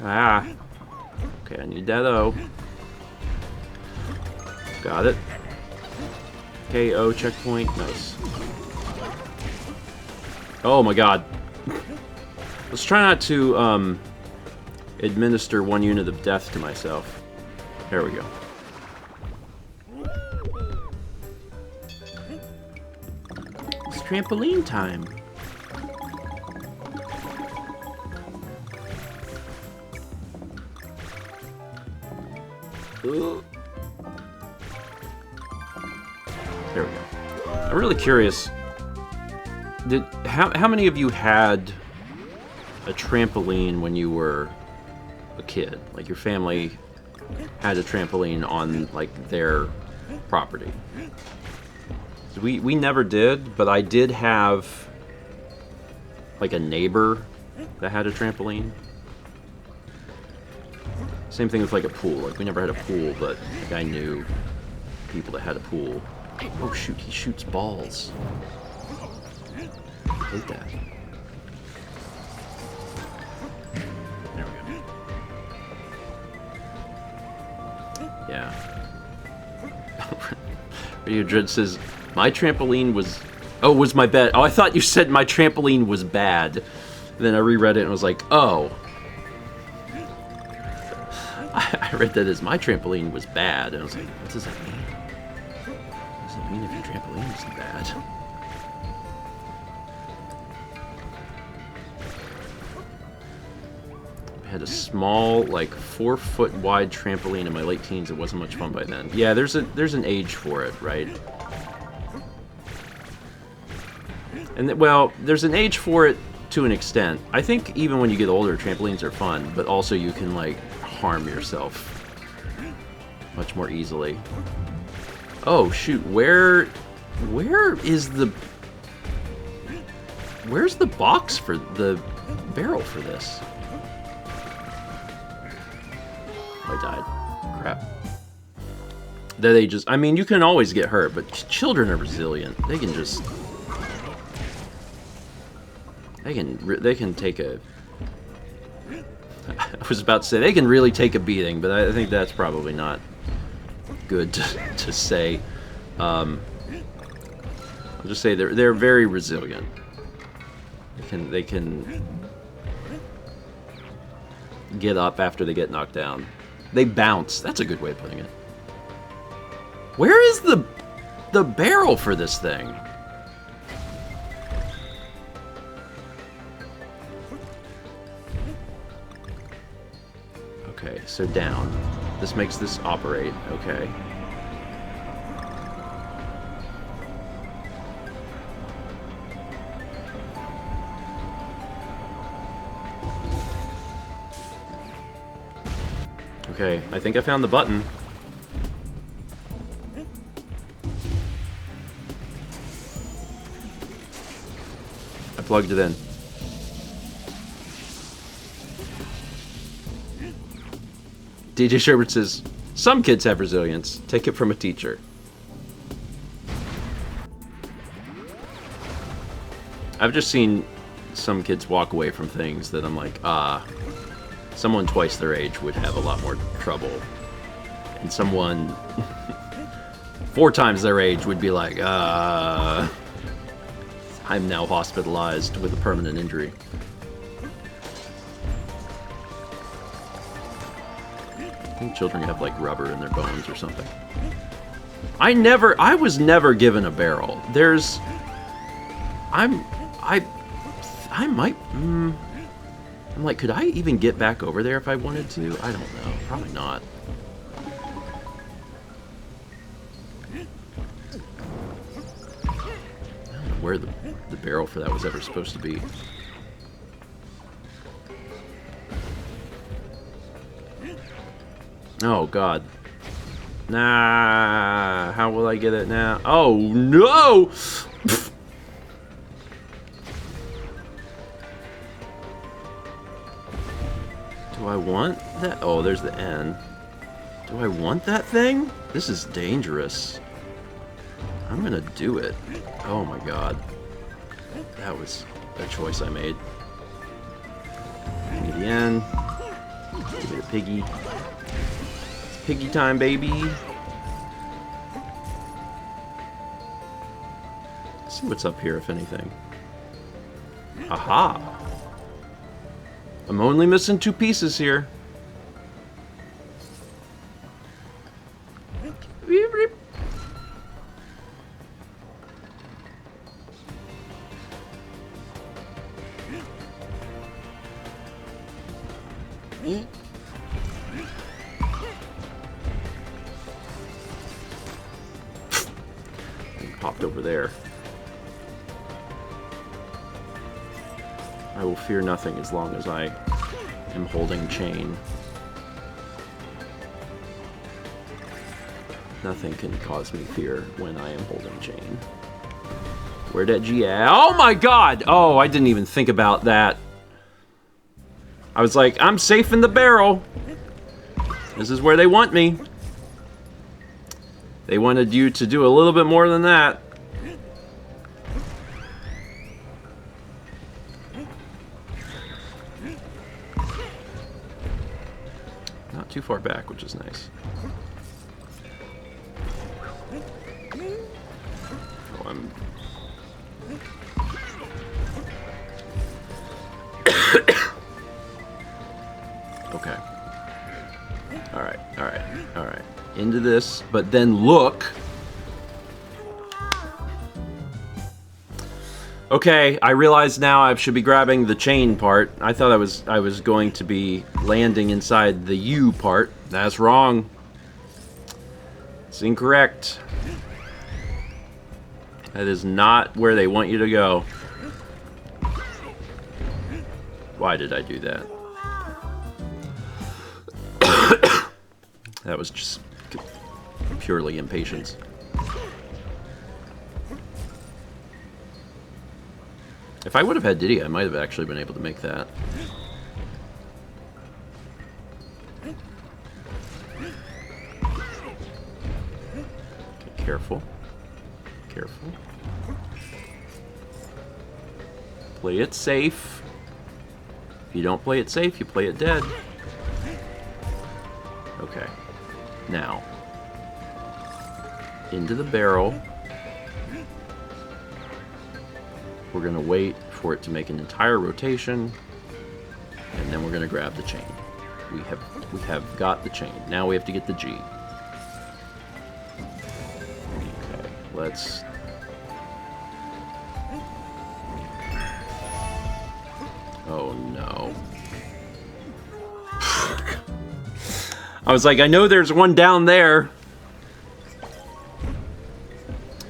Speaker 1: Ah. Okay, I need that though. Got it. KO checkpoint. Nice. Oh my god. Let's try not to administer 1 unit of death to myself. There we go. It's trampoline time. Ugh. There we go. I'm really curious. How many of you had a trampoline when you were a kid? Like your family had a trampoline on like their property. So we never did, but I did have like a neighbor that had a trampoline. Same thing with like a pool. Like we never had a pool, but like I knew people that had a pool. Oh shoot, he shoots balls. I hate that. There we go. Yeah. Radio Dread says, my trampoline was... Oh, was my bed. Oh, I thought you said my trampoline was bad. Then I reread it and was like, oh. I read that as my trampoline was bad. And I was like, what does that mean? What does it mean if your trampoline isn't bad? I had a small, like 4-foot wide trampoline in my late teens. It wasn't much fun by then. Yeah, there's an age for it, right? And well, there's an age for it to an extent. I think even when you get older, trampolines are fun, but also you can like harm yourself much more easily. Oh shoot, where is the Where's the box for the barrel for this? Oh, I died. Crap. They just, I mean, you can always get hurt, but children are resilient. They can just, they can take a, I was about to say, they can really take a beating, but I think that's probably not good to say. I'll just say they're very resilient. They can get up after they get knocked down. They bounce. That's a good way of putting it. Where is the barrel for this thing? Okay, so down. This makes this operate. Okay. Okay, I think I found the button. I plugged it in. DJ Sherbert says, some kids have resilience. Take it from a teacher. I've just seen some kids walk away from things that I'm like, someone twice their age would have a lot more trouble. And someone 4 times their age would be like, I'm now hospitalized with a permanent injury. I think children have like rubber in their bones or something. I was never given a barrel. I'm like, could I even get back over there if I wanted to? I don't know. Probably not. I don't know where the barrel for that was ever supposed to be. Oh, God. Nah. How will I get it now? Oh, no! Do I want that? Oh, there's the N. Do I want that thing? This is dangerous. I'm gonna do it. Oh my god. That was a choice I made. Give me the N. Give me the piggy. It's piggy time, baby. Let's see what's up here, if anything. Aha! I'm only missing 2 pieces here. Popped over there. I will fear nothing as long as I am holding chain. Nothing can cause me fear when I am holding chain. Where'd that G at? Oh my god! Oh, I didn't even think about that. I was like, I'm safe in the barrel. This is where they want me. They wanted you to do a little bit more than that. Not too far back, which is nice. Oh, I'm... Okay. Alright, alright, alright. Into this, but then look. Okay, I realize now I should be grabbing the chain part. I thought I was going to be landing inside the U part. That's wrong. It's incorrect. That is not where they want you to go. Why did I do that? That was just purely impatience. If I would have had Diddy, I might have actually been able to make that. Okay, careful. Careful. Play it safe. If you don't play it safe, you play it dead. Okay. Now. Into the barrel. We're going to wait for it to make an entire rotation. And then we're going to grab the chain. We have got the chain. Now we have to get the G. Okay, let's... Oh no. I was like, I know there's one down there.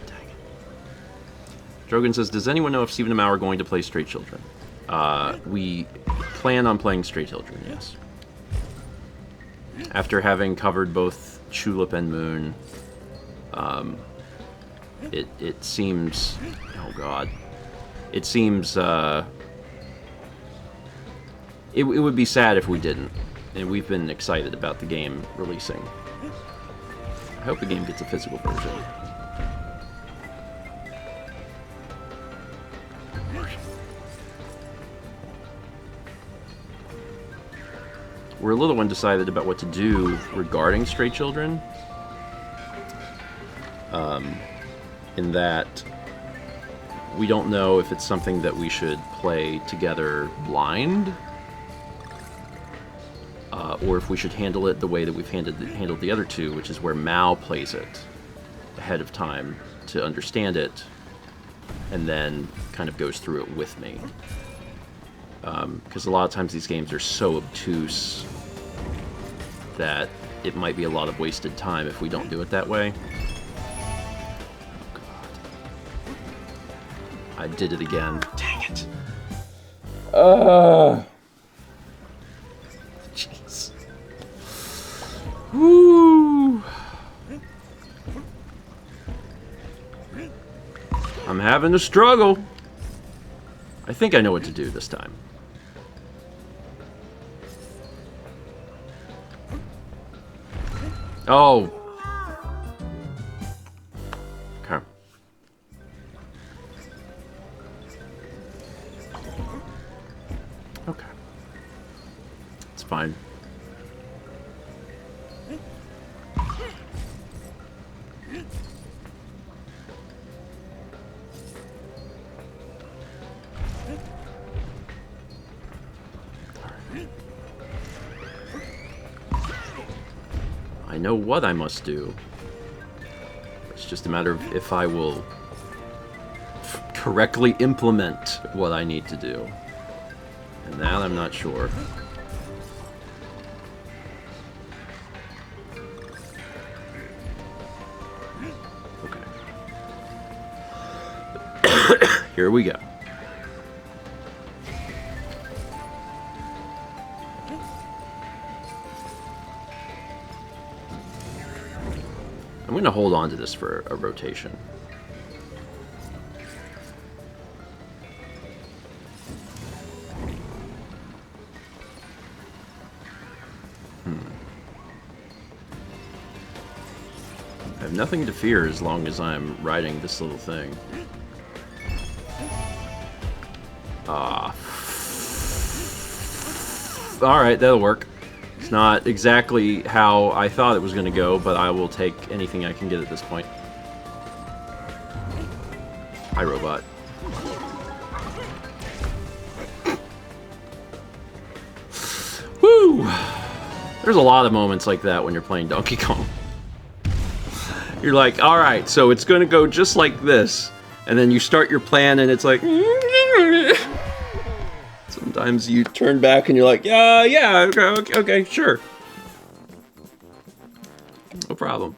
Speaker 1: Dang it. Drogan says, does anyone know if Stephen and Mao are going to play Stray Children? We plan on playing Stray Children, yes. After having covered both Tulip and Moon, it seems... Oh god. It seems, It would be sad if we didn't, and we've been excited about the game releasing. I hope the game gets a physical version. We're a little undecided about what to do regarding Stray Children. In that we don't know if it's something that we should play together blind, or if we should handle it the way that we've handled the other two, which is where Mao plays it ahead of time to understand it, and then kind of goes through it with me. Because a lot of times these games are so obtuse that it might be a lot of wasted time if we don't do it that way. Oh, God. I did it again. Dang it. Jeez. Woo. I'm having a struggle. I think I know what to do this time. Oh. Okay. Okay. It's fine. I know what I must do. It's just a matter of if I will correctly implement what I need to do. And that I'm not sure. Okay. Here we go. I'm going to hold on to this for a rotation. I have nothing to fear as long as I'm riding this little thing. Alright, that'll work. It's not exactly how I thought it was going to go, but I will take anything I can get at this point. Hi, robot. Woo! There's a lot of moments like that when you're playing Donkey Kong. You're like, alright, so it's going to go just like this. And then you start your plan and it's like... Sometimes you turn back and you're like, yeah, okay, sure. No problem.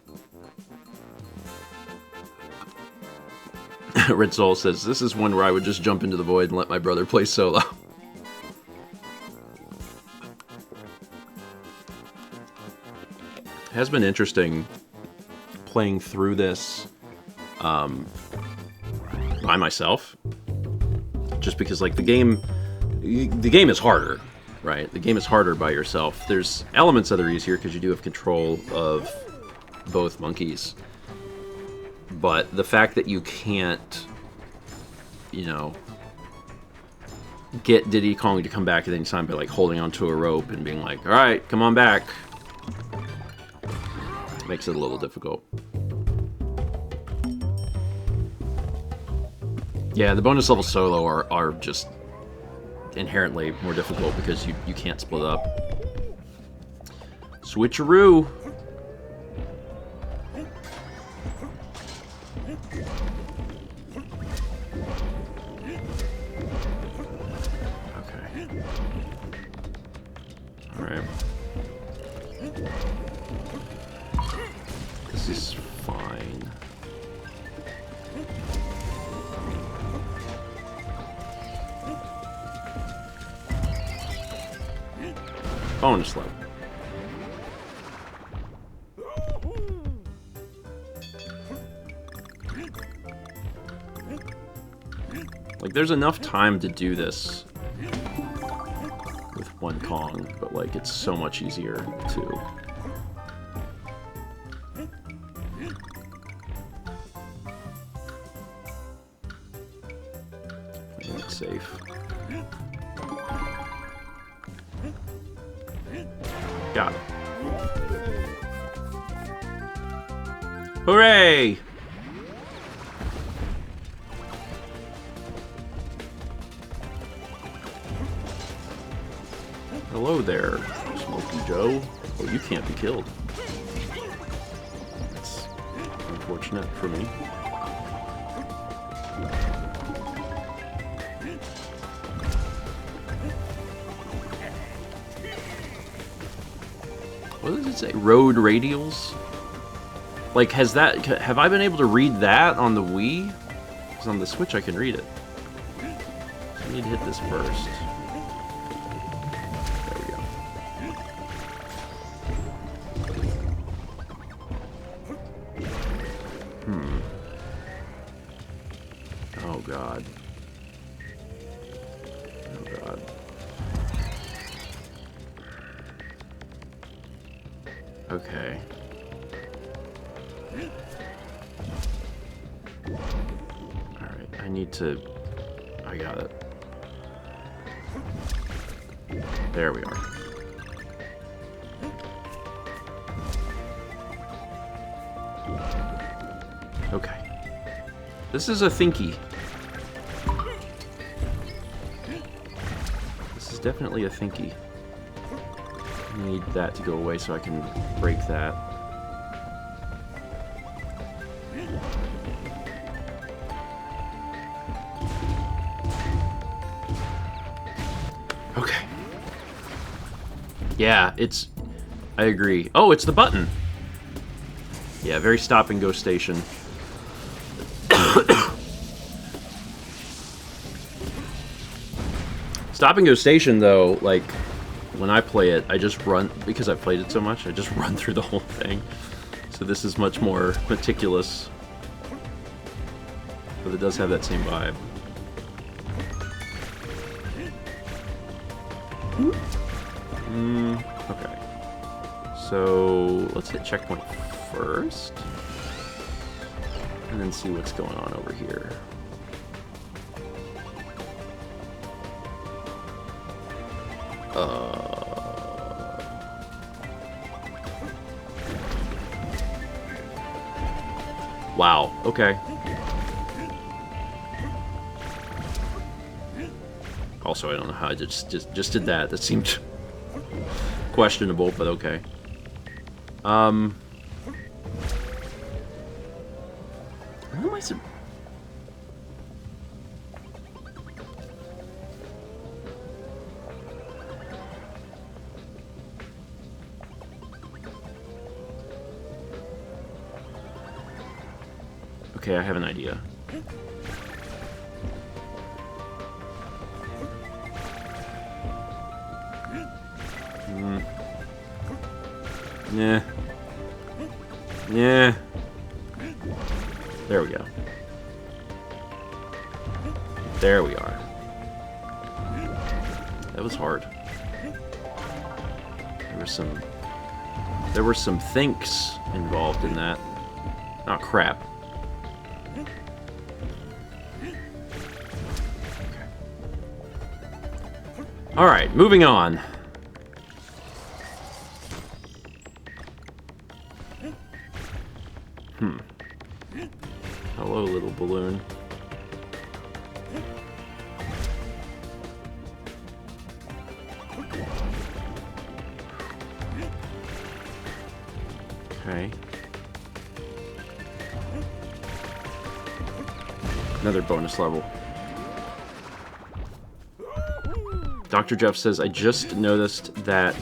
Speaker 1: Red Soul says, this is one where I would just jump into the void and let my brother play solo. It has been interesting playing through this by myself. just because like the game is harder, right? The game is harder by yourself. There's elements that are easier because you do have control of both monkeys, but the fact that you can't, you know, get Diddy Kong to come back at any time by like holding onto a rope and being like, all right, come on back, makes it a little difficult. Yeah, the bonus level solo are just inherently more difficult because you can't split up. Switcheroo. Alright. This is fine. Bonus level. Like, there's enough time to do this with one Kong, but like it's so much easier to make it safe. Got it. Hooray! Hello there, Smokey Joe. Oh, you can't be killed. That's unfortunate for me. What does it say? Road radials? Like, have I been able to read that on the Wii? Because on the Switch I can read it. I need to hit this first. Oh god. Oh god. Okay. Alright, I need to... I got it. There we are. Okay. This is a thinky. This is definitely a thinky. I need that to go away so I can break that. Okay. Yeah, it's... I agree. Oh, it's the button! Yeah, very stop and go station. Stop and go station, though, like, when I play it, I just run, because I've played it so much, I just run through the whole thing. So this is much more meticulous. But it does have that same vibe. Okay. So, let's hit checkpoint first. And then see what's going on over here. Wow, okay. Also, I don't know how I just did that. That seemed questionable, but okay. How am I Okay, I have an idea. Yeah. Yeah. There we go. There we are. that was hard. There were some thinks involved in that. Oh, crap. Alright, moving on. Hello, little balloon. Okay. Another bonus level. Dr. Jeff says, I just noticed that...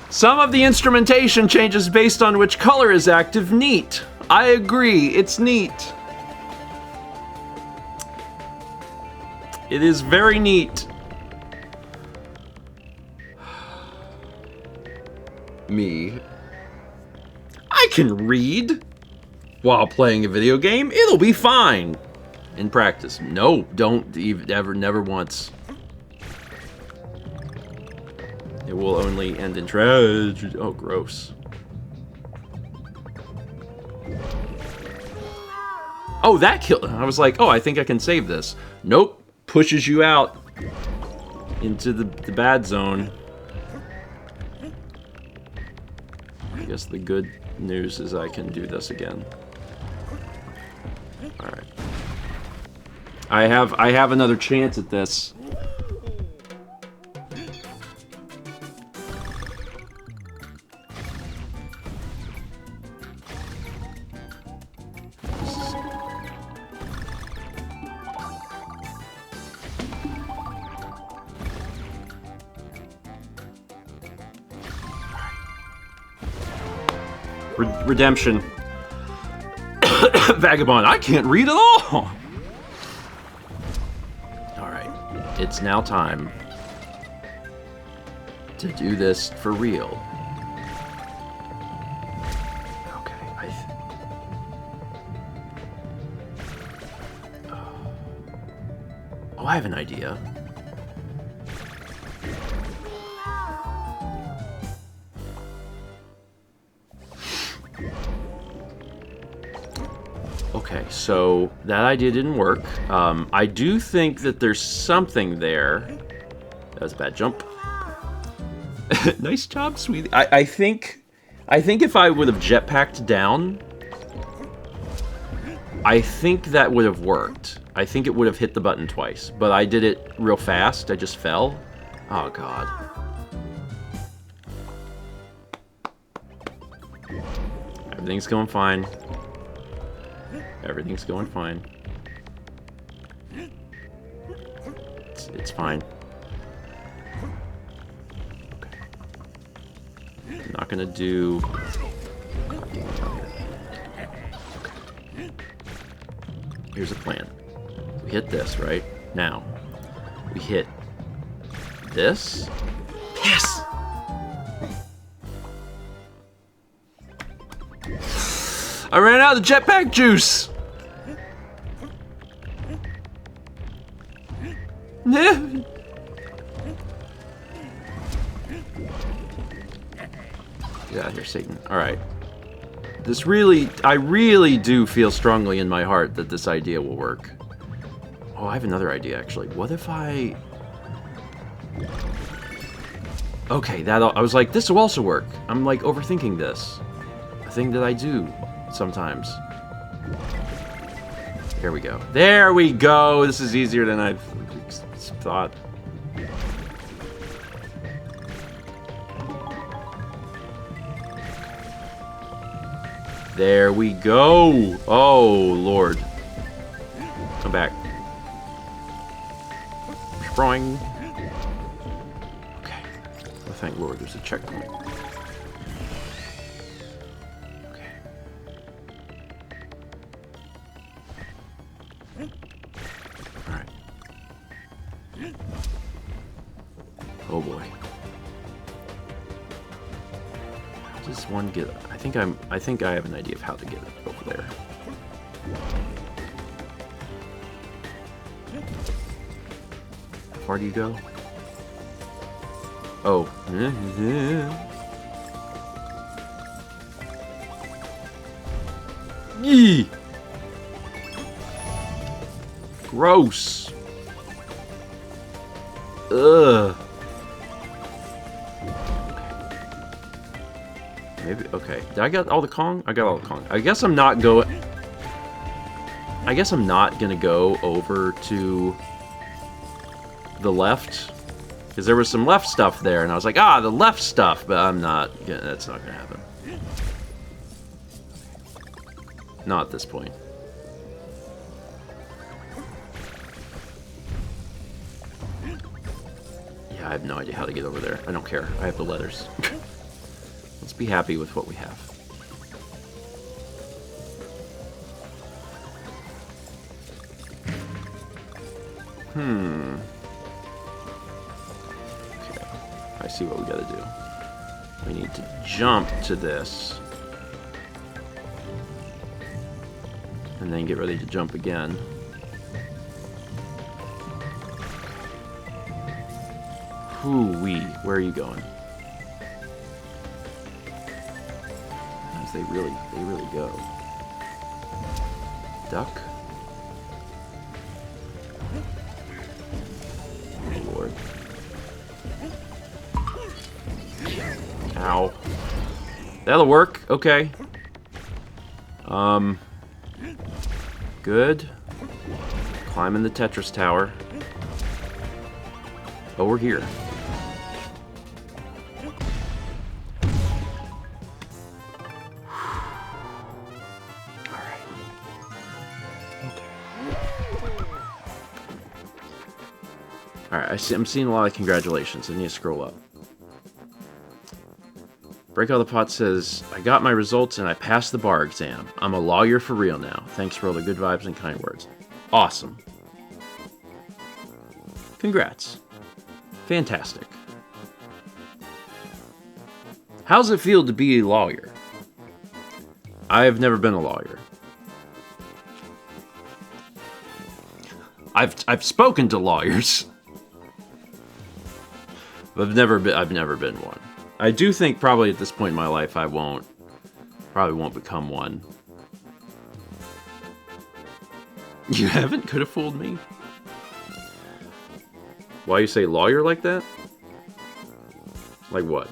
Speaker 1: Some of the instrumentation changes based on which color is active. Neat. I agree. It's neat. It is very neat. Me. I can read while playing a video game. It'll be fine. In practice. No, don't even ever, never once. It will only end in tragedy. Oh, gross. Oh, that killed. I was like, oh, I think I can save this. Nope. Pushes you out into the bad zone. I guess the good news is I can do this again. All right. I have another chance at this. Redemption. Vagabond, I can't read at all! Alright, it's now time to do this for real. Okay, oh, I have an idea. Okay, so that idea didn't work. I do think that there's something there. That was a bad jump. Nice job, sweetie. I think if I would have jetpacked down, I think that would have worked. I think it would have hit the button twice, but I did it real fast. I just fell. Oh, God. Everything's going fine. Everything's going fine. It's fine. Okay. I'm not gonna do... Okay. Here's a plan. We hit this, right? Now, we hit this. Yes! I ran out of the jetpack juice! Get out of here, Satan. Alright. This really... I really do feel strongly in my heart that this idea will work. Oh, I have another idea, actually. What if I... Okay, I was like, this will also work. I'm, like, overthinking this. A thing that I do sometimes. There we go. There we go! This is easier than I thought. There we go! Oh, Lord. Come back. Sprawling. Okay. Oh, thank Lord, there's a checkpoint. Okay. Alright. Oh boy. How does one get... I think I have an idea of how to get it over there. How far do you go? Oh. Yee! Gross. Ugh. Maybe, okay. Did I get all the Kong? I got all the Kong. I guess I'm not going... I guess I'm not gonna go over to the left. Because there was some left stuff there, and I was like, ah, the left stuff, but I'm not... Yeah, that's not gonna happen. Not at this point. Yeah, I have no idea how to get over there. I don't care. I have the letters. Let's be happy with what we have. Okay. I see what we gotta do. We need to jump to this. And then get ready to jump again. Hoo-wee. Where are you going? As they really go. Duck. Oh, Lord. Ow. That'll work. Okay. Good. Climbing the Tetris tower. Oh, we're here. Alright, I'm seeing a lot of congratulations. I need to scroll up. Break All the Pot says, I got my results and I passed the bar exam. I'm a lawyer for real now. Thanks for all the good vibes and kind words. Awesome. Congrats. Fantastic. How's it feel to be a lawyer? I've never been a lawyer. I've spoken to lawyers. But I've never been one. I do think probably at this point in my life I probably won't become one. You haven't? Could have fooled me. Why you say lawyer like that? Like what?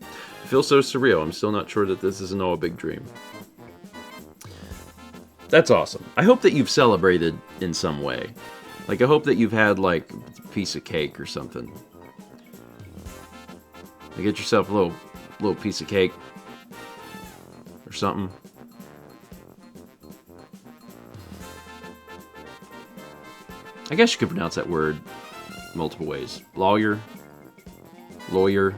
Speaker 1: It feels so surreal. I'm still not sure that this isn't all a big dream. That's awesome. I hope that you've celebrated in some way. Like, I hope that you've had, like, a piece of cake or something. Like, get yourself a little piece of cake. Or something. I guess you could pronounce that word multiple ways. Lawyer. Lawyer.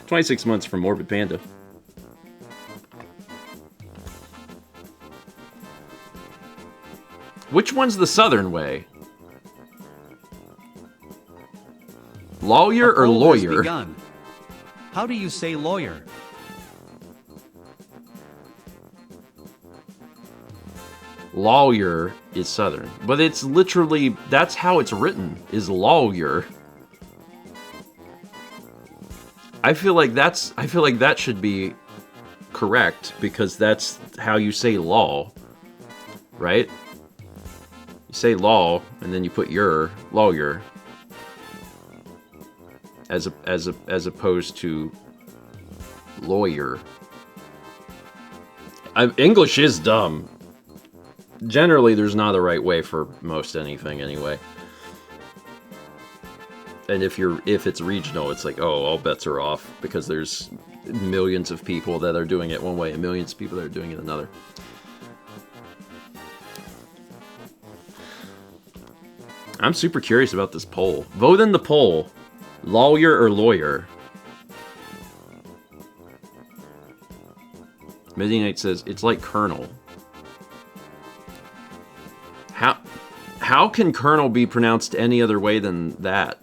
Speaker 1: "26 months from Morbid Panda." Which one's the southern way? Lawyer or lawyer?
Speaker 3: How do you say lawyer?
Speaker 1: Lawyer is southern, but it's literally, that's how it's written, is lawyer. I feel like that should be correct because that's how you say law, right? You say law and then you put your lawyer as opposed to lawyer. English is dumb. Generally, there's not a right way for most anything anyway. And if it's regional, it's like, oh, all bets are off because there's millions of people that are doing it one way and millions of people that are doing it another. I'm super curious about this poll. Vote in the poll. Lawyer or lawyer? Midnight says, it's like Colonel. How can Colonel be pronounced any other way than that?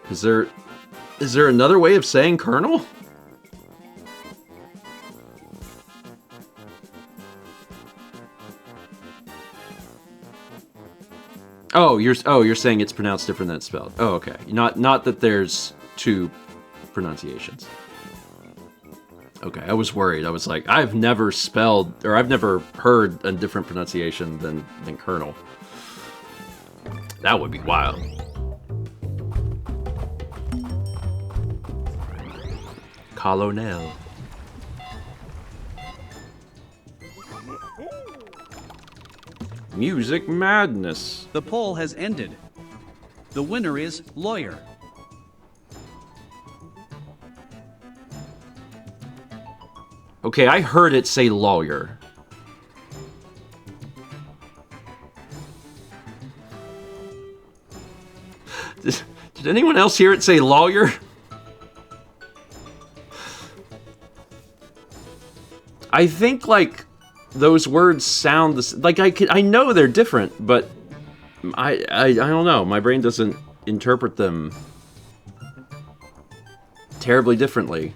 Speaker 1: Is there another way of saying Colonel? Oh, you're saying it's pronounced different than it's spelled. Oh, okay. Not that there's two pronunciations. Okay, I was worried. I was like, I've never heard a different pronunciation than Colonel. That would be wild. Colonel. Music madness.
Speaker 3: The poll has ended. The winner is lawyer.
Speaker 1: Okay, I heard it say lawyer. Did anyone else hear it say lawyer? I think, like, those words sound like I know they're different, but I don't know. My brain doesn't interpret them terribly differently.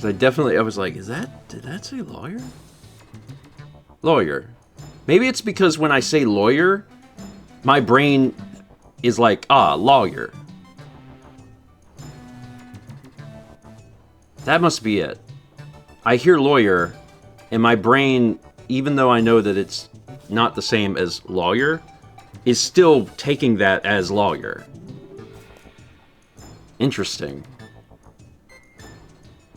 Speaker 1: I was like, did that say lawyer? Lawyer. Maybe it's because when I say lawyer, my brain is like, lawyer. That must be it. I hear lawyer, and my brain, even though I know that it's not the same as lawyer, is still taking that as lawyer. Interesting.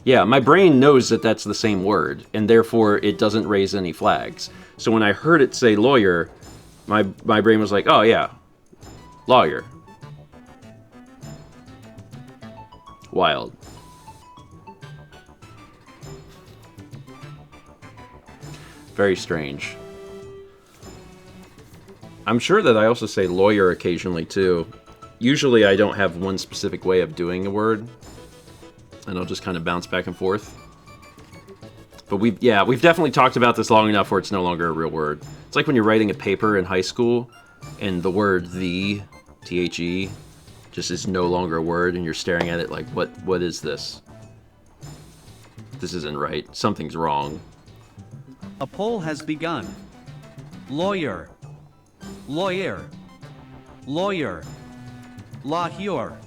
Speaker 1: Yeah, my brain knows that that's the same word, and therefore it doesn't raise any flags. So when I heard it say lawyer, my brain was like, oh yeah, lawyer. Wild. Very strange. I'm sure that I also say lawyer occasionally too. Usually I don't have one specific way of doing a word, and I'll just kind of bounce back and forth. But we've definitely talked about this long enough where it's no longer a real word. It's like when you're writing a paper in high school and the word the, T-H-E, just is no longer a word, and you're staring at it like, what is this? This isn't right. Something's wrong.
Speaker 3: A poll has begun. Lawyer. Lawyer. Lawyer. Lawyer.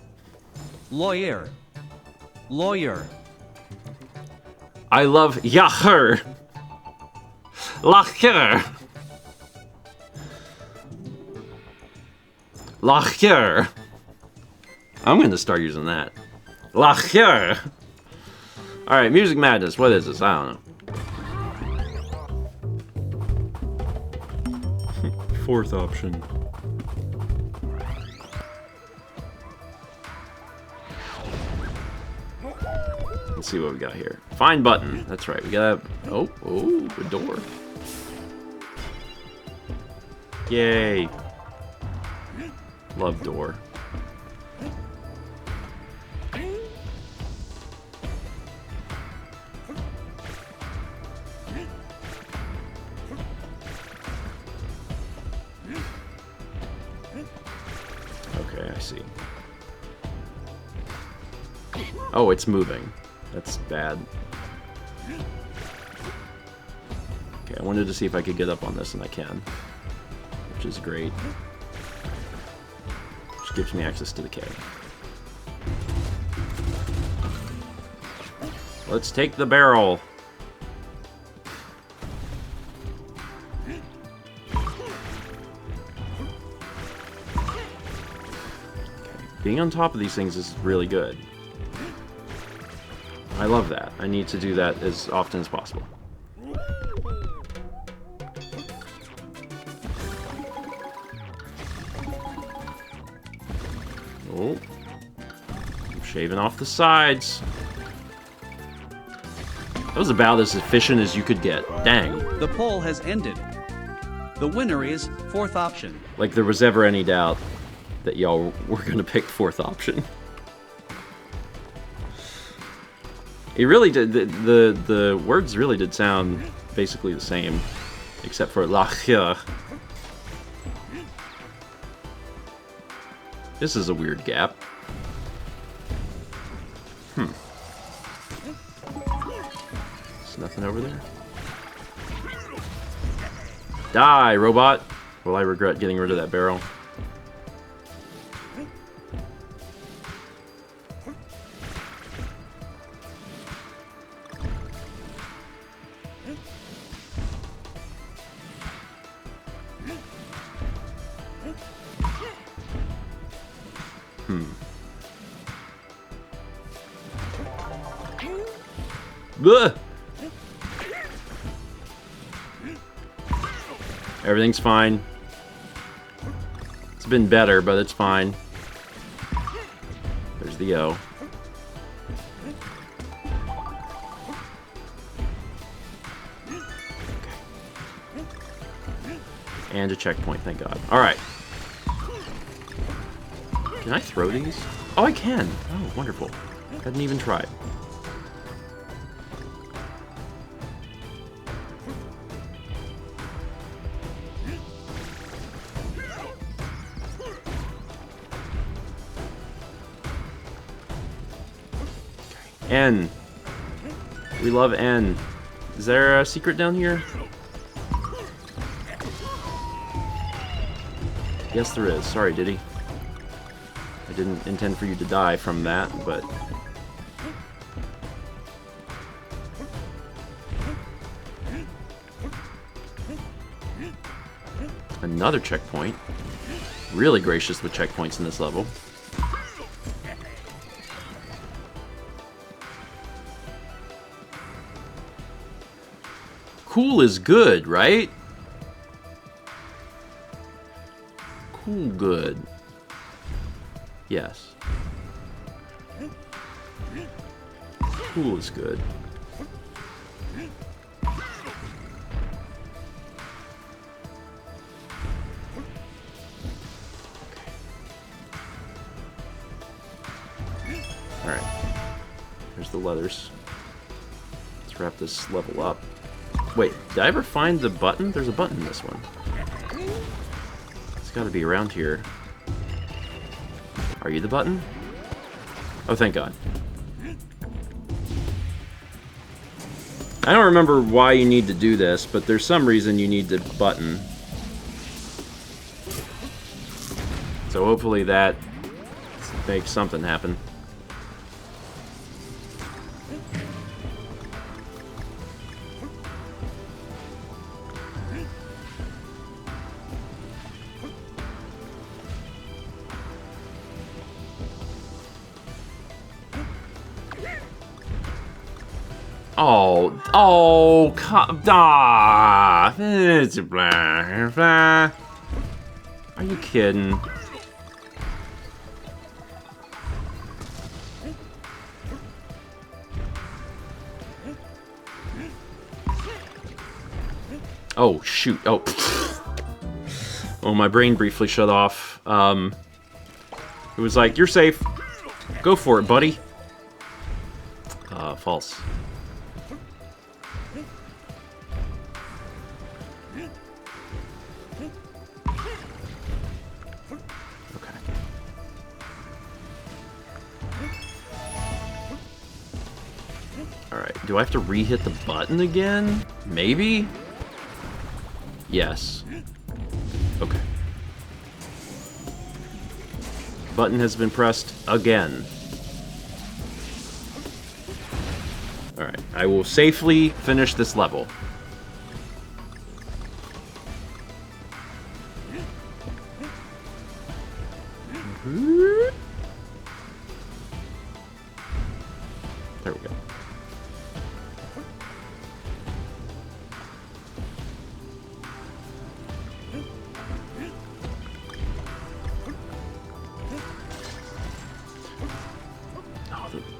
Speaker 3: Lawyer. Lawyer.
Speaker 1: I love Yahur. Lawyer. Lawyer. I'm going to start using that. Lawyer. All right, Music Madness. What is this? I don't know. Fourth option. Let's see what we got here. Find button. That's right. We got a door. Yay. Love door. Okay, I see. Oh, it's moving. That's bad. Okay, I wanted to see if I could get up on this, and I can. Which is great. Which gives me access to the cave. Let's take the barrel. Being on top of these things is really good. I love that. I need to do that as often as possible. Oh. I'm shaving off the sides. That was about as efficient as you could get. Dang.
Speaker 3: The poll has ended. The winner is fourth option.
Speaker 1: Like there was ever any doubt that y'all were gonna pick fourth option. It really did. The words really did sound basically the same, except for lachia. This is a weird gap. There's nothing over there. Die, robot! Will I regret getting rid of that barrel? Ugh. Everything's fine. It's been better, but it's fine. There's the O. And a checkpoint, thank God. Alright. Can I throw these? Oh, I can! Oh, wonderful. Hadn't even tried. N. We love N. Is there a secret down here? Yes, there is. Sorry, Diddy. I didn't intend for you to die from that, but... Another checkpoint. Really gracious with checkpoints in this level. Cool is good, right? Cool good. Yes. Cool is good. Alright. There's the leathers. Let's wrap this level up. Wait, did I ever find the button? There's a button in this one. It's gotta be around here. Are you the button? Oh, thank God. I don't remember why you need to do this, but there's some reason you need the button. So hopefully that makes something happen. It's blah, blah. Are you kidding? Oh, shoot. Oh. Oh, my brain briefly shut off. It was like, you're safe. Go for it, buddy. False. Alright, do I have to re-hit the button again? Maybe? Yes. Okay. Button has been pressed again. Alright, I will safely finish this level. There we go.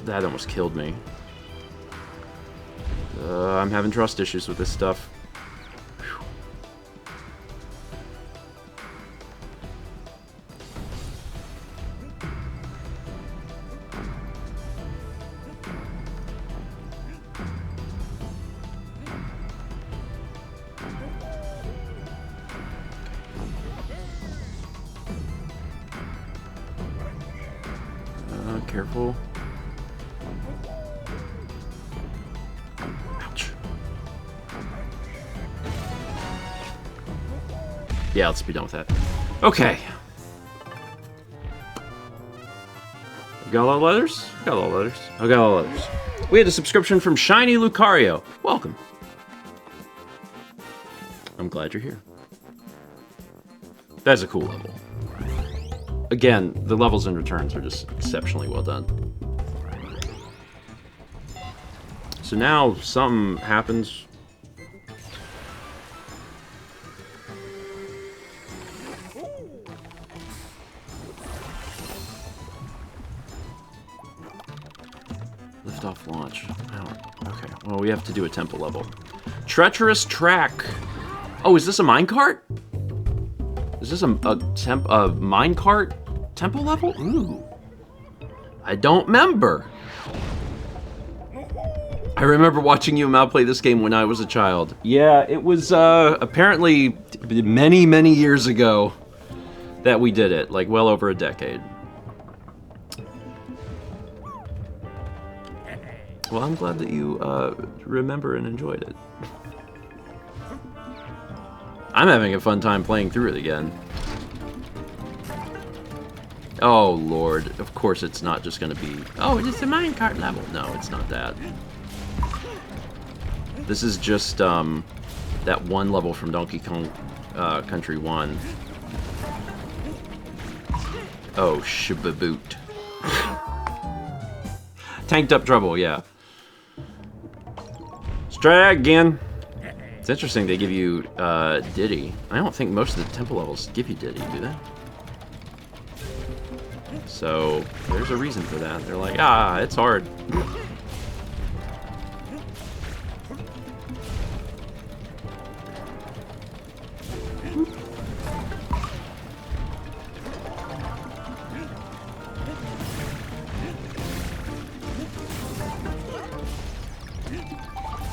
Speaker 1: That almost killed me. I'm having trust issues with this stuff. Whew. careful. Ouch. Yeah, let's be done with that. Okay. Got all the letters? Got all the letters. I got all the letters. We had a subscription from Shiny Lucario. Welcome. I'm glad you're here. That's a cool level. Again, the levels and returns are just exceptionally well done. So now something happens. Lift off launch. Okay, well, we have to do a temple level. Treacherous track. Oh, is this a minecart? Is this a minecart temple level? Ooh. I don't remember. I remember watching you and Mal play this game when I was a child. Yeah, it was apparently many, many years ago that we did it. Like, well over a decade. Well, I'm glad that you remember and enjoyed it. I'm having a fun time playing through it again. Oh, Lord. Of course it's not just going to be... Oh, it's a minecart level. No, it's not that. This is just that one level from Donkey Kong Country 1. Oh, shababoot. Tanked up trouble, yeah. Let's try again. It's interesting they give you Diddy. I don't think most of the temple levels give you Diddy, do they? So, there's a reason for that. They're like, ah, it's hard.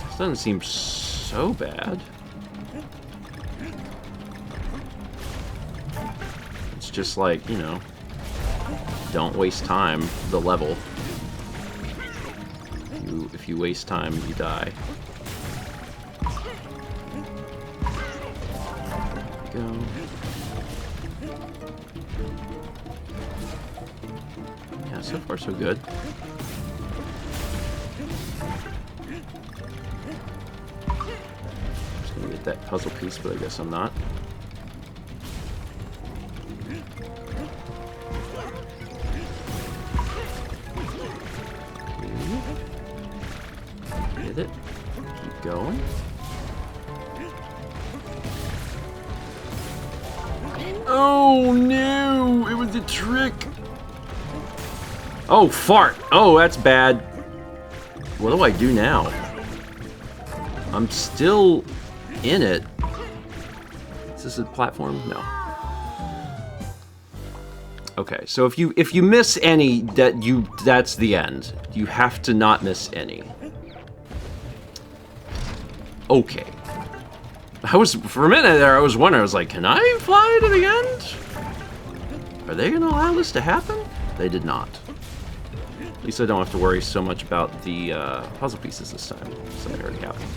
Speaker 1: This doesn't seem so bad. It's just like, you know, don't waste time, the level. If you waste time, you die. There we go. Yeah, so far so good. Just gonna get that puzzle piece, but I guess I'm not. Hit it. Keep going. Oh no! It was a trick! Oh, fart! Oh, that's bad. What do I do now? I'm still in it. Is this a platform? No. Okay, so if you miss any, that's the end. You have to not miss any. Okay. For a minute there, I was wondering, I was like, can I fly to the end? Are they gonna allow this to happen? They did not. At least I don't have to worry so much about the puzzle pieces this time, so they already have them.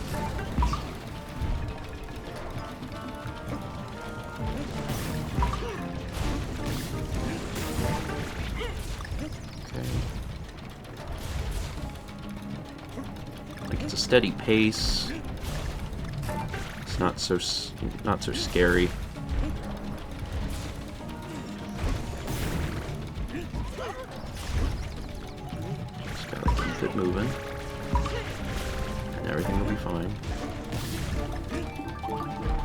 Speaker 1: Like, it's a steady pace. It's not so scary. Just gotta keep it moving, and everything will be fine.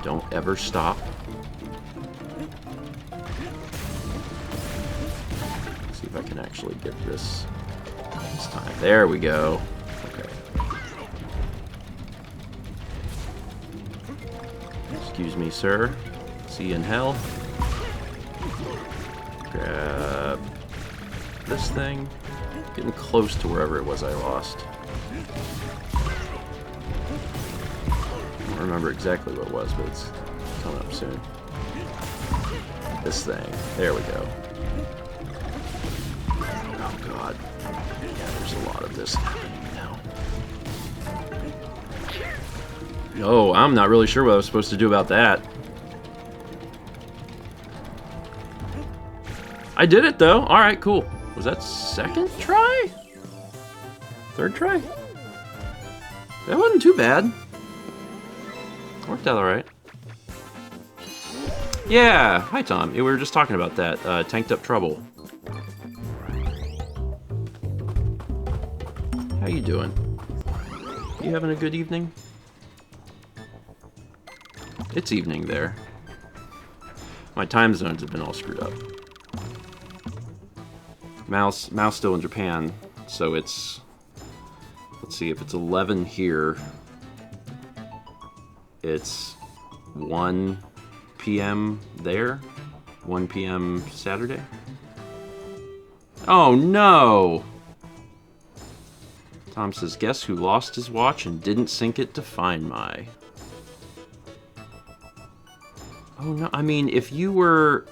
Speaker 1: Don't ever stop. Let's see if I can actually get this time. There we go. Okay. Excuse me, sir. See you in hell. Grab this thing. Getting close to wherever it was I lost. I don't remember exactly what it was, but it's coming up soon. This thing. There we go. Oh god. Yeah, there's a lot of this happening now. Oh, I'm not really sure what I was supposed to do about that. I did it though. Alright, cool. Was that second try? Third try? That wasn't too bad. Worked out alright. Yeah! Hi Tom. Yeah, we were just talking about that. Tanked up trouble. How you doing? You having a good evening? It's evening there. My time zones have been all screwed up. Mouse still in Japan, so it's... Let's see, if it's 11 here, it's 1 p.m. there? 1 p.m. Saturday? Oh no! Tom says, guess who lost his watch and didn't sync it to Find My? Oh no, I mean, if you're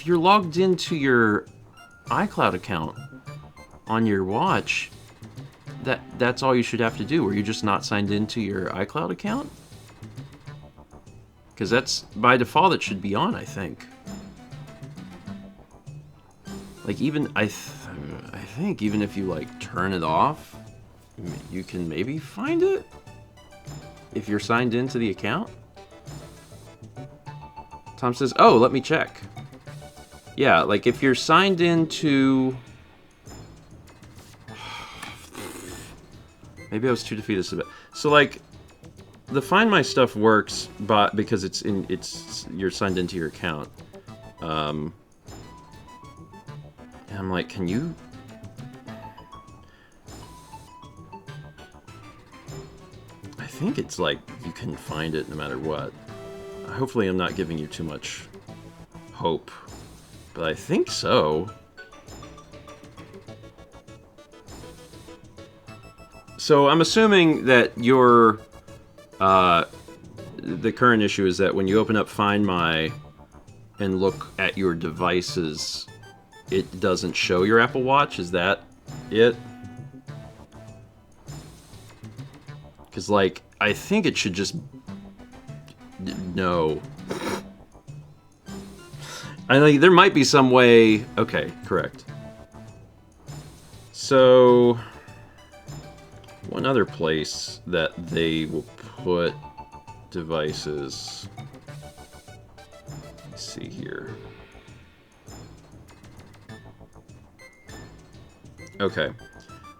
Speaker 1: logged into your iCloud account on your watch, that's all you should have to do. Were you just not signed into your iCloud account? Because that's, by default, it should be on, I think. Like, even, I think even if you, like, turn it off, you can maybe find it? If you're signed into the account? Tom says, oh, let me check. Yeah, like if you're signed into... Maybe I was too defeatist a bit. So like, the Find My stuff works because you're signed into your account. And I'm like, can you... I think it's like you can find it no matter what. Hopefully I'm not giving you too much hope, but I think so. So I'm assuming that your the current issue is that when you open up Find My and look at your devices, it doesn't show your Apple Watch. Is that it? Because, like, I think it should just... No. I think there might be some way... Okay, correct. So... One other place that they will put devices... Let's see here. Okay.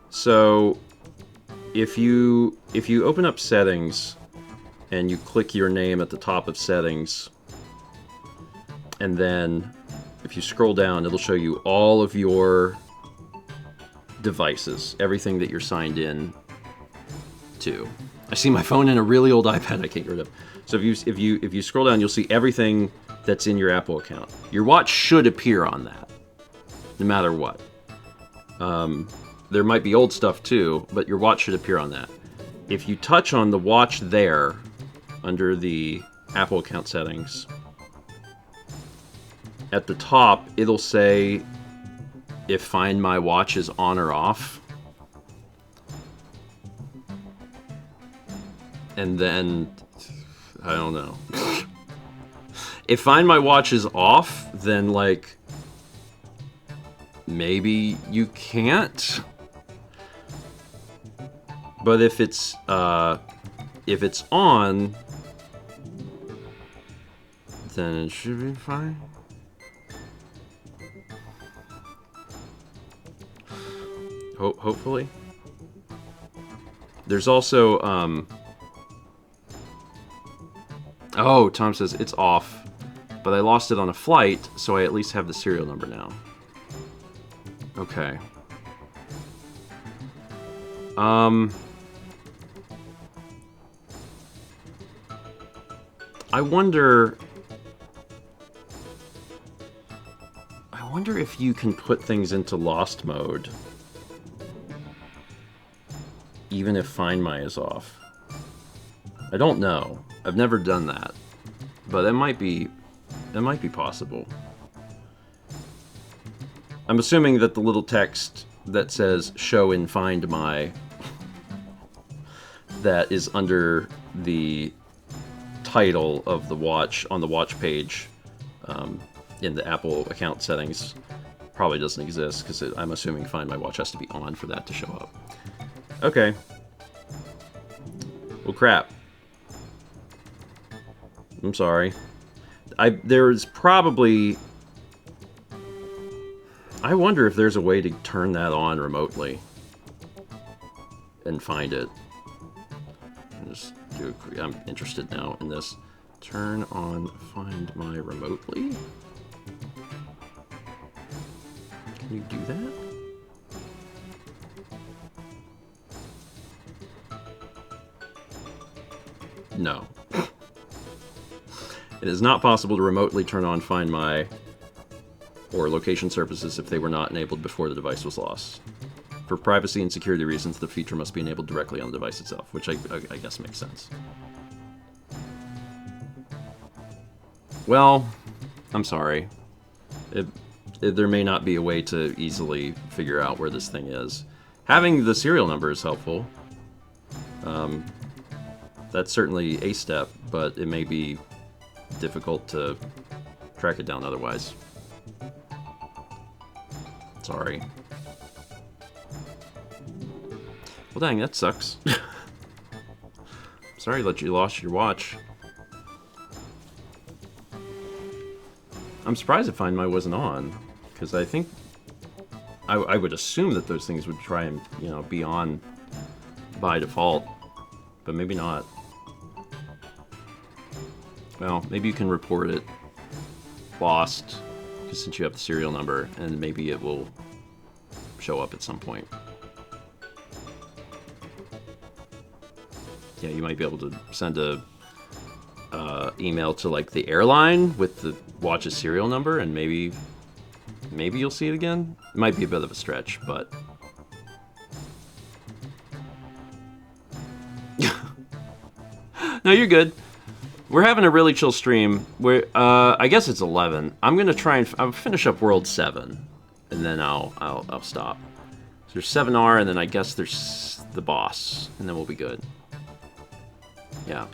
Speaker 1: So... If you open up settings and you click your name at the top of settings, and then if you scroll down, it'll show you all of your devices, everything that you're signed in to. I see my phone in a really old iPad I can't get rid of. So if you scroll down, you'll see everything that's in your Apple account. Your watch should appear on that, no matter what. There might be old stuff too, but your watch should appear on that. If you touch on the watch there, under the Apple account settings, at the top, it'll say if Find My Watch is on or off. And then, I don't know. If Find My Watch is off, then, like, maybe you can't. But if it's on, then it should be fine. Hopefully. There's also, oh, Tom says it's off, but I lost it on a flight, so I at least have the serial number now. Okay. I wonder if you can put things into lost mode, even if Find My is off. I don't know. I've never done that, but it might be possible. I'm assuming that the little text that says show in Find My that is under the title of the watch on the watch page in the Apple account settings probably doesn't exist, because I'm assuming Find My Watch has to be on for that to show up. Okay. Well, crap. I'm sorry. There's probably... I wonder if there's a way to turn that on remotely and find it. I'm interested now in this. Turn on Find My remotely? Can you do that? No. It is not possible to remotely turn on Find My or location services if they were not enabled before the device was lost. For privacy and security reasons, the feature must be enabled directly on the device itself, which I guess makes sense. Well, I'm sorry. There may not be a way to easily figure out where this thing is. Having the serial number is helpful. That's certainly a step, but it may be difficult to track it down otherwise. Sorry. Well, dang, that sucks. Sorry that you lost your watch. I'm surprised that Find My wasn't on, because I think... I would assume that those things would try and, you know, be on by default, but maybe not. Well, maybe you can report it lost, because since you have the serial number, and maybe it will show up at some point. Yeah, you might be able to send a email to like the airline with the watch's serial number, and maybe you'll see it again. It might be a bit of a stretch, but no, you're good. We're having a really chill stream. I guess it's 11. I'm gonna try and I'll finish up World 7, and then I'll stop. So there's 7R, and then I guess there's the boss, and then we'll be good. Yeah.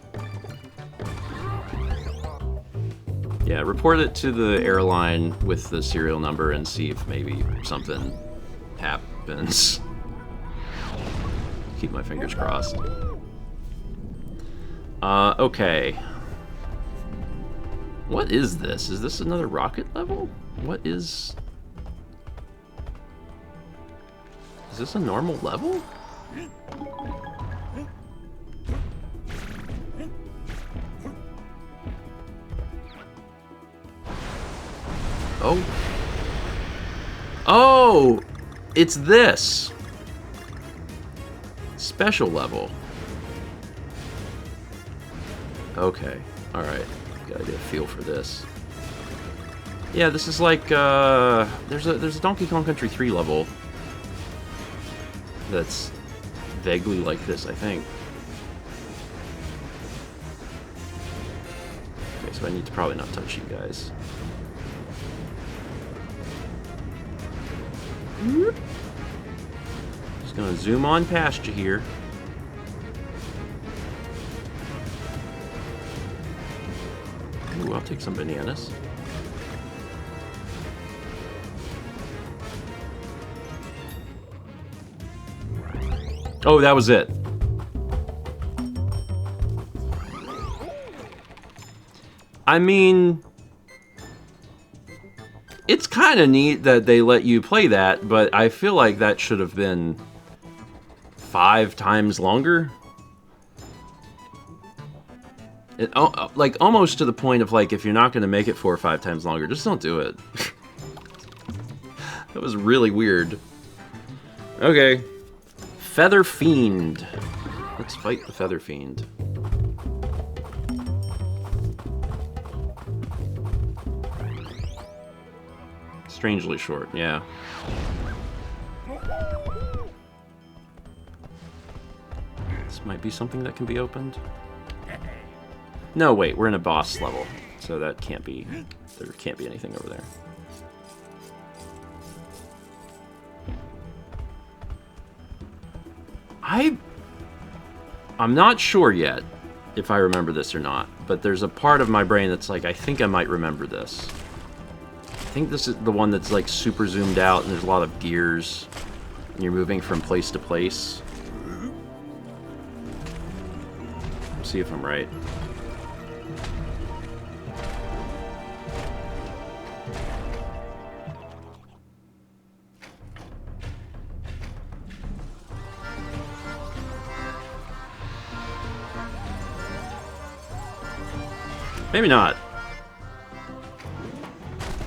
Speaker 1: Yeah, report it to the airline with the serial number and see if maybe something happens. Keep my fingers crossed. Okay. What is this? Is this another rocket level? What is... Is this a normal level? Oh. Oh! It's this! Special level. Okay. Alright. Gotta get a feel for this. Yeah, this is like, there's a Donkey Kong Country 3 level that's vaguely like this, I think. Okay, so I need to probably not touch you guys. Just gonna zoom on past you here. Ooh, I'll take some bananas. Oh, that was it. I mean... It's kind of neat that they let you play that, but I feel like that should have been 5 times longer. Like, almost to the point of, like, if you're not going to make it 4 or 5 times longer, just don't do it. That was really weird. Okay. Feather Fiend. Let's fight the Feather Fiend. Strangely short, yeah. This might be something that can be opened. No, wait, we're in a boss level, so that can't be... There can't be anything over there. I'm not sure yet if I remember this or not, but there's a part of my brain that's like, I think I might remember this. I think this is the one that's like super zoomed out and there's a lot of gears and you're moving from place to place. Let's see if I'm right. Maybe not.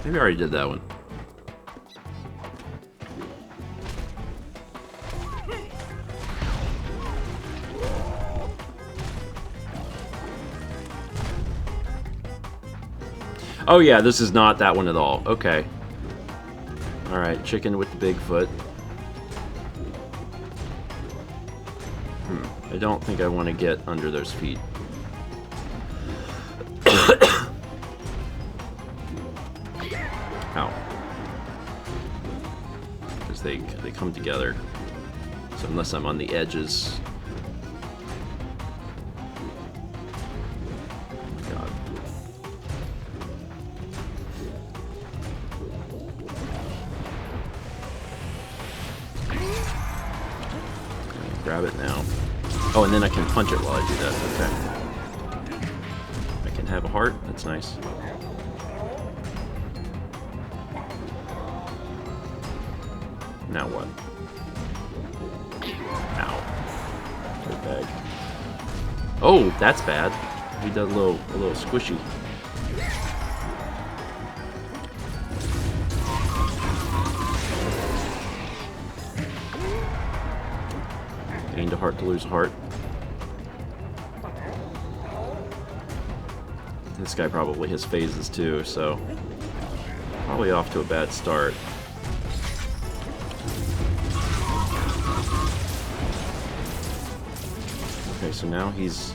Speaker 1: Maybe I already did that one. Oh yeah, this is not that one at all. Okay. Alright, chicken with the big foot. I don't think I want to get under those feet. Ow. Because they come together. So unless I'm on the edges... God. Grab it now. Oh, and then I can punch it while I do that. Okay. I can have a heart. That's nice. Now what? Ow. Good bag. Oh, that's bad. He does a little squishy. Gained a heart to lose a heart. This guy probably has phases too, so probably off to a bad start. Okay, so now he's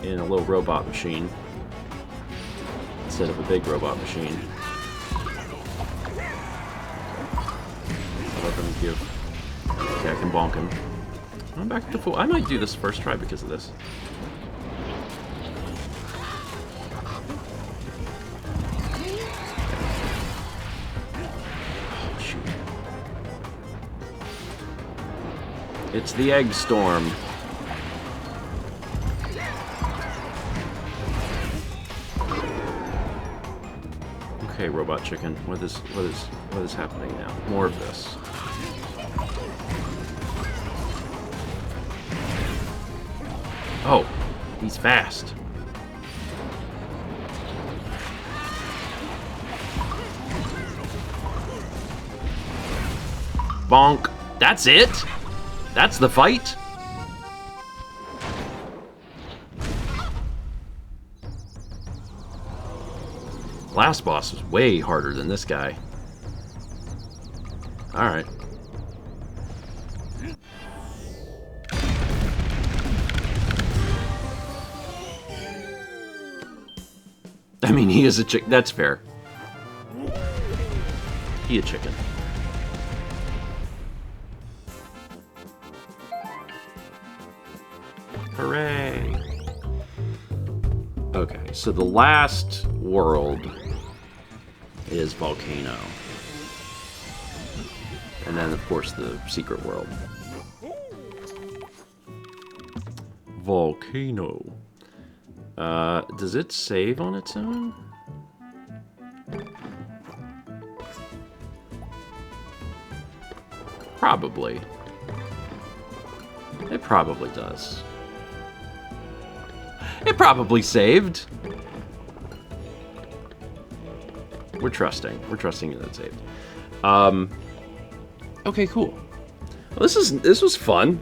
Speaker 1: in a little robot machine instead of a big robot machine. Let him give. Okay, I can bonk him. I'm back to full. I might do this first try because of this. Oh, shoot. It's the egg storm. Okay, robot chicken. What is happening now? More of this. Oh, he's fast. Bonk. That's it? That's the fight? Last boss was way harder than this guy. Alright. I mean, he is a chick. That's fair. He a chicken. Hooray! Okay, so the last world is Volcano. And then, of course, the secret world. Volcano. Does it save on its own? Probably. It probably does. It probably saved. We're trusting. We're trusting that it saved. Okay, cool. Well, this was fun.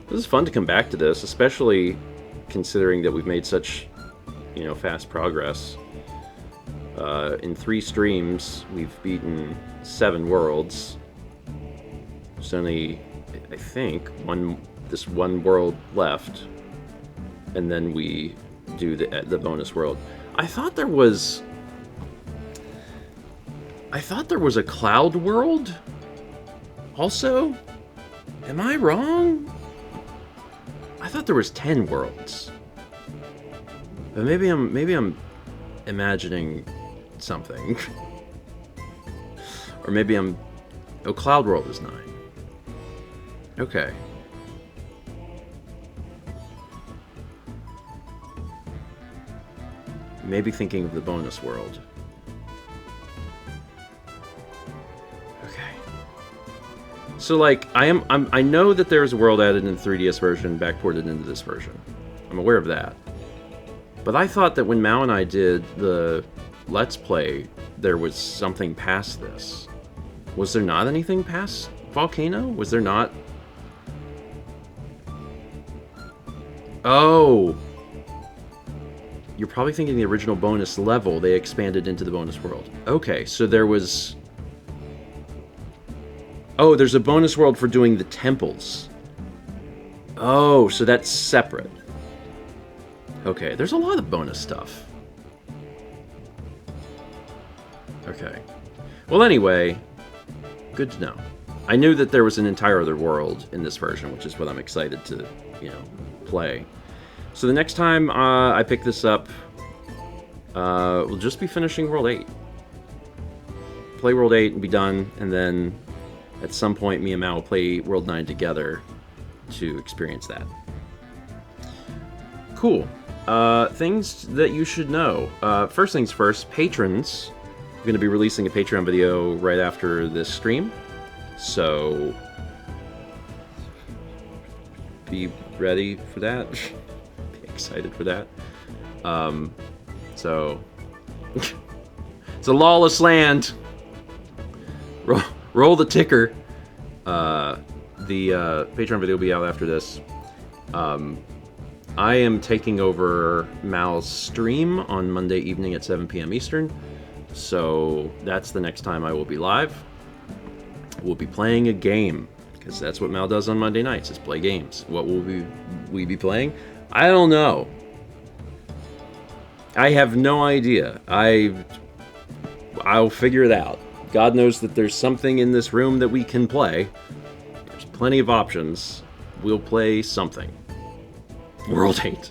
Speaker 1: This is fun to come back to this, especially considering that we've made such, you know, fast progress. In 3 streams, we've beaten 7 worlds. There's only, I think, this one world left, and then we do the bonus world. I thought there was a cloud world. Also, am I wrong? thought there was 10 worlds. But maybe I'm imagining something. Or maybe I'm... Oh, Cloud World is 9. Okay. Maybe thinking of the bonus world. Okay. So, like, I know that there's a world added in the 3DS version, backported into this version. I'm aware of that. But I thought that when Mao and I did the Let's Play, there was something past this. Was there not anything past Volcano? Was there not... Oh! You're probably thinking the original bonus level, they expanded into the bonus world. Okay, so there was... Oh, there's a bonus world for doing the temples. Oh, so that's separate. Okay, there's a lot of bonus stuff. Okay. Well, anyway, good to know. I knew that there was an entire other world in this version, which is what I'm excited to, you know, play. So the next time I pick this up, we'll just be finishing World 8. Play World 8 and be done, and then at some point me and Mal will play World 9 together to experience that. Cool. Things that you should know. First things first, patrons. I'm going to be releasing a Patreon video right after this stream, so be ready for that. Be excited for that. So it's a lawless land. Roll the ticker. The Patreon video will be out after this. I am taking over Mal's stream on Monday evening at 7 p.m. Eastern. So that's the next time I will be live. We'll be playing a game, because that's what Mal does on Monday nights, is play games. What will we be playing? I don't know. I have no idea. I'll figure it out. God knows that there's something in this room that we can play. There's plenty of options. We'll play something. World 8.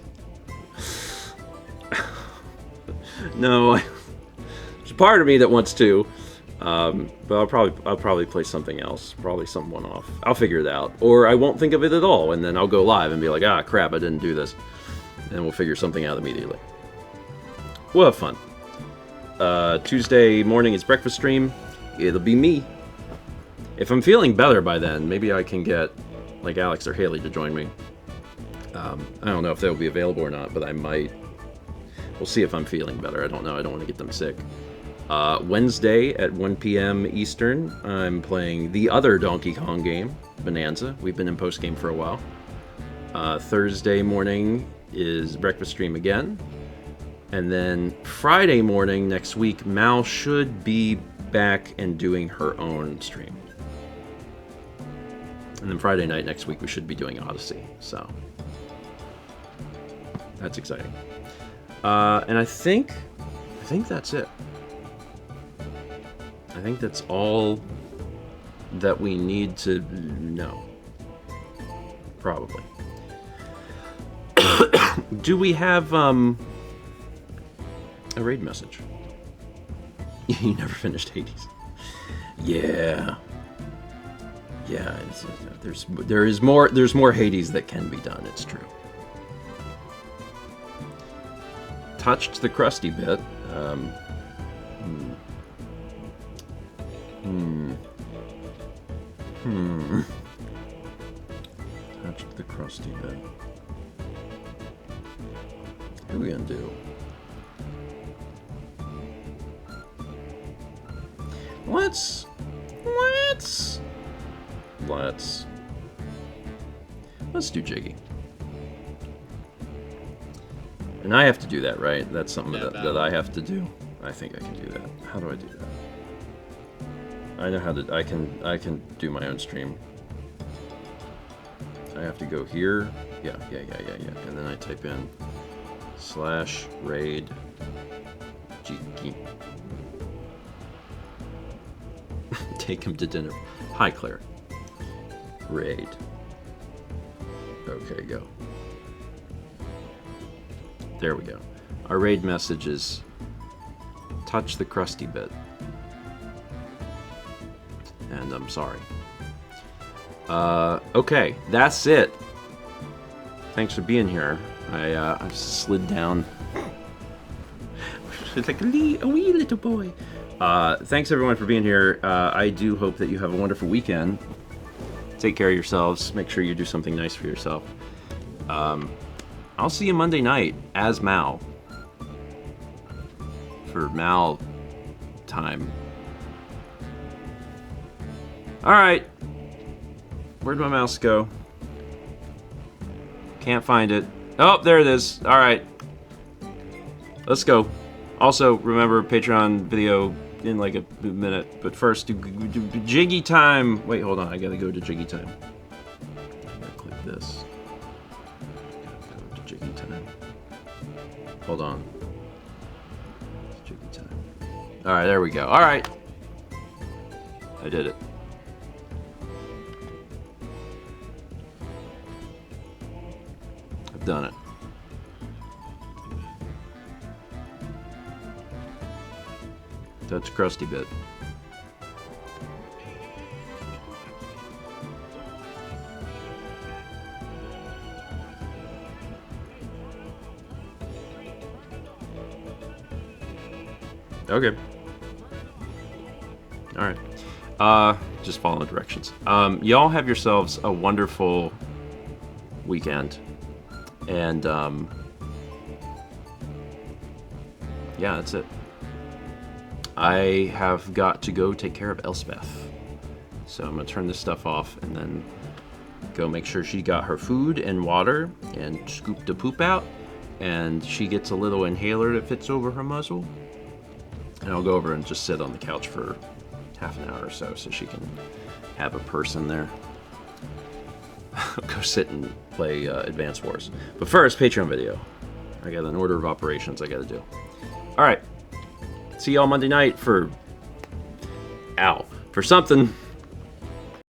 Speaker 1: No, there's a part of me that wants to, but I'll probably play something else, probably some one-off. I'll figure it out, or I won't think of it at all, and then I'll go live and be like, ah, crap, I didn't do this, and we'll figure something out immediately. We'll have fun. Tuesday morning is breakfast stream. It'll be me. If I'm feeling better by then, maybe I can get like Alex or Haley to join me. I don't know if they'll be available or not, but I might. We'll see if I'm feeling better. I don't know. I don't want to get them sick. Wednesday at 1 p.m. Eastern, I'm playing the other Donkey Kong game, Bonanza. We've been in post-game for a while. Thursday morning is breakfast stream again. And then Friday morning next week, Mal should be back and doing her own stream. And then Friday night next week, we should be doing Odyssey. So that's exciting. And I think that's it. I think that's all that we need to know. Probably. Do we have a raid message? You never finished Hades. Yeah. Yeah, there's more Hades that can be done, it's true. Touched the crusty bit. Touched the crusty bit. What are we gonna do? Let's do Jiggy. And I have to do that, right? That's something that I have to do. I think I can do that. How do I do that? I know how to. I can do my own stream. I have to go here. Yeah. And then I type in /raid Jiggy. Take him to dinner. Hi, Claire. Raid. Okay, go. There we go. Our raid message is touch the crusty bit. And I'm sorry. Okay, that's it. Thanks for being here. I slid down. It's like a wee little boy. Thanks everyone for being here. I do hope that you have a wonderful weekend. Take care of yourselves. Make sure you do something nice for yourself. I'll see you Monday night as Mal. For Mal time. Alright. Where'd my mouse go? Can't find it. Oh, there it is. Alright. Let's go. Also, remember Patreon video in like a minute. But first, do Jiggy time. Wait, hold on. I gotta go to Jiggy time. I gotta click this. Go to Jiggy time. Hold on. Jiggy time. Alright, there we go. Alright. I did it. I've done it. Touch crusty bit. Okay. All right. Just follow directions. Y'all have yourselves a wonderful weekend. And, yeah, that's it. I have got to go take care of Elspeth. So I'm gonna turn this stuff off and then go make sure she got her food and water and scoop the poop out. And she gets a little inhaler that fits over her muzzle. And I'll go over and just sit on the couch for half an hour or so she can have a person there. Go sit and play Advance Wars. But first, Patreon video. I got an order of operations I gotta do. Alright. See y'all Monday night for... Ow. For something.